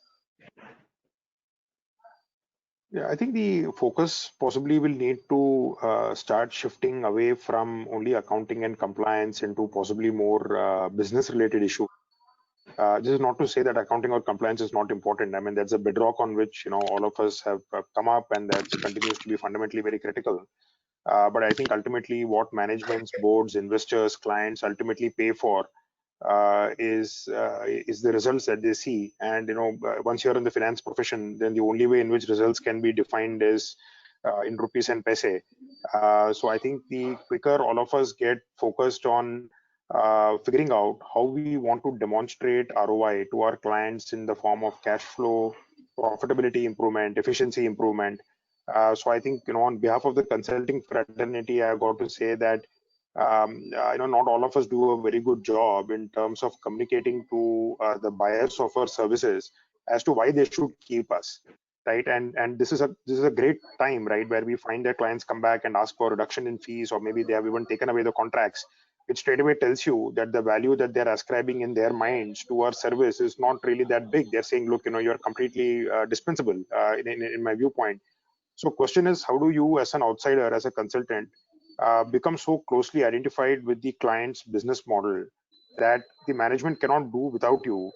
Speaker 5: Yeah, I think the focus possibly will need to start shifting away from only accounting and compliance into possibly more business-related issues. This is not to say that accounting or compliance is not important. I mean, that's a bedrock on which all of us have come up, and that continues to be fundamentally very critical. But I think ultimately, what managements, boards, investors, clients ultimately pay for is the results that they see. And once you're in the finance profession, then the only way in which results can be defined is in rupees and paise. So I think the quicker all of us get focused on figuring out how we want to demonstrate ROI to our clients in the form of cash flow, profitability improvement, efficiency improvement. So I think on behalf of the consulting fraternity, I got to say that not all of us do a very good job in terms of communicating to the buyers of our services as to why they should keep us, right? And this is a great time, right, where we find that clients come back and ask for reduction in fees, or maybe they have even taken away the contracts, which straight away tells you that the value that they're ascribing in their minds to our service is not really that big. They're saying, look, you're completely dispensable in my viewpoint. So question is, how do you as an outsider, as a consultant, become so closely identified with the client's business model that the management cannot do without you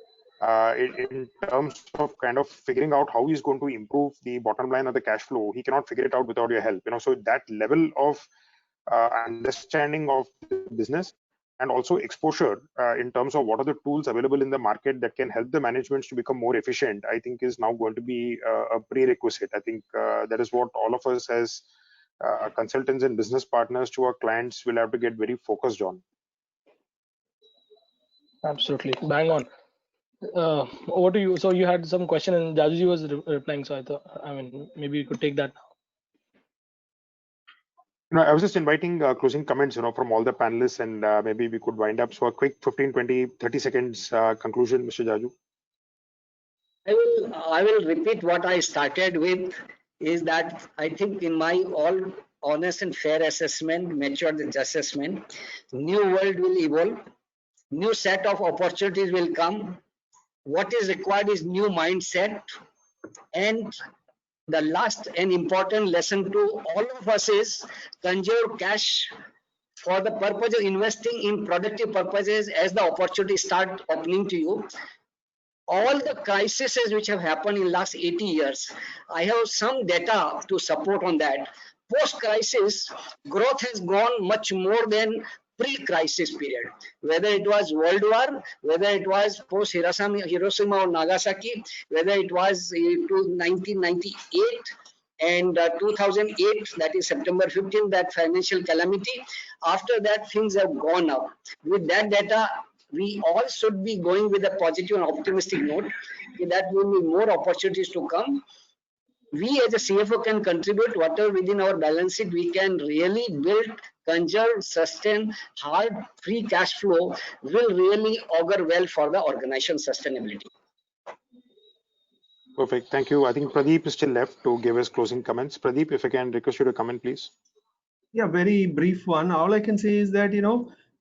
Speaker 5: in terms of kind of figuring out how he's going to improve the bottom line of the cash flow? He cannot figure it out without your help. So that level of understanding of the business and also exposure in terms of what are the tools available in the market that can help the managements to become more efficient, I think is now going to be a prerequisite. I think that is what all of us as consultants and business partners to our clients will have to get very focused on.
Speaker 1: Absolutely, bang on. Over to you. So you had some question and Jajuji was replying. So I thought, maybe you could take that now.
Speaker 5: I was just inviting closing comments, from all the panelists, and maybe we could wind up. So a quick 15, 20, 30 seconds conclusion, Mr. Jaju.
Speaker 9: I will repeat what I started with, is that I think in my all honest and fair assessment, matured assessment, new world will evolve, new set of opportunities will come. What is required is new mindset. And the last and important lesson to all of us is conserve cash for the purpose of investing in productive purposes as the opportunities start opening to you. All the crises which have happened in last 80 years, I have some data to support on that. Post-crisis, growth has gone much more than pre-crisis period. Whether it was World War, whether it was post-Hiroshima or Nagasaki, whether it was 1998 and 2008, that is September 15, that financial calamity. After that, things have gone up. With that data, we all should be going with a positive and optimistic note that will be more opportunities to come. We as a CFO can contribute whatever within our balance sheet we can really build, conserve, sustain, hard free cash flow will really augur well for the organization sustainability.
Speaker 5: Perfect. Thank you. I think Pradeep is still left to give us closing comments. Pradeep, if I can request you to come in, please.
Speaker 7: Yeah, very brief one. All I can say is that,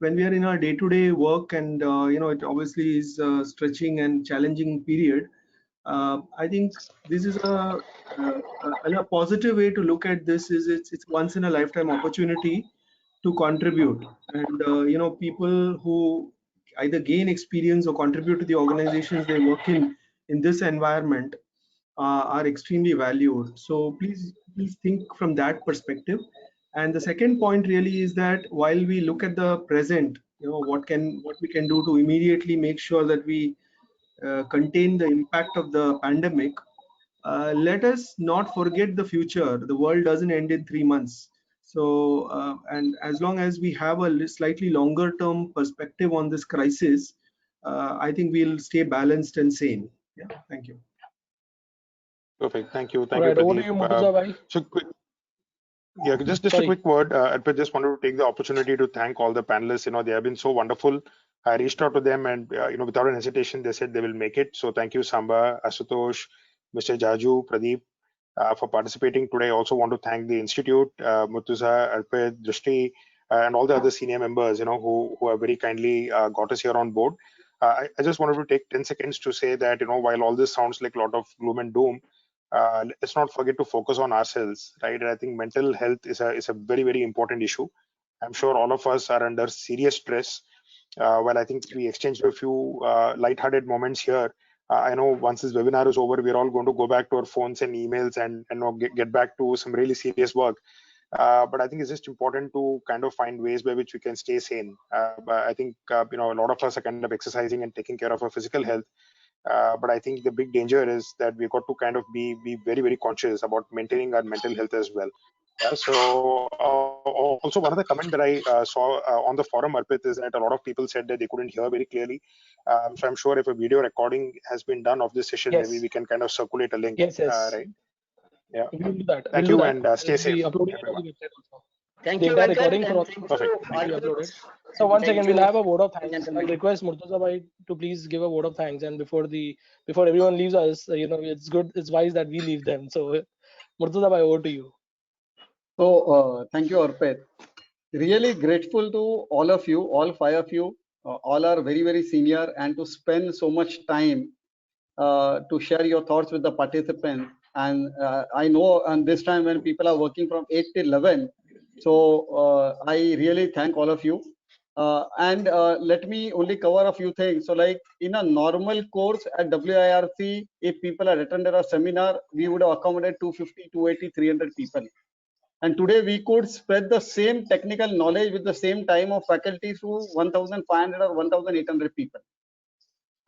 Speaker 7: when we are in our day-to-day work and, it obviously is a stretching and challenging period, I think this is a positive way to look at this. Is it's once in a lifetime opportunity to contribute, and people who either gain experience or contribute to the organizations they work in this environment are extremely valued. So please think from that perspective. And the second point really is that while we look at the present, what we can do to immediately make sure that we contain the impact of the pandemic, let us not forget the future. The world doesn't end in 3 months. So, and as long as we have a slightly longer term perspective on this crisis, I think we'll stay balanced and sane. Yeah, thank you.
Speaker 5: Perfect. Thank you.
Speaker 1: Right, over to
Speaker 5: Pradeep.
Speaker 1: you, Murtuza bhai.
Speaker 5: So quick, yeah, just a
Speaker 1: Sorry.
Speaker 5: quick word. I just wanted to take the opportunity to thank all the panelists. They have been so wonderful. I reached out to them, and without an hesitation, they said they will make it. So thank you, Samba, Asutosh, Mr. Jaju, Pradeep, for participating today. I also want to thank the institute, Murtuza, Arpit, Drishti, and all the other senior members, who have very kindly got us here on board. I just wanted to take 10 seconds to say that, while all this sounds like a lot of gloom and doom, let's not forget to focus on ourselves, right? And I think mental health is a very, very important issue. I'm sure all of us are under serious stress. Well, I think we exchanged a few lighthearted moments here. I know once this webinar is over, we're all going to go back to our phones and emails and get back to some really serious work. But I think it's just important to kind of find ways by which we can stay sane. But I think a lot of us are kind of exercising and taking care of our physical health. But I think the big danger is that we've got to kind of be very, very conscious about maintaining our mental health as well. Yeah, so also one of the comment that I saw on the forum, Arpit, is that a lot of people said that they couldn't hear very clearly. So I'm sure if a video recording has been done of this session, maybe
Speaker 1: Yes.
Speaker 5: we can kind of circulate a link,
Speaker 1: Yes, yes.
Speaker 5: right? Yeah.
Speaker 1: We'll do that.
Speaker 5: Thank
Speaker 1: We'll do
Speaker 5: you,
Speaker 1: that.
Speaker 5: and stay
Speaker 1: We'll
Speaker 5: safe,
Speaker 1: be uploading it on
Speaker 5: everyone.
Speaker 1: the website also.
Speaker 9: Thank
Speaker 1: The
Speaker 9: you,
Speaker 1: entire
Speaker 9: Venkat,
Speaker 1: recording
Speaker 9: and
Speaker 1: for all
Speaker 9: thank you,
Speaker 5: Perfect.
Speaker 1: will be
Speaker 9: Arpit,
Speaker 1: uploaded. So
Speaker 9: and
Speaker 1: once
Speaker 9: thank
Speaker 1: again, we'll
Speaker 9: you,
Speaker 1: have a vote of thanks.
Speaker 9: gentlemen.
Speaker 1: I'll request Murtuza bhai to please give a vote of thanks. And before everyone leaves us, it's good, it's wise that we leave them. So Murtuza bhai, over to you.
Speaker 13: So thank you, Arpit. Really grateful to all of you, all five of you. All are very, very senior, and to spend so much time to share your thoughts with the participants. And I know, and this time when people are working from 8 to 11, so I really thank all of you. And let me only cover a few things. So like in a normal course at WIRC, if people had attended a seminar, we would have accommodated 250, 280, 300 people. And today we could spread the same technical knowledge with the same time of faculty to 1,500 or 1,800 people.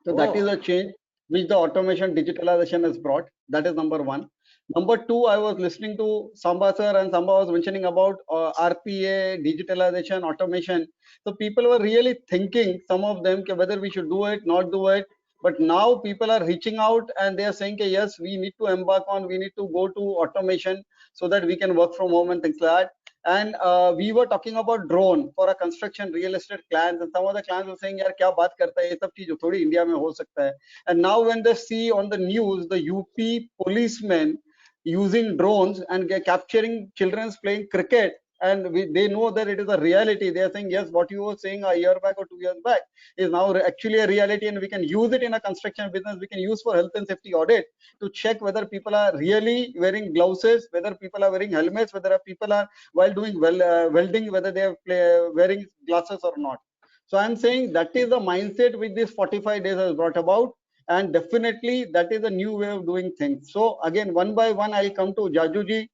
Speaker 13: So that is a change which the automation digitalization has brought. That is number one. Number two, I was listening to Samba sir, and Samba was mentioning about RPA, digitalization, automation. So people were really thinking, some of them, whether we should do it, not do it. But now people are reaching out and they are saying, yes, we need to embark on, we need to go to automation so that we can work from home and things like that. And we were talking about drone for a construction real estate clients, and some of the clients were saying, "यार क्या बात करता है ये सब चीज थोड़ी India में हो सकता है." And now when they see on the news the UP policemen using drones and capturing children playing cricket, and they know that it is a reality. They are saying, yes, what you were saying a year back or 2 years back is now actually a reality, and we can use it in a construction business. We can use for health and safety audit to check whether people are really wearing gloves, whether people are wearing helmets, whether people are while doing welding, whether they are wearing glasses or not. So I'm saying that is the mindset which this 45 days has brought about, and definitely that is a new way of doing things. So again, one by one, I'll come to Jajuji.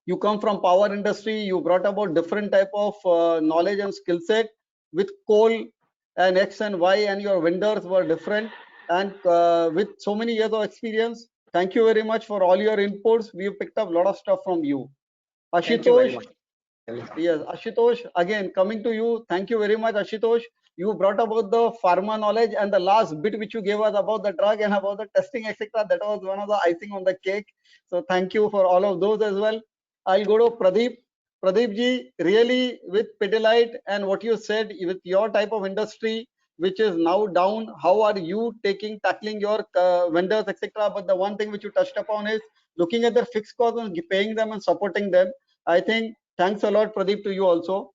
Speaker 13: You come from power industry, you brought about different type of knowledge and skill set with coal and X and Y, and your vendors were different, and with so many years of experience. Thank you very much for all your inputs. We've picked up a lot of stuff from you. Ashutosh, yes, Ashutosh, again, coming to you. Thank you very much, Ashutosh. You brought about the pharma knowledge, and the last bit which you gave us about the drug and about the testing, etc. That was one of the icing on the cake. So thank you for all of those as well. I'll go to Pradeep. Pradeep ji, really with Pidilite and what you said with your type of industry, which is now down, how are you tackling your vendors, etc. But the one thing which you touched upon is looking at their fixed costs and paying them and supporting them. I think thanks a lot, Pradeep, to you also.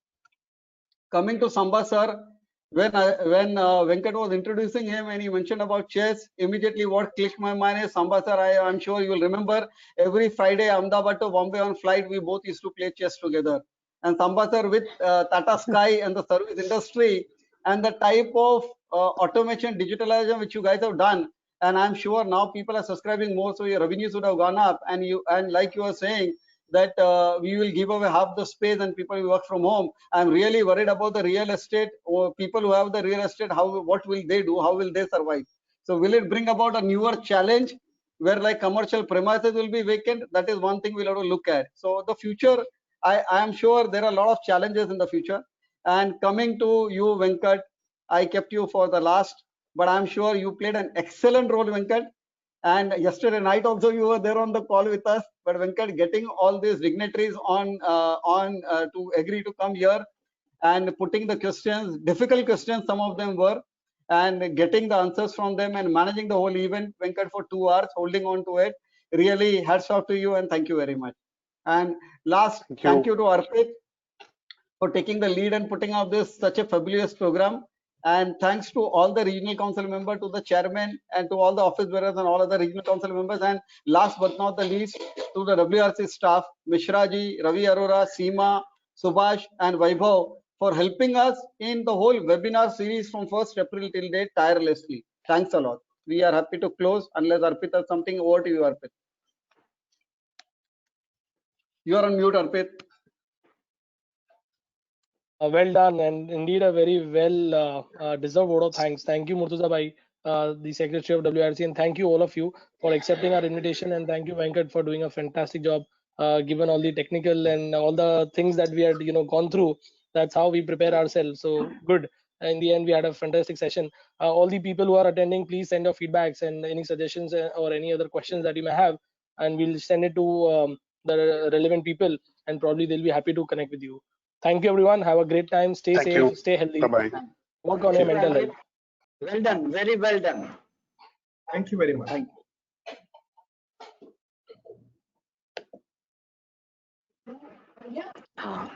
Speaker 13: Coming to Samba sir, when Venkat was introducing him and he mentioned about chess, immediately what clicked my mind is Samba sir. I'm sure you will remember every Friday Ahmedabad to Bombay on flight we both used to play chess together. And Samba sir with Tata Sky and the service industry and the type of automation digitalization which you guys have done, and I'm sure now people are subscribing more, so your revenues would have gone up. And like you were saying that we will give away half the space and people will work from home. I'm really worried about the real estate or people who have the real estate. What will they do? How will they survive? So will it bring about a newer challenge where like commercial premises will be vacant? That is one thing we'll have to look at. So the future, I am sure there are a lot of challenges in the future. And coming to you, Venkat, I kept you for the last, but I'm sure you played an excellent role, Venkat. And yesterday night also you were there on the call with us. But Venkat, getting all these dignitaries on to agree to come here and putting the questions, difficult questions, some of them were, and getting the answers from them and managing the whole event, Venkat, for 2 hours, holding on to it. Really, hats off to you and thank you very much. And last, thank you to Arpit for taking the lead and putting up this such a fabulous program. And thanks to all the regional council members, to the chairman, and to all the office bearers and all other regional council members. And last but not the least, to the WRC staff, Mishra ji, Ravi Arora, Seema, Subhash, and Vaibhav for helping us in the whole webinar series from 1st April till date tirelessly. Thanks a lot. We are happy to close unless Arpit has something. Over to you, Arpit. You are on mute, Arpit.
Speaker 1: Well done, and indeed a very well deserved vote of thanks. Thank you, Murtuza Bhai, the Secretary of WRC, and thank you all of you for accepting our invitation. And thank you, Venkat, for doing a fantastic job, given all the technical and all the things that we had gone through. That's how we prepare ourselves. So good. In the end, we had a fantastic session. All the people who are attending, please send your feedbacks and any suggestions or any other questions that you may have, and we'll send it to the relevant people, and probably they'll be happy to connect with you. Thank you, everyone. Have a great time. Stay
Speaker 5: Thank
Speaker 1: safe,
Speaker 5: you.
Speaker 1: stay healthy,
Speaker 5: Bye-bye.
Speaker 1: work on your
Speaker 9: Thank you,
Speaker 1: mental
Speaker 9: Arpit.
Speaker 1: health.
Speaker 9: Well done. Very well done.
Speaker 7: Thank you very much.
Speaker 9: Thank you.